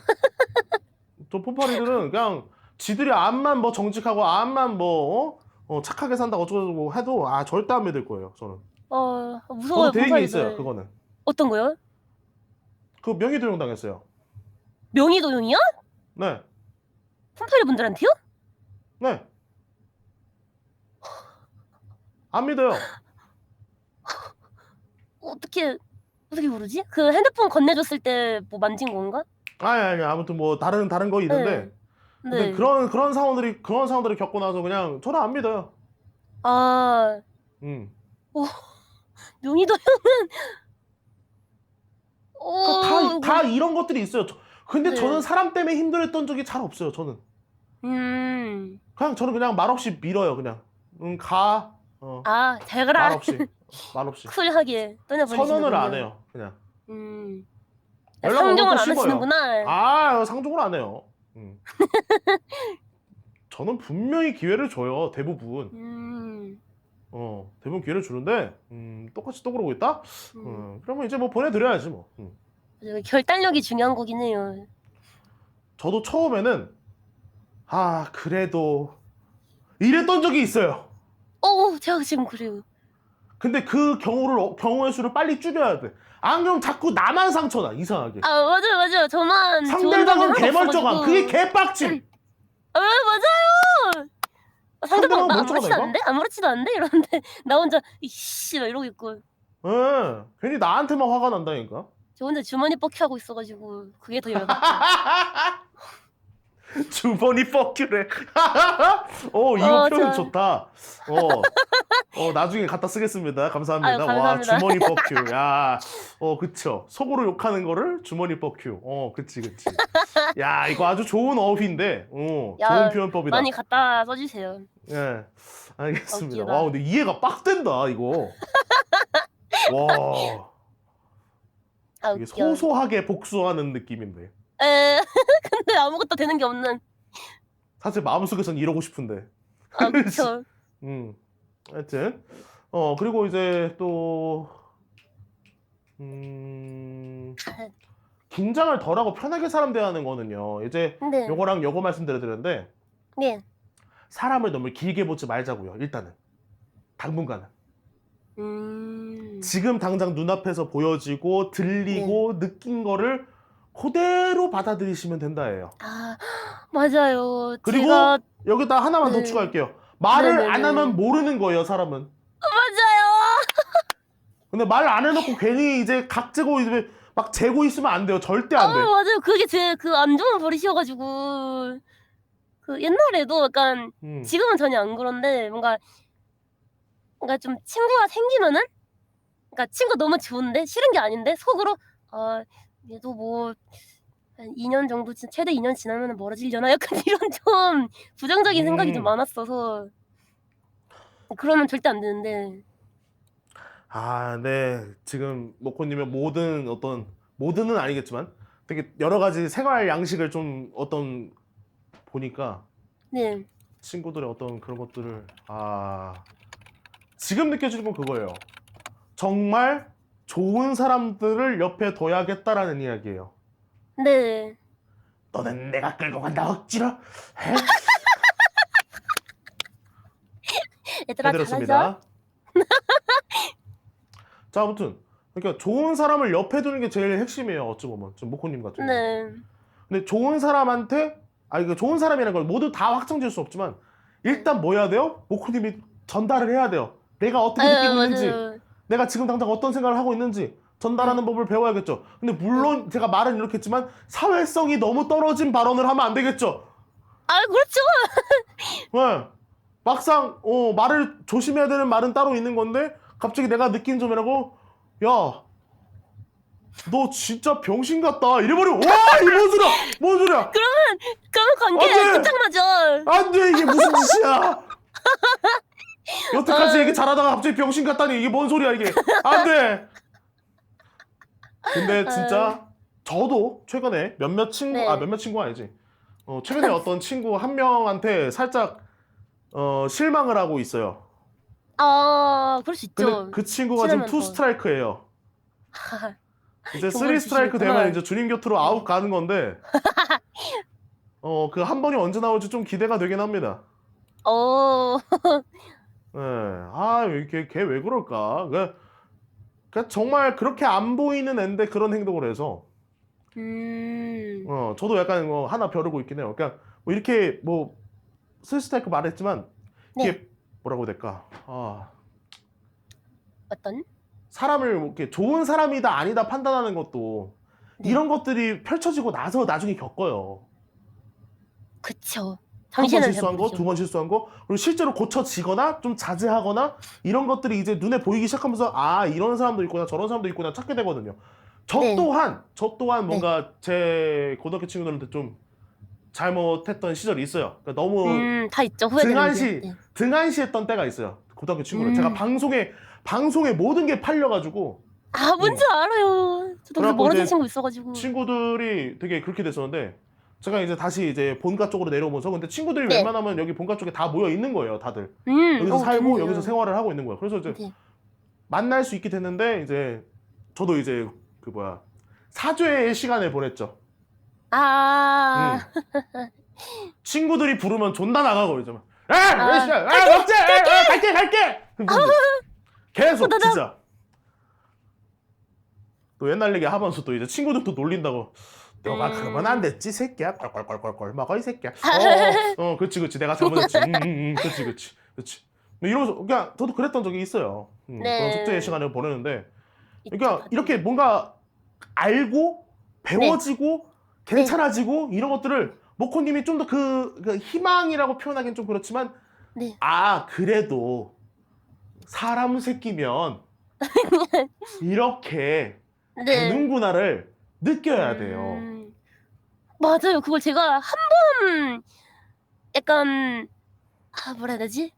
[SPEAKER 2] 저 폰파리들은 그냥 지들이 암만 뭐 정직하고 암만 뭐 착하게 산다고 어쩌고 해도 절대 안 믿을 거예요. 저는.
[SPEAKER 1] 무서워요,
[SPEAKER 2] 저도 대행이
[SPEAKER 1] 폰파리들.
[SPEAKER 2] 있어요. 그거는.
[SPEAKER 1] 어떤 거요?
[SPEAKER 2] 그 명의도용 당했어요.
[SPEAKER 1] 명의도용이요?
[SPEAKER 2] 네.
[SPEAKER 1] 폰파리 분들한테요?
[SPEAKER 2] 네. 안 믿어요.
[SPEAKER 1] 어떻게 모르지? 그 핸드폰 건네줬을 때 뭐 만진 건가?
[SPEAKER 2] 아니 아무튼 뭐 다른 거 있는데.
[SPEAKER 1] 네.
[SPEAKER 2] 근데
[SPEAKER 1] 네.
[SPEAKER 2] 그런 상황들을 겪고 나서 그냥 저는 안 믿어요.
[SPEAKER 1] 아, 명의도용은
[SPEAKER 2] 그러니까 다 이런 것들이 있어요. 근데
[SPEAKER 1] 네.
[SPEAKER 2] 저는 사람 때문에 힘들었던 적이 잘 없어요. 저는. 저는 그냥 말없이 밀어요. 그냥. 가.
[SPEAKER 1] 잘 가라.
[SPEAKER 2] 말없이.
[SPEAKER 1] 쿨하게 떠나버리시는군요.
[SPEAKER 2] 선언을 안 해요. 그냥. 연락 오면
[SPEAKER 1] 상종을
[SPEAKER 2] 또
[SPEAKER 1] 안
[SPEAKER 2] 씹어요.
[SPEAKER 1] 하시는구나.
[SPEAKER 2] 상종을 안 해요. 저는 분명히 기회를 줘요. 대부분. 대부분 기회를 주는데 똑같이 또 그러고 있다? 그러면 이제 뭐 보내드려야지 뭐.
[SPEAKER 1] 결단력이 중요한 거긴 해요.
[SPEAKER 2] 저도 처음에는 그래도 이랬던 적이 있어요.
[SPEAKER 1] 제가 지금 그래요.
[SPEAKER 2] 근데 그 경우의 수를 빨리 줄여야 돼. 안 그러면 자꾸 나만 상처나 이상하게.
[SPEAKER 1] 맞아요. 저만
[SPEAKER 2] 상대방은 개멀쩡함. 그게 개빡침.
[SPEAKER 1] 맞아요. 상대방 나
[SPEAKER 2] 멀쩡하다니까?
[SPEAKER 1] 아무렇지도 않은데 이러는데 나 혼자 이씨 막 이러고 있고.
[SPEAKER 2] 괜히 나한테만 화가 난다니까.
[SPEAKER 1] 저 혼자 주머니 뻑큐하고 있어가지고 그게 더 열받죠.
[SPEAKER 2] 주머니 뻑큐래. 이거 표현 좋다. 나중에 갖다 쓰겠습니다. 감사합니다.
[SPEAKER 1] 아유, 감사합니다.
[SPEAKER 2] 와, 주머니 뻑큐. 야, 그쵸. 속으로 욕하는 거를 주머니 뻑큐. 그치. 야, 이거 아주 좋은 어휘인데, 좋은 표현법이다.
[SPEAKER 1] 많이 갖다 써주세요.
[SPEAKER 2] 예, 알겠습니다.
[SPEAKER 1] 웃기다.
[SPEAKER 2] 와, 근데 이해가 빡 된다, 이거. 와, 이게
[SPEAKER 1] 웃겨.
[SPEAKER 2] 소소하게 복수하는 느낌인데.
[SPEAKER 1] 근데 아무것도 되는 게 없는.
[SPEAKER 2] 사실 마음속에선 이러고 싶은데.
[SPEAKER 1] 그쵸.
[SPEAKER 2] 하여튼 그리고 이제 또 긴장을 덜하고 편하게 사람 대하는 거는요. 이제
[SPEAKER 1] 네.
[SPEAKER 2] 요거 말씀드렸는데
[SPEAKER 1] 네.
[SPEAKER 2] 사람을 너무 길게 보지 말자고요. 일단은 당분간은. 지금 당장 눈앞에서 보여지고 들리고 느낀 거를 그대로 받아들이시면 된다예요.
[SPEAKER 1] 맞아요.
[SPEAKER 2] 그리고
[SPEAKER 1] 제가
[SPEAKER 2] 여기다 하나만 더
[SPEAKER 1] 네.
[SPEAKER 2] 추가할게요. 말을
[SPEAKER 1] 네네네.
[SPEAKER 2] 안 하면 모르는 거예요, 사람은.
[SPEAKER 1] 맞아요.
[SPEAKER 2] 근데 말 안 해놓고 괜히 이제 각재고 이제 막 재고 있으면 안 돼요. 절대 안 돼.
[SPEAKER 1] 맞아요. 그게 제 그 안 좋은 버릇이어가지고 그 옛날에도 약간 지금은 전혀 안 그런데 뭔가 좀 친구가 생기면은 그러니까 친구 너무 좋은데 싫은 게 아닌데 속으로 얘도 뭐 한 2년 정도 최대 2년 지나면 멀어지려나 약간 이런 좀 부정적인 생각이 좀 많았어서 그러면 절대 안 되는데.
[SPEAKER 2] 네. 지금 모코님의 모든은 아니겠지만 되게 여러 가지 생활 양식을 좀 보니까
[SPEAKER 1] 네.
[SPEAKER 2] 친구들의 어떤 그런 것들을 지금 느껴지는 건 그거예요. 정말 좋은 사람들을 옆에 둬야겠다라는 이야기예요.
[SPEAKER 1] 네.
[SPEAKER 2] 너는 내가 끌고 간다 억지로.
[SPEAKER 1] 얘들아
[SPEAKER 2] 해드렸습니다. 자, 아무튼 그러니까 좋은 사람을 옆에 두는 게 제일 핵심이에요. 어찌 보면 좀 모코님 같은 경우.
[SPEAKER 1] 네.
[SPEAKER 2] 근데 좋은 사람한테 이거 좋은 사람이라는 걸 모두 다 확정지을 수 없지만 일단 뭐 해야 돼요? 모코님이 전달을 해야 돼요. 내가 어떻게 느끼고 있는지,
[SPEAKER 1] 맞아요.
[SPEAKER 2] 내가 지금 당장 어떤 생각을 하고 있는지 전달하는 법을 배워야겠죠. 근데 물론 제가 말은 이렇게 했지만 사회성이 너무 떨어진 발언을 하면 안 되겠죠.
[SPEAKER 1] 그렇죠.
[SPEAKER 2] 네. 막상 말을 조심해야 되는 말은 따로 있는 건데 갑자기 내가 느낀 점이라고 야 너 진짜 병신 같다 이래버려. 와 이 뭔 소리야 뭔 소리야.
[SPEAKER 1] 그러면 관계
[SPEAKER 2] 안 돼!
[SPEAKER 1] 끝장나죠.
[SPEAKER 2] 안돼 이게 무슨 짓이야. 여태까지 얘기 잘하다가 갑자기 병신 같다니 이게 뭔 소리야 이게. 안돼. 근데 진짜 저도 최근에 몇몇 친구
[SPEAKER 1] 네.
[SPEAKER 2] 몇몇 친구가 아니지. 최근에 어떤 친구 한 명한테 살짝 실망을 하고 있어요.
[SPEAKER 1] 그럴 수 있죠.
[SPEAKER 2] 근데 그 친구가 지금
[SPEAKER 1] 친하면
[SPEAKER 2] 투
[SPEAKER 1] 더.
[SPEAKER 2] 스트라이크예요. 이제
[SPEAKER 1] 정말
[SPEAKER 2] 3 스트라이크 되면
[SPEAKER 1] 주시는구나.
[SPEAKER 2] 이제 주님 곁으로 아웃 가는 건데 그 한 번이 언제 나올지 좀 기대가 되긴 합니다.
[SPEAKER 1] 어,
[SPEAKER 2] 예. 걔 왜 그럴까? 그 정말 그렇게 안 보이는 앤데 그런 행동을 해서 저도 약간 하나 벼르고 있긴 해요. 그러니까 뭐 이렇게 뭐 스스타이크 말했지만 이게
[SPEAKER 1] 네.
[SPEAKER 2] 뭐라고 해야 될까?
[SPEAKER 1] 어떤?
[SPEAKER 2] 사람을 뭐 이렇게 좋은 사람이다 아니다 판단하는 것도
[SPEAKER 1] 네.
[SPEAKER 2] 이런 것들이 펼쳐지고 나서 나중에 겪어요.
[SPEAKER 1] 그쵸.
[SPEAKER 2] 한 번
[SPEAKER 1] 당신은 잘
[SPEAKER 2] 실수한 거,
[SPEAKER 1] 모르죠.
[SPEAKER 2] 두 번 실수한 거, 그리고 실제로 고쳐지거나 좀 자제하거나 이런 것들이 이제 눈에 보이기 시작하면서 이런 사람도 있구나, 저런 사람도 있구나 찾게 되거든요. 저
[SPEAKER 1] 네.
[SPEAKER 2] 또한 뭔가 제 고등학교 친구들한테 좀 잘못했던 시절이 있어요. 그러니까 너무
[SPEAKER 1] 다 있죠. 후회되는 게. 네.
[SPEAKER 2] 등한시했던 때가 있어요. 고등학교 친구들. 제가 방송에 모든 게 팔려가지고
[SPEAKER 1] 뭔지 알아요. 저도 그래서
[SPEAKER 2] 그래갖고
[SPEAKER 1] 멀어진
[SPEAKER 2] 이제
[SPEAKER 1] 친구 있어가지고.
[SPEAKER 2] 친구들이 되게 그렇게 됐었는데 제가 이제 다시 이제 본가 쪽으로 내려오면서 근데 친구들이
[SPEAKER 1] 네.
[SPEAKER 2] 웬만하면 여기 본가 쪽에 다 모여 있는 거예요, 다들. 여기서 살고
[SPEAKER 1] 좋네요.
[SPEAKER 2] 여기서 생활을 하고 있는 거예요. 그래서 이제
[SPEAKER 1] 네.
[SPEAKER 2] 만날 수 있게 됐는데 이제 저도 이제 사죄의 시간을 보냈죠. 친구들이 부르면 존나 나가고 이제 막 먹자! 갈게! 계속 진짜. 또 옛날 얘기 하면서 또 이제 친구들도 놀린다고. 너가 그러면 안 됐지 새끼야. 꼴꼴꼴꼴꼴 먹어 이 새끼야. 그치 내가 잘못했지. 그치. 이러면서 그냥 저도 그랬던 적이 있어요. 그런 숙제의 시간을 보내는데 그러니까 이렇게 뭔가 알고 배워지고 괜찮아지고 이런 것들을 모코님이 좀 더 그 희망이라고 표현하기는 좀 그렇지만 그래도 사람 새끼면 이렇게 되는구나를 느껴야 돼요.
[SPEAKER 1] 맞아요. 그걸 제가 한 번 약간 뭐라 해야 되지?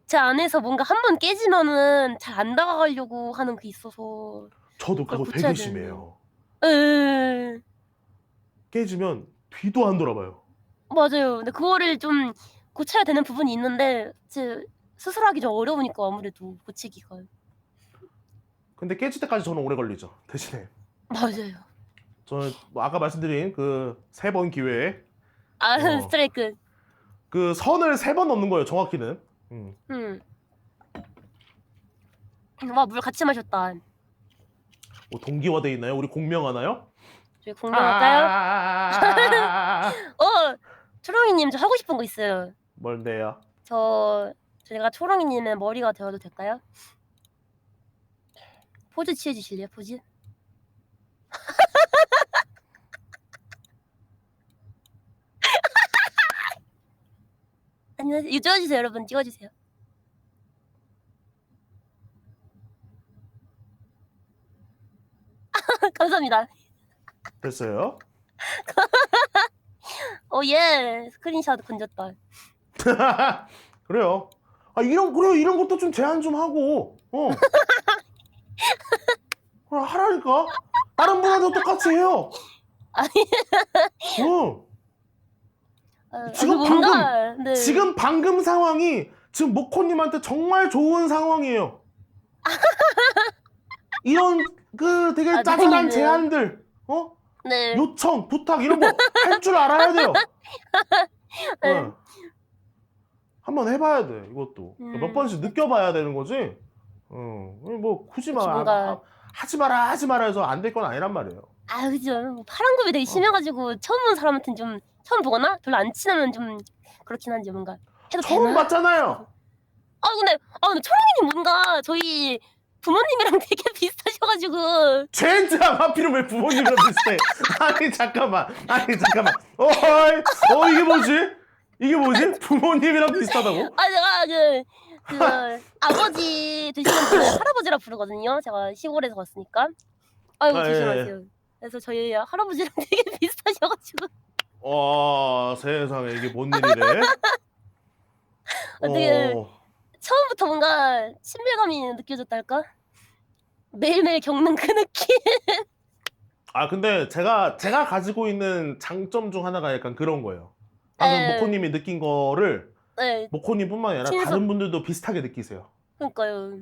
[SPEAKER 1] 제 안에서 뭔가 한 번 깨지면은 잘 안 다가가려고 하는 게 있어서
[SPEAKER 2] 저도
[SPEAKER 1] 그걸
[SPEAKER 2] 그거
[SPEAKER 1] 고쳐야
[SPEAKER 2] 되게
[SPEAKER 1] 되는데.
[SPEAKER 2] 심해요.
[SPEAKER 1] 예.
[SPEAKER 2] 깨지면 뒤도 안 돌아봐요.
[SPEAKER 1] 맞아요. 근데 그거를 좀 고쳐야 되는 부분이 있는데 제 스스로 하기 좀 어려우니까 아무래도 고치기가.
[SPEAKER 2] 근데 깨질 때까지 저는 오래 걸리죠. 대신에
[SPEAKER 1] 맞아요.
[SPEAKER 2] 저는 뭐 아까 말씀드린 그 3번 기회에
[SPEAKER 1] 스트라이크.
[SPEAKER 2] 그 선을 3번 넘는 거예요. 정확히는.
[SPEAKER 1] 와, 물 같이 마셨다.
[SPEAKER 2] 뭐 동기화돼 있나요? 우리 공명하나요?
[SPEAKER 1] 저희 공명할까요? 초롱이님 저 하고 싶은 거 있어요.
[SPEAKER 2] 뭔데요?
[SPEAKER 1] 제가 초롱이님의 머리가 되어도 될까요? 포즈 취해주실래요? 포즈? 안녕하세요. 이거 찍어주세요, 여러분. 찍어주세요. 감사합니다.
[SPEAKER 2] 됐어요?
[SPEAKER 1] 예. 스크린샷 건졌다.
[SPEAKER 2] 그래요. 이런 것도 좀 제한 좀 하고 하라니까. 다른 분한테 똑같이 해요. 지금 방금 상황이 지금 모코님한테 정말 좋은 상황이에요. 이런 되게 짜잘한 제안들,
[SPEAKER 1] 네.
[SPEAKER 2] 요청, 부탁 이런 거 할 줄 알아야 돼요. 한번 해봐야 돼 이것도. 몇 번씩 느껴봐야 되는 거지. 뭐 굳이 하지 마라 해서 안 될 건 아니란 말이에요.
[SPEAKER 1] 그죠. 파란굽이 되게 심해가지고 처음 본 사람한테는 좀 처음 보거나 별로 안 친하면 좀 그렇긴 한지 뭔가 해도
[SPEAKER 2] 처음
[SPEAKER 1] 되나?
[SPEAKER 2] 봤잖아요.
[SPEAKER 1] 근데 초롱이님 뭔가 저희 부모님이랑 되게 비슷하셔가지고.
[SPEAKER 2] 젠장 하필은 왜 부모님이랑 비슷해? 아니 잠깐만. 이게 뭐지? 부모님이랑 비슷하다고?
[SPEAKER 1] 제가 아버지 되시는 분을 할아버지라 부르거든요. 제가 시골에서 왔으니까. 아이고
[SPEAKER 2] 아, 예, 예.
[SPEAKER 1] 조심하세요. 그래서 저희 할아버지랑 되게 비슷하셔가지고
[SPEAKER 2] 세상에 이게 뭔 일이래?
[SPEAKER 1] 되게
[SPEAKER 2] 어.
[SPEAKER 1] 처음부터 뭔가 친밀감이 느껴졌달까? 매일매일 겪는 그 느낌.
[SPEAKER 2] 근데 제가 가지고 있는 장점 중 하나가 약간 그런 거예요. 방금
[SPEAKER 1] 네,
[SPEAKER 2] 모코님이 느낀 거를
[SPEAKER 1] 네,
[SPEAKER 2] 모코님뿐만 아니라
[SPEAKER 1] 친해서
[SPEAKER 2] 다른 분들도 비슷하게 느끼세요.
[SPEAKER 1] 그러니까요.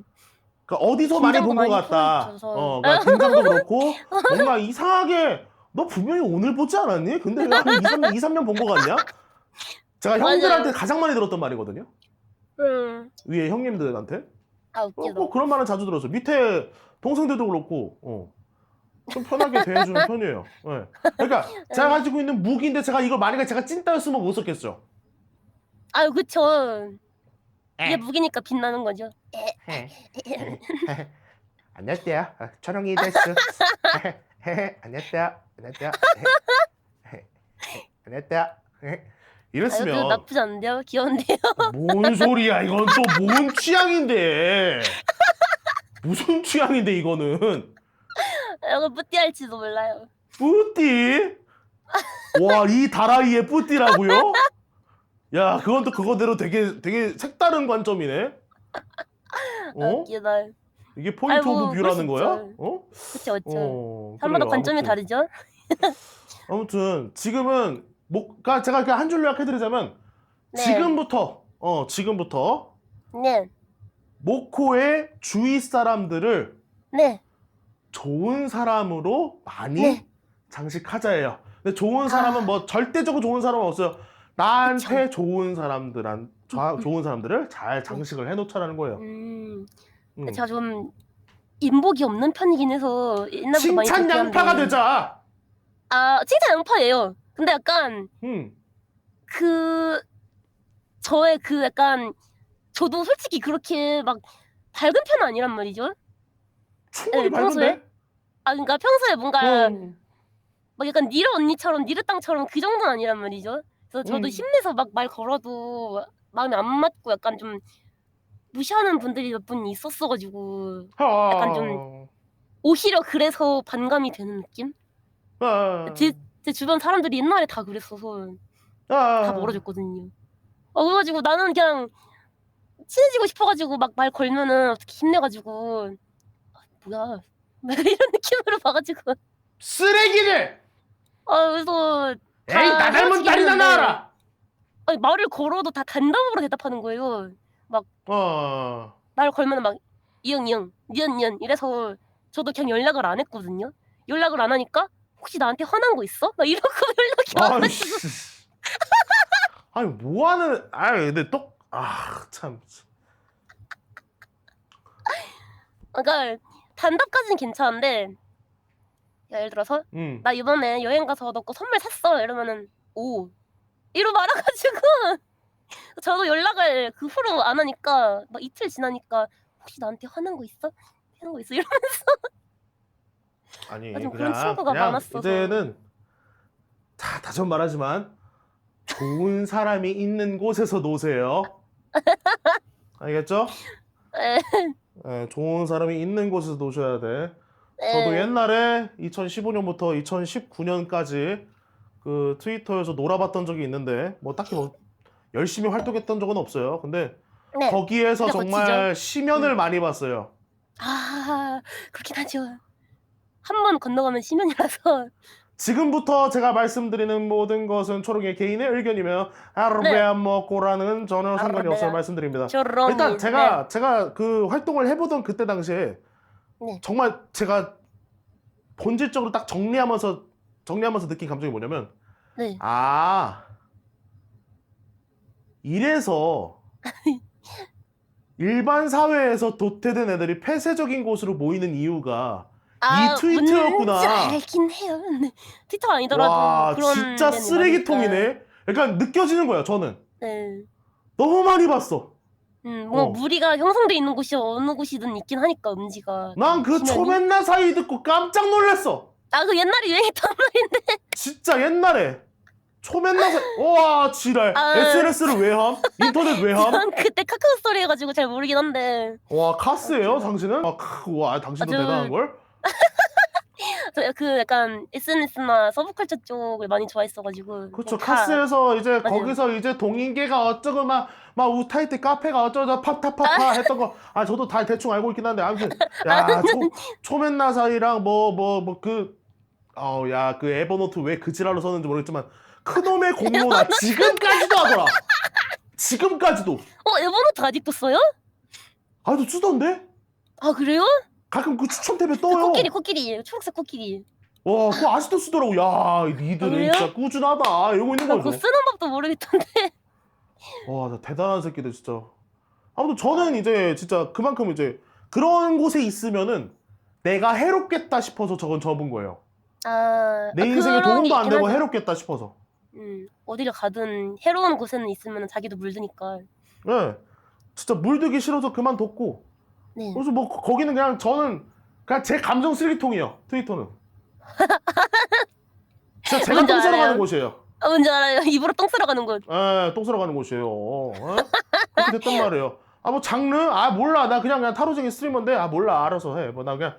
[SPEAKER 2] 그러니까 어디서 많이
[SPEAKER 1] 긴장도
[SPEAKER 2] 본 것
[SPEAKER 1] 많이
[SPEAKER 2] 같다.
[SPEAKER 1] 풀어주셔서.
[SPEAKER 2] 그러니까 긴장도 그렇고 뭔가 이상하게 너 분명히 오늘 보지 않았니? 근데 왜 한 2, 3년 본 것 같냐? 제가 형들한테
[SPEAKER 1] 맞아요.
[SPEAKER 2] 가장 많이 들었던 말이거든요.
[SPEAKER 1] 응.
[SPEAKER 2] 위에 형님들한테.
[SPEAKER 1] 아 웃기다.
[SPEAKER 2] 뭐 그런 말은 자주 들었어요. 밑에 동생들도 그렇고 좀 편하게 대해주는 편이에요. 네. 그러니까 제가 가지고 있는 무기인데 제가 이걸 만약에 제가 찐따였으면 못 썼겠죠.
[SPEAKER 1] 아유 그쵸. 이게 무기니까 빛나는 거죠.
[SPEAKER 2] 안녕하세요. 촬영이 됐어. 안녕하세요. 안녕하세요. 안녕하세요.
[SPEAKER 1] 아유
[SPEAKER 2] 이랬으면
[SPEAKER 1] 나쁘지 않은데요? 귀여운데요?
[SPEAKER 2] 뭔 소리야? 이건 또 뭔 취향인데? 무슨 취향인데 이거는?
[SPEAKER 1] 이거 뿌띠할지도 몰라요.
[SPEAKER 2] 뿌띠? 와, 이 다라이의 뿌띠라고요? 야, 그건 또 그거대로 되게 색다른 관점이네.
[SPEAKER 1] 아 웃기다.
[SPEAKER 2] 이게 포인트
[SPEAKER 1] 아이고
[SPEAKER 2] 오브
[SPEAKER 1] 그럴 수
[SPEAKER 2] 뷰라는 거야?
[SPEAKER 1] 있죠. 그쵸 그쵸. 사람마다
[SPEAKER 2] 그래요.
[SPEAKER 1] 관점이 다르죠?
[SPEAKER 2] 아무튼 지금은 그러니까 제가 그냥 한 줄로 요약해드리자면
[SPEAKER 1] 네.
[SPEAKER 2] 지금부터
[SPEAKER 1] 네.
[SPEAKER 2] 모코의 주위 사람들을
[SPEAKER 1] 네.
[SPEAKER 2] 좋은 사람으로 많이
[SPEAKER 1] 네.
[SPEAKER 2] 장식하자예요. 근데 좋은 사람은 뭐 절대적으로 좋은 사람은 없어요. 나한테 좋은 사람들을 잘 장식을 해놓자라는 거예요.
[SPEAKER 1] 제가 좀 인복이 없는 편이긴 해서 옛날부터 많이
[SPEAKER 2] 칭찬
[SPEAKER 1] 듣긴
[SPEAKER 2] 양파가
[SPEAKER 1] 한데.
[SPEAKER 2] 되자.
[SPEAKER 1] 칭찬 양파예요. 근데 약간 저의 약간 저도 솔직히 그렇게 막 밝은 편은 아니란 말이죠.
[SPEAKER 2] 충분히
[SPEAKER 1] 평소에.
[SPEAKER 2] 밝은데?
[SPEAKER 1] 그러니까 평소에 뭔가
[SPEAKER 2] 어.
[SPEAKER 1] 막 약간 니르 언니처럼 니르 땅처럼 그 정도는 아니란 말이죠. 그래서 저도 힘내서 막 말 걸어도 마음이 안 맞고 약간 좀 무시하는 분들이 몇 분 있었어가지고 약간 좀 오히려 그래서 반감이 되는 느낌? 제 주변 사람들이 옛날에 다 그랬어서 다 멀어졌거든요. 그래가지고 나는 그냥 친해지고 싶어가지고 막 말 걸면은 어떻게 힘내가지고 뭐야 막 이런 느낌으로 봐가지고
[SPEAKER 2] 쓰레기를!
[SPEAKER 1] 그래서
[SPEAKER 2] 에이, 나 닮은 딸이나 낳아라!
[SPEAKER 1] 말을 걸어도 다 단답으로 대답하는 거예요. 막 말 걸면은 막 이응 니은 이래서 저도 그냥 연락을 안 했거든요. 연락을 안 하니까 혹시 나한테 화난 거 있어? 막 이러고 연락이 와가지고
[SPEAKER 2] 아니 뭐하는 근데 참.
[SPEAKER 1] 그러니까 단답까지는 괜찮은데 예를 들어서 나 이번에 여행 가서 너 거 선물 샀어 이러면은 오 이러 말아가지고 저도 연락을 그 후로 안 하니까 막 이틀 지나니까 혹시 나한테 화난 거 있어? 이러면서
[SPEAKER 2] 아니
[SPEAKER 1] 좀 그런 친구가
[SPEAKER 2] 그냥
[SPEAKER 1] 많았어서.
[SPEAKER 2] 이제는 다시 한번 말하지만 좋은 사람이 있는 곳에서 노세요. 알겠죠? 네, 좋은 사람이 있는 곳에서 노셔야 돼. 저도 옛날에 2015년부터 2019년까지 그 트위터에서 놀아봤던 적이 있는데 뭐 딱히 뭐 열심히 활동했던 적은 없어요. 근데 거기에서 정말 심연을 많이 봤어요.
[SPEAKER 1] 그렇긴 하죠. 한 번 건너가면 심연이라서.
[SPEAKER 2] 지금부터 제가 말씀드리는 모든 것은 초롱의 개인의 의견이며 아르베아먹고라는 전혀 상관이 없어요. 말씀드립니다. 일단 제가 그 활동을 해보던 그때 당시에 정말 제가 본질적으로 딱 정리하면서 느낀 감정이 뭐냐면 이래서 일반 사회에서 도태된 애들이 폐쇄적인 곳으로 모이는 이유가 이 트위터였구나.
[SPEAKER 1] 뭔지 알긴 해요. 근데 트위터가 아니더라도
[SPEAKER 2] 와,
[SPEAKER 1] 그런
[SPEAKER 2] 진짜 쓰레기통이네. 약간 느껴지는 거야, 저는. 너무 많이 봤어.
[SPEAKER 1] 무리가 형성돼 있는 곳이 어느 곳이든 있긴 하니까 음지가.
[SPEAKER 2] 난 그 초맨나 사이 듣고 깜짝 놀랐어.
[SPEAKER 1] 그 옛날에 유행했던 말인데.
[SPEAKER 2] 진짜 옛날에 초맨나 사이. 와, 지랄. SNS를 왜 함? 인터넷 왜 함?
[SPEAKER 1] 전 그때 카카오 스토리 해가지고 잘 모르긴 한데.
[SPEAKER 2] 와, 카스예요, 당신은? 와, 당신도 대단한 걸.
[SPEAKER 1] 그 약간 SNS나 서브컬처 쪽을 많이 좋아했어가지고
[SPEAKER 2] 그쵸.
[SPEAKER 1] 다
[SPEAKER 2] 카스에서 이제
[SPEAKER 1] 맞아요.
[SPEAKER 2] 거기서 이제 동인계가 어쩌고 막 우타이트 카페가 어쩌고 팝타파파 했던 거, 저도 다 대충 알고 있긴 한데, 아무튼,
[SPEAKER 1] 아,
[SPEAKER 2] 야, 초맨나사이랑 야, 그 에버노트 왜 그 지랄로 썼는지 모르겠지만, 그놈의 공모나 지금까지도 하더라. 지금까지도.
[SPEAKER 1] 에버노트 아직도 써요?
[SPEAKER 2] 아직도 쓰던데?
[SPEAKER 1] 아, 그래요?
[SPEAKER 2] 가끔 그 추천 탭에
[SPEAKER 1] 그 코끼리,
[SPEAKER 2] 떠요.
[SPEAKER 1] 코끼리, 초록색 코끼리.
[SPEAKER 2] 와, 그거 아직도 쓰더라고. 야,
[SPEAKER 1] 아,
[SPEAKER 2] 니들은
[SPEAKER 1] 그래요?
[SPEAKER 2] 진짜 꾸준하다. 이러고 있는
[SPEAKER 1] 나 그거
[SPEAKER 2] 거죠.
[SPEAKER 1] 쓰는 법도 모르겠던데.
[SPEAKER 2] 와, 나 대단한 새끼들 진짜. 아무튼 저는 이제 진짜 그만큼 이제 그런 곳에 있으면은 내가 해롭겠다 싶어서 저건 접은 거예요. 내 인생에
[SPEAKER 1] 그런 게
[SPEAKER 2] 도움도 안
[SPEAKER 1] 있긴
[SPEAKER 2] 되고
[SPEAKER 1] 하죠.
[SPEAKER 2] 해롭겠다 싶어서.
[SPEAKER 1] 어디를 가든 해로운 곳에는 있으면 자기도 물드니까.
[SPEAKER 2] 예. 진짜 물들기 싫어서 그만뒀고.
[SPEAKER 1] 네.
[SPEAKER 2] 그래서 뭐 거기는 그냥 저는 그냥 제 감정 쓰레기통이에요. 트위터는. 진짜 제가
[SPEAKER 1] 뭔지
[SPEAKER 2] 똥 싸러 가는
[SPEAKER 1] 알아요.
[SPEAKER 2] 곳이에요.
[SPEAKER 1] 뭔지 알아요. 입으로 똥 싸러 가는 곳.
[SPEAKER 2] 예, 똥 싸러 가는 곳이에요. 예? 그렇게 됐단 말이에요. 뭐 장르? 몰라. 나 그냥 타로쟁이 스트리머인데, 몰라. 알아서 해. 뭐 나 그냥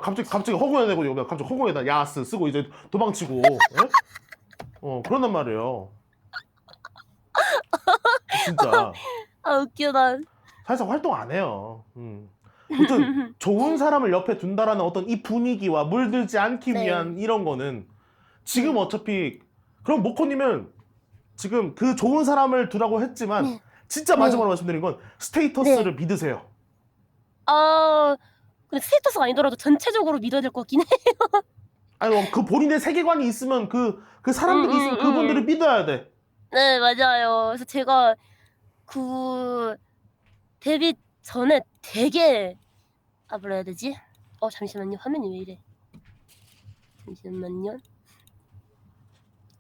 [SPEAKER 2] 갑자기 허공에다 대고 갑자기 허공에다 야스 쓰고 이제 도망치고. 예? 그런단 말이에요. 진짜.
[SPEAKER 1] 웃기다.
[SPEAKER 2] 사실상 활동 안 해요. 아무튼 좋은 사람을 옆에 둔다라는 어떤 이 분위기와 물들지 않기
[SPEAKER 1] 네.
[SPEAKER 2] 위한 이런 거는 지금
[SPEAKER 1] 네.
[SPEAKER 2] 어차피 그럼 모코님은 지금 그 좋은 사람을 두라고 했지만
[SPEAKER 1] 네.
[SPEAKER 2] 진짜
[SPEAKER 1] 네.
[SPEAKER 2] 마지막으로 말씀드린 건 스테이터스를 믿으세요.
[SPEAKER 1] 근데 스테이터스가 아니더라도 전체적으로 믿어야 될 것 같긴 해.
[SPEAKER 2] 그 본인의 세계관이 있으면 그 사람들이 있으면 그분들을
[SPEAKER 1] 음.
[SPEAKER 2] 믿어야 돼.
[SPEAKER 1] 네, 맞아요. 그래서 제가 그 데뷔 전에 되게 뭐라 해야 되지? 잠시만요. 화면이 왜 이래? 잠시만요.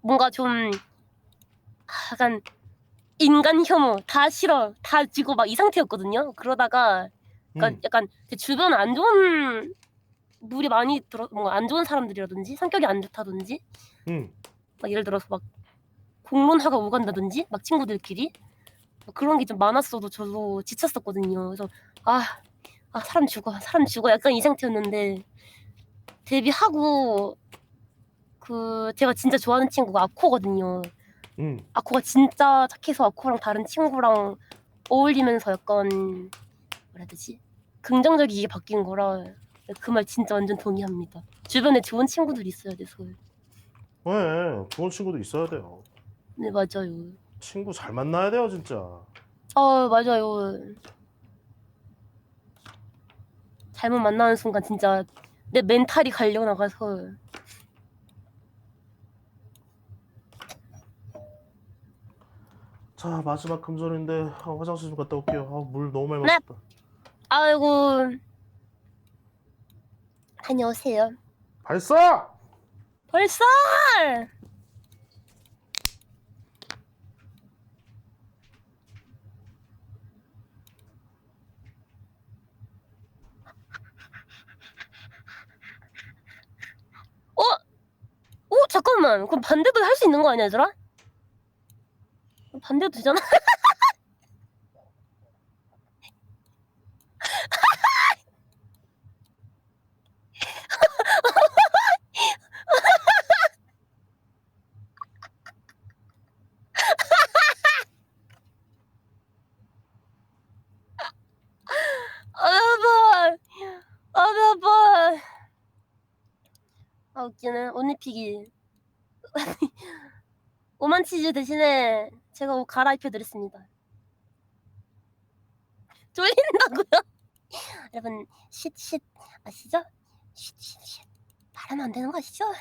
[SPEAKER 1] 뭔가 좀 약간 인간 혐오 다 싫어 다 지고 막 이 상태였거든요. 그러다가 그러니까 약간 제 주변 안 좋은 물이 많이 들어 뭔가 안 좋은 사람들이라든지 성격이 안 좋다든지 막 예를 들어서 막 공론화가 오간다든지 막 친구들끼리 막 그런 게 좀 많았어도 저도 지쳤었거든요. 그래서 사람 죽어 약간 이 상태였는데 데뷔하고 제가 진짜 좋아하는 친구가 아코거든요. 아코가 진짜 착해서 아코랑 다른 친구랑 어울리면서 약간 뭐라 해야 되지? 긍정적이게 바뀐 거라 그 말 진짜 완전 동의합니다. 주변에 좋은 친구들 있어야 돼서.
[SPEAKER 2] 네, 좋은 친구도 있어야 돼요.
[SPEAKER 1] 네, 맞아요.
[SPEAKER 2] 친구 잘 만나야 돼요, 진짜.
[SPEAKER 1] 맞아요. 잘못 만나는 순간 진짜 내 멘탈이 갈려 나가서.
[SPEAKER 2] 자, 마지막 금전인데 화장실 좀 갔다 올게요. 물 너무 많이
[SPEAKER 1] 네.
[SPEAKER 2] 마셨다.
[SPEAKER 1] 아이고. 다녀오세요.
[SPEAKER 2] 발사!
[SPEAKER 1] 벌써! 잠깐만. 그럼 반대도 할 수 있는 거 아니야, 얘들아? 반대도 되잖아. 배 아파. 배 아파. 웃기네. 옷 입히기. 오만 치즈 대신에 제가 옷 갈아입혀드렸습니다. 쫄린다고요? 여러분 쉿쉿 아시죠? 쉿쉿쉿 말하면 안 되는 거 아시죠?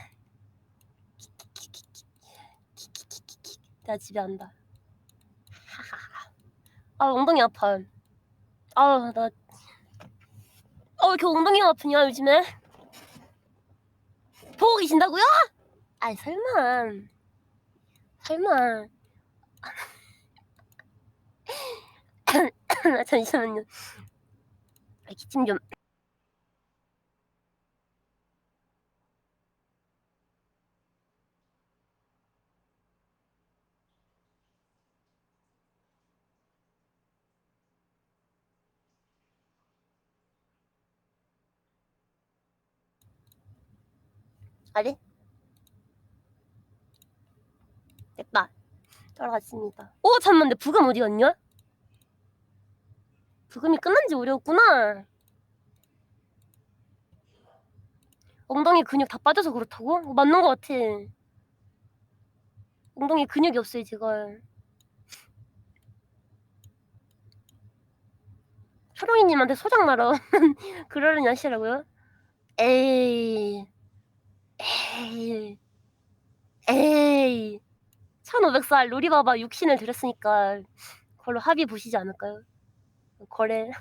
[SPEAKER 1] 내가 집에 안다. 엉덩이 아파. 나 왜 이렇게 엉덩이가 아프냐 요즘에? 보고 계신다고요? 설마 잠시만요. 기침 좀. 아니? 됐다. 따라갔습니다. 오 잠깐만 내 부금 어디 갔냐? 부금이 끝난 지 오래였구나. 엉덩이 근육 다 빠져서 그렇다고? 맞는 것 같아. 엉덩이 근육이 없어요 제가. 초롱이님한테 소장나러 그러려니 하시라고요? 에이 에이 에이 1500살 로리바바 육신을 들였으니까 그걸로 합의 보시지 않을까요? 거래.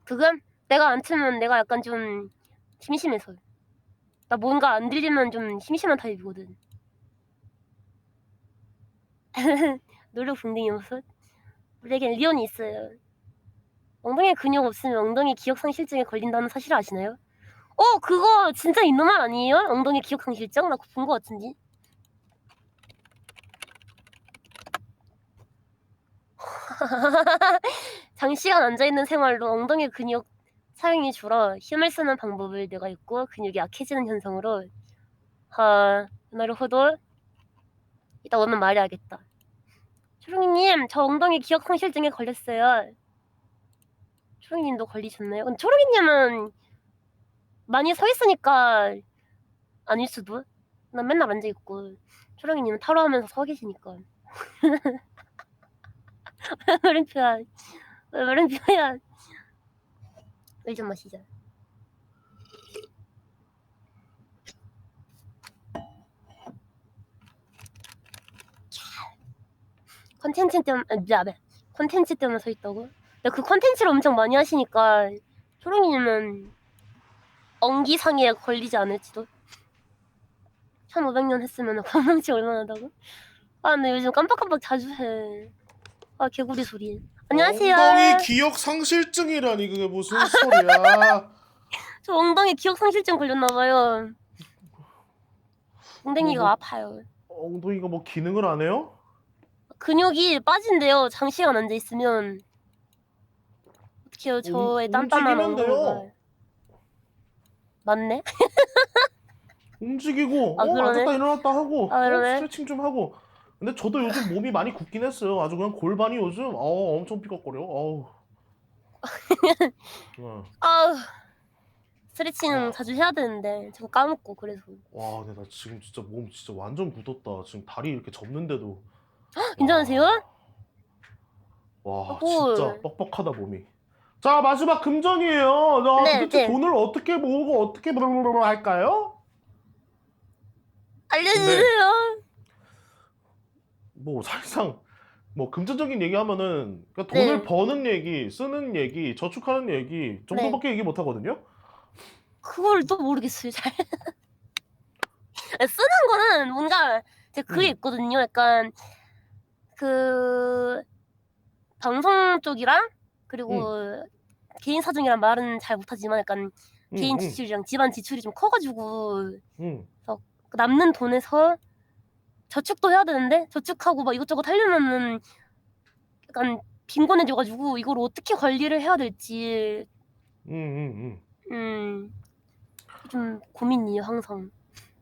[SPEAKER 1] 그건 내가 안 틀면 내가 약간 좀 심심해서. 나 뭔가 안 들리면 좀 심심한 타입이거든. 노력 분댕이 모습? 우리에겐 리온이 있어요. 엉덩이 근육 없으면 엉덩이 기억상실증에 걸린다는 사실 아시나요? 그거 진짜 있는 말 아니에요? 엉덩이 기억상실증? 나 그거 본 거 같은데. 장시간 앉아있는 생활로 엉덩이 근육 사용이 줄어 힘을 쓰는 방법을 내가 있고 근육이 약해지는 현상으로 나루호도 이따 오면 말해야겠다. 초롱이님 저 엉덩이 기억상실증에 걸렸어요. 초롱이님도 걸리셨나요? 근데 초롱이님은 많이 서 있으니까 아닐 수도. 난 맨날 앉아 있고 초롱이님은 타로하면서 서 계시니까. 물음표야. 물음표야. 물 좀 마시자. 컨텐츠 때문에 서 있다고? 그 컨텐츠를 엄청 많이 하시니까 초롱이님은 엉기상에 걸리지 않을지도. 1500년 했으면 건망치 얼마나 한다고? 근데 요즘 깜빡깜빡 자주 해. 개구리 소리. 안녕하세요.
[SPEAKER 2] 엉덩이 기억 상실증이라니 그게 무슨 소리야?
[SPEAKER 1] 저 엉덩이 기억상실증 걸렸나봐요. 엉덩이가
[SPEAKER 2] 뭐,
[SPEAKER 1] 아파요.
[SPEAKER 2] 엉덩이가 뭐 기능을 안 해요?
[SPEAKER 1] 근육이 빠진대요. 장시간 앉아 있으면. 어떡해요? 저의 단단한
[SPEAKER 2] 움직이면 돼요.
[SPEAKER 1] 엉덩이가. 맞네.
[SPEAKER 2] 움직이고
[SPEAKER 1] 그러네.
[SPEAKER 2] 앉았다 일어났다 하고
[SPEAKER 1] 그러네.
[SPEAKER 2] 스트레칭 좀 하고. 근데 저도 요즘 몸이 많이 굽긴 했어요. 아주 그냥 골반이 요즘 엄청 삐걱거려.
[SPEAKER 1] 아우. 스트레칭 자주 해야 되는데 자꾸 까먹고 그래서.
[SPEAKER 2] 와, 근데 나 지금 진짜 몸 진짜 완전 굳었다. 지금 다리 이렇게 접는데도.
[SPEAKER 1] 괜찮으세요?
[SPEAKER 2] 와,
[SPEAKER 1] 헐.
[SPEAKER 2] 진짜 뻑뻑하다 몸이. 자, 마지막 금전이에요.
[SPEAKER 1] 네,
[SPEAKER 2] 도대체
[SPEAKER 1] 네.
[SPEAKER 2] 돈을 어떻게 모으고 어떻게 할까요?
[SPEAKER 1] 알려주세요.
[SPEAKER 2] 뭐 사실상 뭐 금전적인 얘기하면은 그러니까 돈을
[SPEAKER 1] 네.
[SPEAKER 2] 버는 얘기, 쓰는 얘기, 저축하는 얘기 정도밖에 얘기 못 하거든요.
[SPEAKER 1] 그걸 또 모르겠어요 잘. 쓰는 거는 뭔가 제가 그게 있거든요. 약간 그 방송 쪽이랑 그리고 개인 사정이란 말은 잘 못하지만 약간 개인 지출이랑 집안 지출이 좀 커가지고 그래서 남는 돈에서 저축도 해야 되는데 저축하고 막 이것저것 하려면은 약간 빈곤해져가지고 이걸 어떻게 관리를 해야 될지 좀 고민이에요 항상.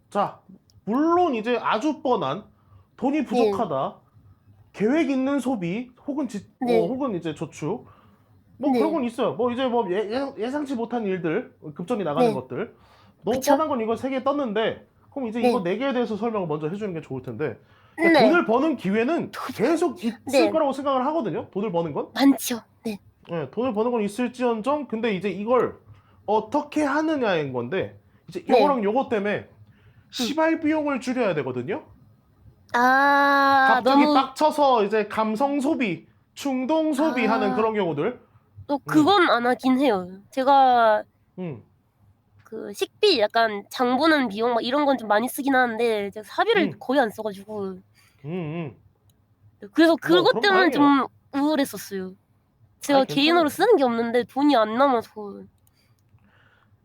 [SPEAKER 2] 자, 물론 이제 아주 뻔한 돈이 부족하다, 계획 있는 소비 혹은 혹은 이제 저축 뭐 그런 건 있어요. 뭐 이제 뭐 예상치 못한 일들, 급전이 나가는 것들 너무
[SPEAKER 1] 그쵸?
[SPEAKER 2] 뻔한 건 이거 3개 떴는데 그럼 이제 이거 4개에 대해서 설명을 먼저 해주는 게 좋을 텐데 돈을 버는 기회는 계속 있을 거라고 생각을 하거든요. 돈을 버는 건
[SPEAKER 1] 많죠. 네.
[SPEAKER 2] 돈을 버는 건 있을지언정 근데 이제 이걸 어떻게 하느냐인 건데 이제 요거랑 요거 때문에 시발 비용을 줄여야 되거든요. 갑자기
[SPEAKER 1] 너무
[SPEAKER 2] 빡쳐서 이제 감성 소비, 충동 소비하는 그런 경우들.
[SPEAKER 1] 그건 안 하긴 해요. 제가
[SPEAKER 2] 음.
[SPEAKER 1] 그 식비 약간 장 보는 비용 막 이런 건 좀 많이 쓰긴 하는데 제가 사비를 거의 안 써가지고 그래서 그것
[SPEAKER 2] 그럼
[SPEAKER 1] 때문에
[SPEAKER 2] 다행이에요.
[SPEAKER 1] 좀 우울했었어요. 제가
[SPEAKER 2] 아니,
[SPEAKER 1] 개인으로
[SPEAKER 2] 괜찮아요.
[SPEAKER 1] 쓰는 게 없는데 돈이 안 남아서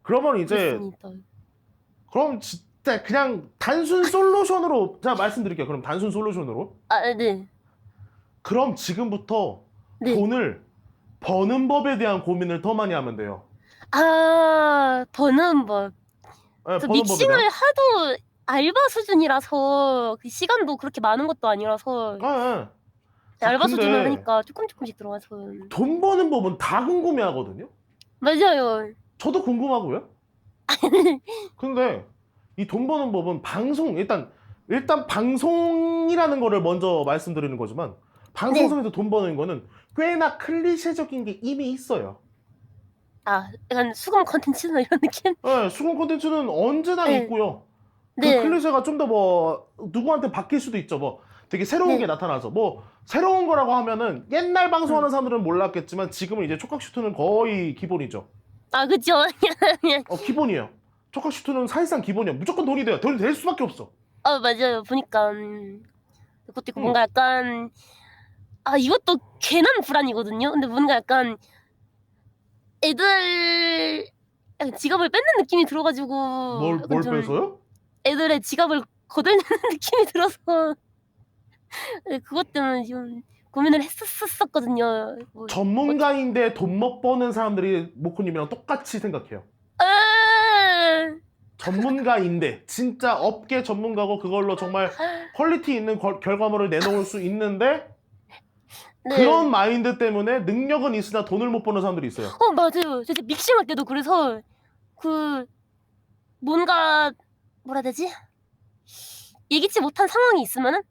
[SPEAKER 2] 그러면 이제
[SPEAKER 1] 그랬습니다.
[SPEAKER 2] 그럼 진짜 그냥 단순 솔루션으로 제가 말씀드릴게요. 그럼 단순 솔루션으로.
[SPEAKER 1] 네.
[SPEAKER 2] 그럼 지금부터 돈을 버는 법에 대한 고민을 더 많이 하면 돼요.
[SPEAKER 1] 버는 법.
[SPEAKER 2] 예,
[SPEAKER 1] 저
[SPEAKER 2] 버는 법에 대한.
[SPEAKER 1] 믹싱을 하도 알바 수준이라서 그 시간도 그렇게 많은 것도 아니라서
[SPEAKER 2] 예, 예. 아
[SPEAKER 1] 알바 수준을
[SPEAKER 2] 근데
[SPEAKER 1] 하니까 조금씩 들어가서
[SPEAKER 2] 돈 버는 법은 다 궁금해하거든요.
[SPEAKER 1] 맞아요.
[SPEAKER 2] 저도 궁금하고요. 근데 이 돈 버는 법은 방송 일단 방송이라는 거를 먼저 말씀드리는 거지만
[SPEAKER 1] 네.
[SPEAKER 2] 방송에서 돈 버는 거는 꽤나 클리셰적인 게 이미 있어요.
[SPEAKER 1] 약간 수금 컨텐츠나 이런 느낌?
[SPEAKER 2] 예, 수공 콘텐츠는 언제나
[SPEAKER 1] 네.
[SPEAKER 2] 있고요. 그
[SPEAKER 1] 네.
[SPEAKER 2] 클리셰가 좀 더 뭐 누구한테 바뀔 수도 있죠. 뭐 되게 새로운
[SPEAKER 1] 네.
[SPEAKER 2] 게 나타나서 뭐 새로운 거라고 하면은 옛날 방송하는
[SPEAKER 1] 음.
[SPEAKER 2] 사람들은 몰랐겠지만 지금은 이제 촉각 슈트는 거의 기본이죠.
[SPEAKER 1] 그죠.
[SPEAKER 2] 기본이에요. 촉각 슈트는 사실상 기본이야. 무조건 돈이 돼요. 돈이 될 수밖에 없어.
[SPEAKER 1] 맞아요. 보니까 그것도 있고 뭔가 약간 이것도 괜한 불안이거든요. 근데 뭔가 약간 애들 약간 지갑을 뺏는 느낌이 들어가지고
[SPEAKER 2] 뭘
[SPEAKER 1] 약간 좀
[SPEAKER 2] 뺏어요?
[SPEAKER 1] 애들의 지갑을 거덜내는 느낌이 들어서 네, 그것 때문에 좀 고민을 했었거든요. 뭐,
[SPEAKER 2] 전문가인데 돈 못 버는 사람들이 모코님이랑 똑같이 생각해요.
[SPEAKER 1] 아,
[SPEAKER 2] 전문가인데 진짜 업계 전문가고 그걸로 정말 퀄리티 있는 결과물을 내놓을 수 있는데
[SPEAKER 1] 네.
[SPEAKER 2] 그런 마인드 때문에 능력은 있으나 돈을 못 버는 사람들이 있어요.
[SPEAKER 1] 맞아요. 진짜 믹싱할 때도 그래서 그 뭔가 뭐라 해야 되지? 예기치 못한 상황이 있으면은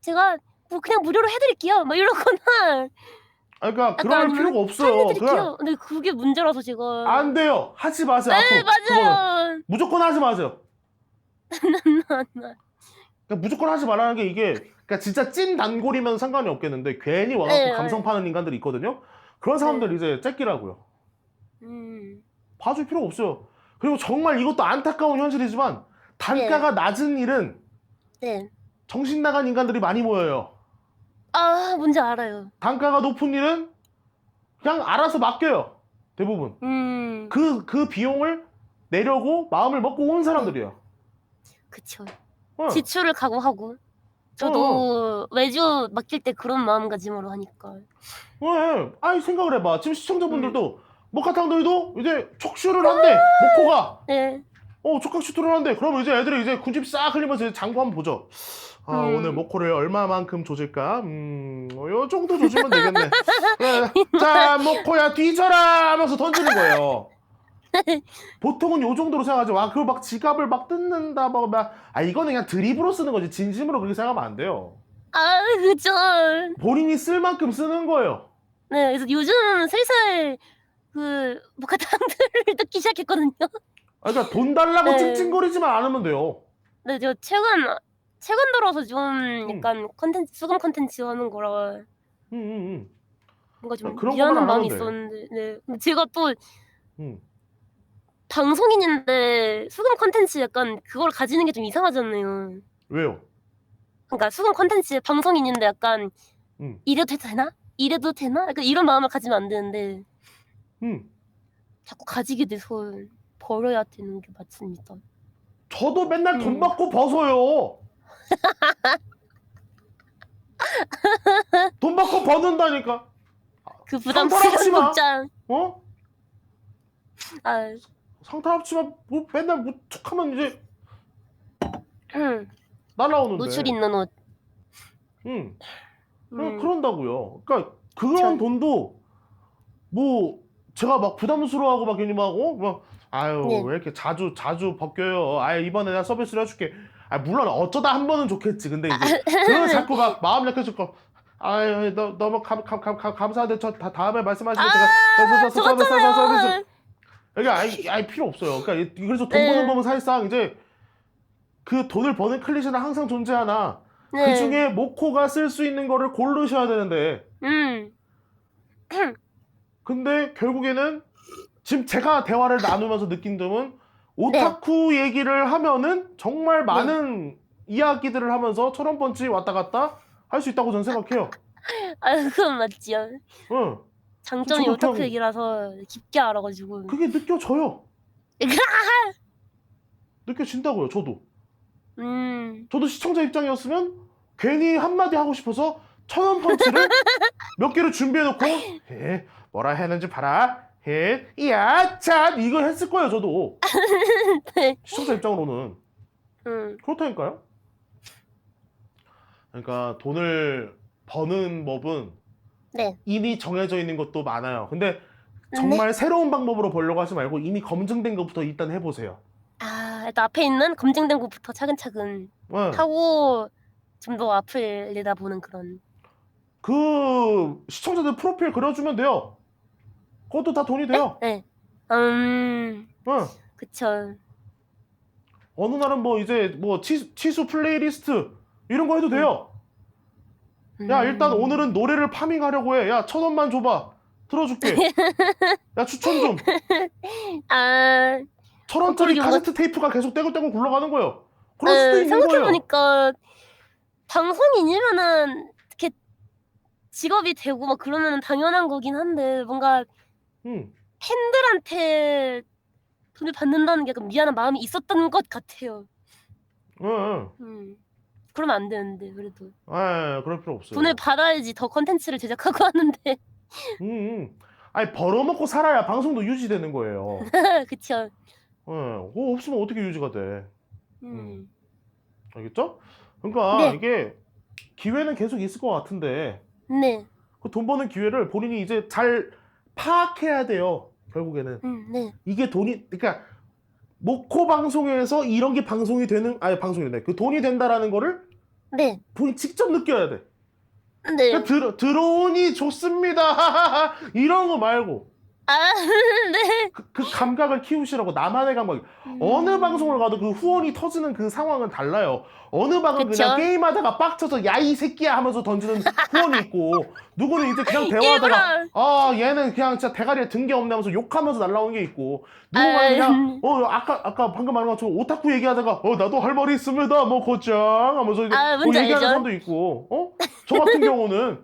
[SPEAKER 1] 제가 뭐 그냥 무료로 해드릴게요. 막 이러거나
[SPEAKER 2] 그러니까
[SPEAKER 1] 약간
[SPEAKER 2] 그럴
[SPEAKER 1] 아니면은
[SPEAKER 2] 필요가 없어요. 그냥
[SPEAKER 1] 할인해드릴게요. 근데 그게 문제라서 제가
[SPEAKER 2] 안 돼요. 하지 마세요.
[SPEAKER 1] 네
[SPEAKER 2] 앞으로 그거는
[SPEAKER 1] 맞아요.
[SPEAKER 2] 무조건 하지 마세요. 그러니까 무조건 하지 말라는 게 이게 그러니까 진짜 찐 단골이면 상관이 없겠는데 괜히 와갖고
[SPEAKER 1] 네,
[SPEAKER 2] 감성 파는 인간들이 있거든요. 그런 사람들
[SPEAKER 1] 네.
[SPEAKER 2] 이제 째끼라고요.
[SPEAKER 1] 음,
[SPEAKER 2] 봐줄 필요 없어요. 그리고 정말 이것도 안타까운 현실이지만 단가가 낮은 일은
[SPEAKER 1] 네.
[SPEAKER 2] 정신 나간 인간들이 많이 모여요.
[SPEAKER 1] 뭔지 알아요.
[SPEAKER 2] 단가가 높은 일은 그냥 알아서 맡겨요. 대부분. 그 비용을 내려고 마음을 먹고 온 사람들이에요.
[SPEAKER 1] 그쵸.
[SPEAKER 2] 어.
[SPEAKER 1] 지출을 각오하고 저도 외주 맡길 때 그런 마음가짐으로 하니까.
[SPEAKER 2] 왜? 아니 생각을 해봐. 지금 시청자분들도 모카탕들도 이제 촉슈를 한대. 모코가.
[SPEAKER 1] 네.
[SPEAKER 2] 촉각 슈트를 한대. 그러면 이제 애들이 이제 군집 싹 흘리면서 이제 장구 한번 보죠. 오늘 모코를 얼마만큼 조질까? 요 정도 조지면 되겠네. 그래. 자, 모코야 뒤져라 하면서 던지는 거예요. 보통은 요 정도로 생각하죠. 그걸 막 지갑을 막 뜯는다, 이거는 그냥 드립으로 쓰는 거지. 진심으로 그렇게 생각하면 안 돼요.
[SPEAKER 1] 그죠.
[SPEAKER 2] 본인이 쓸 만큼 쓰는 거예요.
[SPEAKER 1] 네, 그래서 요즘 슬슬 그 모카탕들을 뜯기 시작했거든요.
[SPEAKER 2] 그러니까 돈 달라고
[SPEAKER 1] 네.
[SPEAKER 2] 찡찡거리지만 않으면 돼요.
[SPEAKER 1] 네, 저 최근 들어서 좀 약간 수금 컨텐츠 하는 거라 뭔가 좀
[SPEAKER 2] 그런 것만
[SPEAKER 1] 미안한
[SPEAKER 2] 안
[SPEAKER 1] 마음이
[SPEAKER 2] 하면 돼.
[SPEAKER 1] 있었는데, 네. 근데 제가 또
[SPEAKER 2] 음.
[SPEAKER 1] 방송인인데 수금 컨텐츠 약간 그걸 가지는 게 좀 이상하잖아요.
[SPEAKER 2] 왜요?
[SPEAKER 1] 그러니까 수금 컨텐츠 방송인인데 약간 이래도 되나? 이래도 되나? 약간 이런 마음을 가지면 안 되는데 자꾸 가지게 돼서 버려야 되는 게 맞습니다.
[SPEAKER 2] 저도 맨날 돈 받고 벗어요. 돈 받고 벗는다니까.
[SPEAKER 1] 그 부담스러운 복장.
[SPEAKER 2] 상탈 합치마 뭐 맨날 뭐 툭하면 이제 날라오는데.
[SPEAKER 1] 노출 있는 옷.
[SPEAKER 2] 그런다고요. 그러니까 그런 돈도 뭐 제가 막 부담스러워하고 막 괜히 왜 이렇게 자주 벗겨요. 이번에 내가 서비스를 해줄게. 물론 어쩌다 한 번은 좋겠지. 근데 이제 그걸 자꾸 막 마음 약해질 거. 너무 감사한데 저 다음에 말씀하시면 제가 서비스. 이게 필요 없어요. 그러니까 그래서 돈 버는 법은 사실상 이제 그 돈을 버는 클리셰는 항상 존재하나 그 중에 모코가 쓸 수 있는 거를 고르셔야 되는데 근데 결국에는 지금 제가 대화를 나누면서 느낀 점은 오타쿠 얘기를 하면은 정말 많은 이야기들을 하면서 천원펀치 왔다 갔다 할 수 있다고 저는 생각해요.
[SPEAKER 1] 그건 맞지요. 장점이
[SPEAKER 2] 저도
[SPEAKER 1] 오타쿠
[SPEAKER 2] 그냥
[SPEAKER 1] 얘기라서 깊게 알아가지고.
[SPEAKER 2] 그게 느껴져요. 느껴진다고요. 저도 시청자 입장이었으면 괜히 한마디 하고 싶어서 천원펀치를 몇 개를 준비해놓고 뭐라 했는지 봐라. 헷, 야, 참 이거 했을 거예요 저도.
[SPEAKER 1] 네.
[SPEAKER 2] 시청자 입장으로는
[SPEAKER 1] 음.
[SPEAKER 2] 그렇다니까요. 그러니까 돈을 버는 법은
[SPEAKER 1] 네.
[SPEAKER 2] 이미 정해져 있는 것도 많아요. 근데
[SPEAKER 1] 네.
[SPEAKER 2] 정말 새로운 방법으로 벌려고 하지 말고 이미 검증된 것부터 일단 해보세요.
[SPEAKER 1] 아, 일단 앞에 있는 검증된 것부터 차근차근
[SPEAKER 2] 네.
[SPEAKER 1] 하고 좀 더 앞을 내다보는 그런.
[SPEAKER 2] 그 시청자들 프로필 그려주면 돼요. 그것도 다 돈이 돼요.
[SPEAKER 1] 네.
[SPEAKER 2] 네.
[SPEAKER 1] 그쵸.
[SPEAKER 2] 어느 날은 뭐 이제 뭐 치수 플레이리스트 이런 거 해도 돼요. 야 일단 오늘은 노래를 파밍하려고 해. 야 1,000원만 줘봐. 들어줄게. 야 추천 좀.
[SPEAKER 1] 아,
[SPEAKER 2] 1,000원짜리
[SPEAKER 1] 그러게 뭔가-
[SPEAKER 2] 카세트 테이프가 계속 떼굴떼굴 굴러가는 거예요. 그럴 수도 있는 거예요.
[SPEAKER 1] 생각해보니까 방송인이면은 이렇게 직업이 되고 막 그러면 당연한 거긴 한데 뭔가
[SPEAKER 2] 음.
[SPEAKER 1] 팬들한테 돈을 받는다는 게 약간 미안한 마음이 있었던 것 같아요.
[SPEAKER 2] 예, 예.
[SPEAKER 1] 그러면 안 되는데 그래도
[SPEAKER 2] 그럴 필요 없어요.
[SPEAKER 1] 돈을 받아야지 더 컨텐츠를 제작하고 하는데.
[SPEAKER 2] 아니 벌어먹고 살아야 방송도 유지되는 거예요.
[SPEAKER 1] 그쵸.
[SPEAKER 2] 그거 없으면 어떻게 유지가 돼? 알겠죠? 그러니까
[SPEAKER 1] 네.
[SPEAKER 2] 이게 기회는 계속 있을 것 같은데
[SPEAKER 1] 네.
[SPEAKER 2] 그 돈 버는 기회를 본인이 이제 잘 파악해야 돼요. 결국에는
[SPEAKER 1] 네.
[SPEAKER 2] 이게 돈이 그러니까 모코 방송에서 이런 게 방송이 되는 방송이네. 그 돈이 된다라는 거를
[SPEAKER 1] 네.
[SPEAKER 2] 본인 직접 느껴야 돼.
[SPEAKER 1] 네.
[SPEAKER 2] 그러니까 드론이 좋습니다. 이런 거 말고
[SPEAKER 1] 아, 네.
[SPEAKER 2] 그 감각을 키우시라고 나만의 감각. 어느 방송을 가도 그 후원이 터지는 그 상황은 달라요. 어느 방은
[SPEAKER 1] 그쵸?
[SPEAKER 2] 그냥 게임하다가 빡쳐서 야 이 새끼야 하면서 던지는 후원이 있고 누구는 이제 그냥 대화하다가
[SPEAKER 1] 일부러.
[SPEAKER 2] 얘는 그냥 진짜 대가리에 든 게 없네 하면서 욕하면서 날라오는 게 있고 누구가 그냥 아까 방금 말한 것처럼 오타쿠 얘기하다가 나도 할 말이 있습니다 뭐 거짱 하면서 이제 뭐
[SPEAKER 1] 뭔지
[SPEAKER 2] 얘기하는
[SPEAKER 1] 알죠?
[SPEAKER 2] 사람도 있고 저 같은 경우는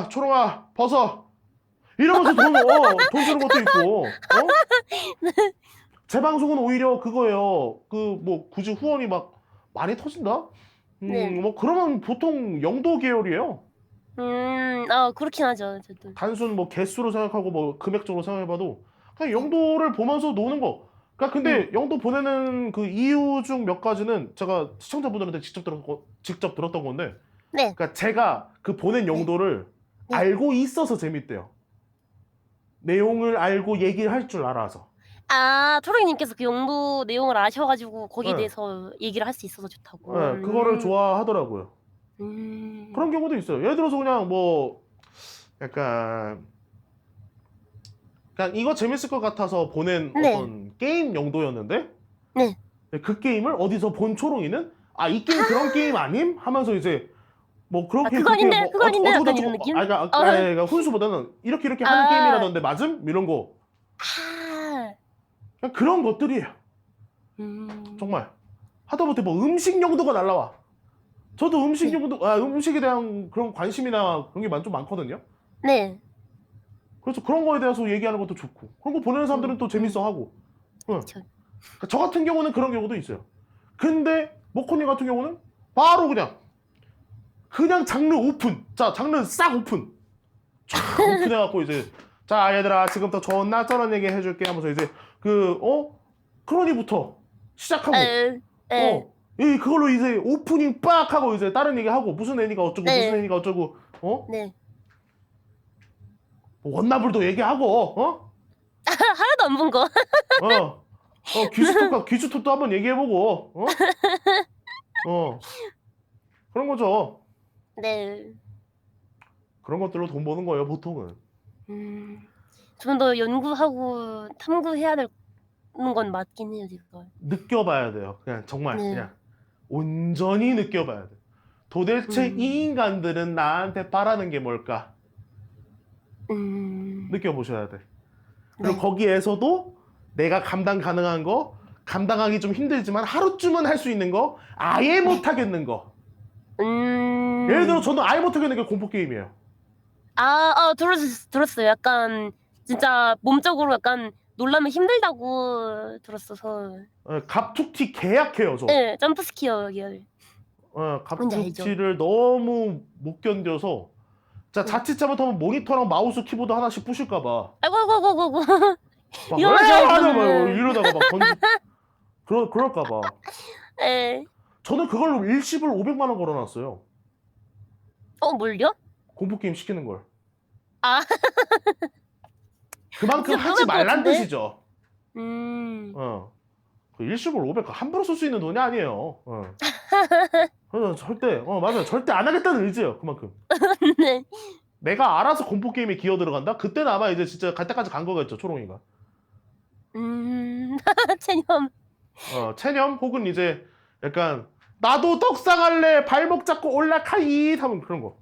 [SPEAKER 2] 초롱아 벗어 이러면서 돈 주는 것도 있고, 제 방송은 오히려 그거예요. 그 뭐 굳이 후원이 막 많이 터진다?
[SPEAKER 1] 네.
[SPEAKER 2] 뭐 그러면 보통 영도 계열이에요.
[SPEAKER 1] 그렇긴 하죠. 저도.
[SPEAKER 2] 단순 뭐 개수로 생각하고 뭐 금액적으로 생각해봐도 그냥 영도를 보면서 노는 거. 그러니까 근데 영도 보내는 그 이유 중 몇 가지는 제가 시청자분들한테 직접 들었던 건데,
[SPEAKER 1] 네.
[SPEAKER 2] 그러니까 제가 그 보낸 영도를
[SPEAKER 1] 네.
[SPEAKER 2] 알고 있어서 재밌대요. 내용을 알고 얘기를 할 줄 알아서.
[SPEAKER 1] 초롱이님께서 그 용도 내용을 아셔가지고 거기에
[SPEAKER 2] 네.
[SPEAKER 1] 대해서 얘기를 할 수 있어서 좋다고.
[SPEAKER 2] 네, 그거를 좋아하더라고요. 그런 경우도 있어요. 예를 들어서 그냥 뭐 약간 그냥 이거 재밌을 것 같아서 보낸
[SPEAKER 1] 네.
[SPEAKER 2] 어떤 게임 용도였는데
[SPEAKER 1] 네.
[SPEAKER 2] 그 게임을 어디서 본 초롱이는 이 게임 그런 게임 아님? 하면서 이제 뭐 그렇게
[SPEAKER 1] 그거 아닌데, 그거 아닌데, 약간
[SPEAKER 2] 어쩌고저쩌고
[SPEAKER 1] 이런 느낌?
[SPEAKER 2] 그러니까 훈수보다는 이렇게 하는 게임이라던데 맞음? 이런 거 그냥 그런 것들이에요. 정말 하다못해 뭐 음식 용도가 날라와. 저도 음식 용도 음식에 대한 그런 관심이나 그런 게 좀 많거든요.
[SPEAKER 1] 네.
[SPEAKER 2] 그래서 그런 거에 대해서 얘기하는 것도 좋고 그런 거 보내는 사람들은 또 재밌어 하고.
[SPEAKER 1] 그쵸.
[SPEAKER 2] 저 같은 경우는 그런 경우도 있어요. 근데 모코님 같은 경우는 바로 그냥 장르 오픈. 자, 장르 싹 오픈. 쫙 오픈해갖고 이제 자 얘들아 지금부터 존나 쩌는 얘기 해줄게 하면서 이제 크로니부터 시작하고 그걸로 이제 오프닝 빡 하고 이제 다른 얘기 하고 무슨 애니가 어쩌고 무슨 애니가 어쩌고
[SPEAKER 1] 네.
[SPEAKER 2] 원나블도 얘기하고
[SPEAKER 1] 하나도 안 본 거.
[SPEAKER 2] 귀주톱도 한번 얘기해보고 그런 거죠.
[SPEAKER 1] 네.
[SPEAKER 2] 그런 것들로 돈 버는 거예요 보통은.
[SPEAKER 1] 좀 더 연구하고 탐구해야 되는 건 맞긴 해요, 제가.
[SPEAKER 2] 느껴봐야 돼요. 그냥 정말
[SPEAKER 1] 네.
[SPEAKER 2] 그냥 온전히 느껴봐야 돼. 도대체 이 인간들은 나한테 바라는 게 뭘까? 느껴보셔야 돼. 그리고
[SPEAKER 1] 네.
[SPEAKER 2] 거기에서도 내가 감당 가능한 거, 감당하기 좀 힘들지만 하루쯤은 할 수 있는 거, 아예 못하겠는 거. 예를 들어 저는 아예 못하겠는 게 공포 게임이에요.
[SPEAKER 1] 들었어요. 약간 진짜 몸적으로 약간 놀라면 힘들다고 들었어서.
[SPEAKER 2] 갑툭튀 개약해요 저.
[SPEAKER 1] 네, 점프 스키어 계열.
[SPEAKER 2] 갑툭튀를 너무 못 견뎌서 자, 자칫 잘못하면 모니터랑 마우스 키보드 하나씩 부실까봐.
[SPEAKER 1] 아이고 아이고 아이고 아이고.
[SPEAKER 2] 막
[SPEAKER 1] 이러지
[SPEAKER 2] 하다 막
[SPEAKER 1] 않으면은.
[SPEAKER 2] 이러다가 막 그럴까봐.
[SPEAKER 1] 에.
[SPEAKER 2] 저는 그걸로 일시불 500만 원 걸어놨어요.
[SPEAKER 1] 뭘요?
[SPEAKER 2] 공포 게임 시키는 걸.
[SPEAKER 1] 아.
[SPEAKER 2] 그만큼
[SPEAKER 1] 진짜
[SPEAKER 2] 하지
[SPEAKER 1] 그럴 것
[SPEAKER 2] 말란
[SPEAKER 1] 같은데?
[SPEAKER 2] 뜻이죠. 그 일시불 500 함부로 쓸 수 있는 돈이 아니에요. 그래서 절대 맞아요. 절대 안 하겠다는 의지예요. 그만큼.
[SPEAKER 1] 네.
[SPEAKER 2] 내가 알아서 공포 게임에 기어 들어간다. 그때는 아마 이제 진짜 갈 때까지 간 거겠죠. 초롱이가.
[SPEAKER 1] 체념.
[SPEAKER 2] 체념 혹은 이제 약간 나도 떡상할래 발목 잡고 올라카이 하면 그런 거.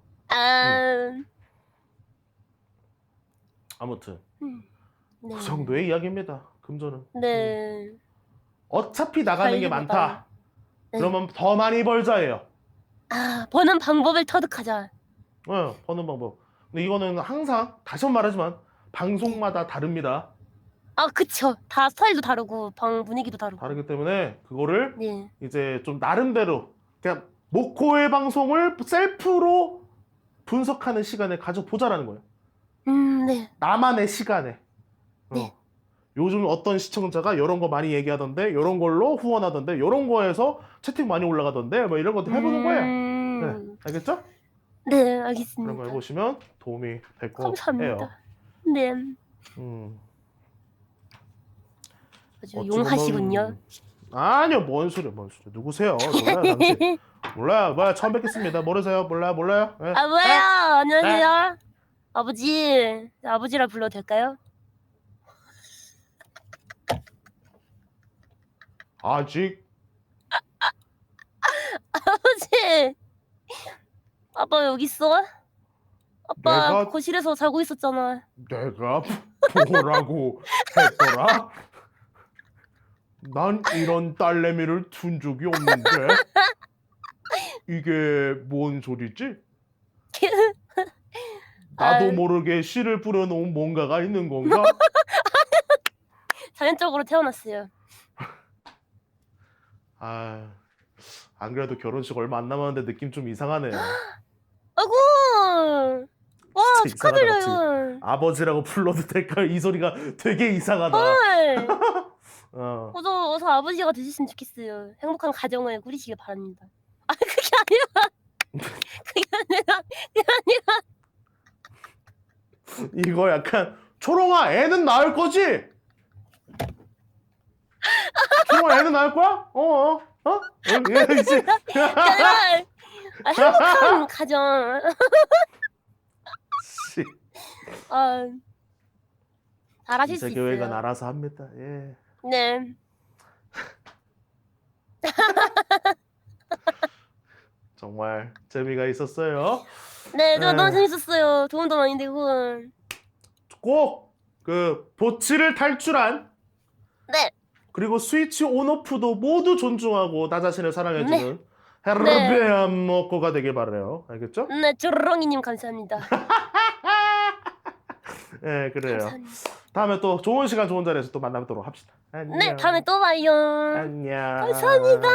[SPEAKER 2] 아무튼
[SPEAKER 1] 네.
[SPEAKER 2] 그 정도의 이야기입니다. 금전은.
[SPEAKER 1] 네.
[SPEAKER 2] 어차피 나가는 게
[SPEAKER 1] 관리보다.
[SPEAKER 2] 많다.
[SPEAKER 1] 네.
[SPEAKER 2] 그러면 더 많이 벌자예요.
[SPEAKER 1] 버는 방법을 터득하자.
[SPEAKER 2] 버는 방법. 근데 이거는 항상 다시 한번 말하지만 방송마다 다릅니다.
[SPEAKER 1] 그쵸. 다 스타일도 다르고 방 분위기도 다르고.
[SPEAKER 2] 다르기 때문에 그거를
[SPEAKER 1] 네.
[SPEAKER 2] 이제 좀 나름대로 그냥 모코의 방송을 셀프로 분석하는 시간을 가져보자라는 거예요.
[SPEAKER 1] 네.
[SPEAKER 2] 나만의 시간에.
[SPEAKER 1] 네.
[SPEAKER 2] 요즘 어떤 시청자가 이런 거 많이 얘기하던데 이런 걸로 후원하던데 이런 거에서 채팅 많이 올라가던데 뭐 이런 것도 해보는 거예요. 네. 알겠죠?
[SPEAKER 1] 네, 알겠습니다.
[SPEAKER 2] 그런 거 해보시면 도움이 될 것
[SPEAKER 1] 감사합니다.
[SPEAKER 2] 같아요.
[SPEAKER 1] 네. 아주
[SPEAKER 2] 어찌
[SPEAKER 1] 용하시군요.
[SPEAKER 2] 보면- 아니요, 뭔 소리야. 누구세요? 몰라요, 당신. 몰라요. 처음 뵙겠습니다. 모르세요? 몰라요? 네.
[SPEAKER 1] 뭐예요? 안녕하세요. 아버지라 불러도 될까요?
[SPEAKER 2] 아직
[SPEAKER 1] 아버지. 아빠 여기 있어? 아빠
[SPEAKER 2] 내가-
[SPEAKER 1] 거실에서 자고 있었잖아.
[SPEAKER 2] 내가 뭐라고 했더라? 난 이런 딸내미를 둔 적이 없는데 이게 뭔 소리지? 나도
[SPEAKER 1] 아유.
[SPEAKER 2] 모르게 씨를 뿌려놓은 뭔가가 있는 건가?
[SPEAKER 1] 자연적으로 태어났어요.
[SPEAKER 2] 안 그래도 결혼식 얼마 안 남았는데 느낌 좀 이상하네요.
[SPEAKER 1] 아이고. 와,
[SPEAKER 2] 진짜
[SPEAKER 1] 축하드려요.
[SPEAKER 2] 아버지라고 불러도 될까요? 이 소리가 되게 이상하다.
[SPEAKER 1] 헐.
[SPEAKER 2] 어.
[SPEAKER 1] 어서 아버지가 되셨으면 좋겠어요. 행복한 가정을 꾸리시길 바랍니다. 그게 아니라.
[SPEAKER 2] 이거 약간 초롱아 애는 낳을 거지? 초롱아 애는 낳을 거야? 예, 이제
[SPEAKER 1] 그게 아니라 행복한 가정.
[SPEAKER 2] 씨,
[SPEAKER 1] 잘하실 수
[SPEAKER 2] 이제 교회가
[SPEAKER 1] 있어요.
[SPEAKER 2] 알아서 합니다. 예.
[SPEAKER 1] 네.
[SPEAKER 2] 정말 재미가 있었어요.
[SPEAKER 1] 네, 저
[SPEAKER 2] 네.
[SPEAKER 1] 너무 재밌었어요. 도움도 많이 되고.
[SPEAKER 2] 꼭 그 보치를 탈출한
[SPEAKER 1] 네.
[SPEAKER 2] 그리고 스위치 온오프도 모두 존중하고 나 자신을 사랑해주는
[SPEAKER 1] 네.
[SPEAKER 2] 헤르베안 먹고가 되길 바래요. 알겠죠?
[SPEAKER 1] 네, 조롱이님 감사합니다.
[SPEAKER 2] 네, 그래요.
[SPEAKER 1] 감사합니다.
[SPEAKER 2] 다음에 또 좋은 시간 좋은 자리에서 또 만나도록 합시다. 안녕.
[SPEAKER 1] 네, 다음에 또 봐요.
[SPEAKER 2] 안녕.
[SPEAKER 1] 감사합니다.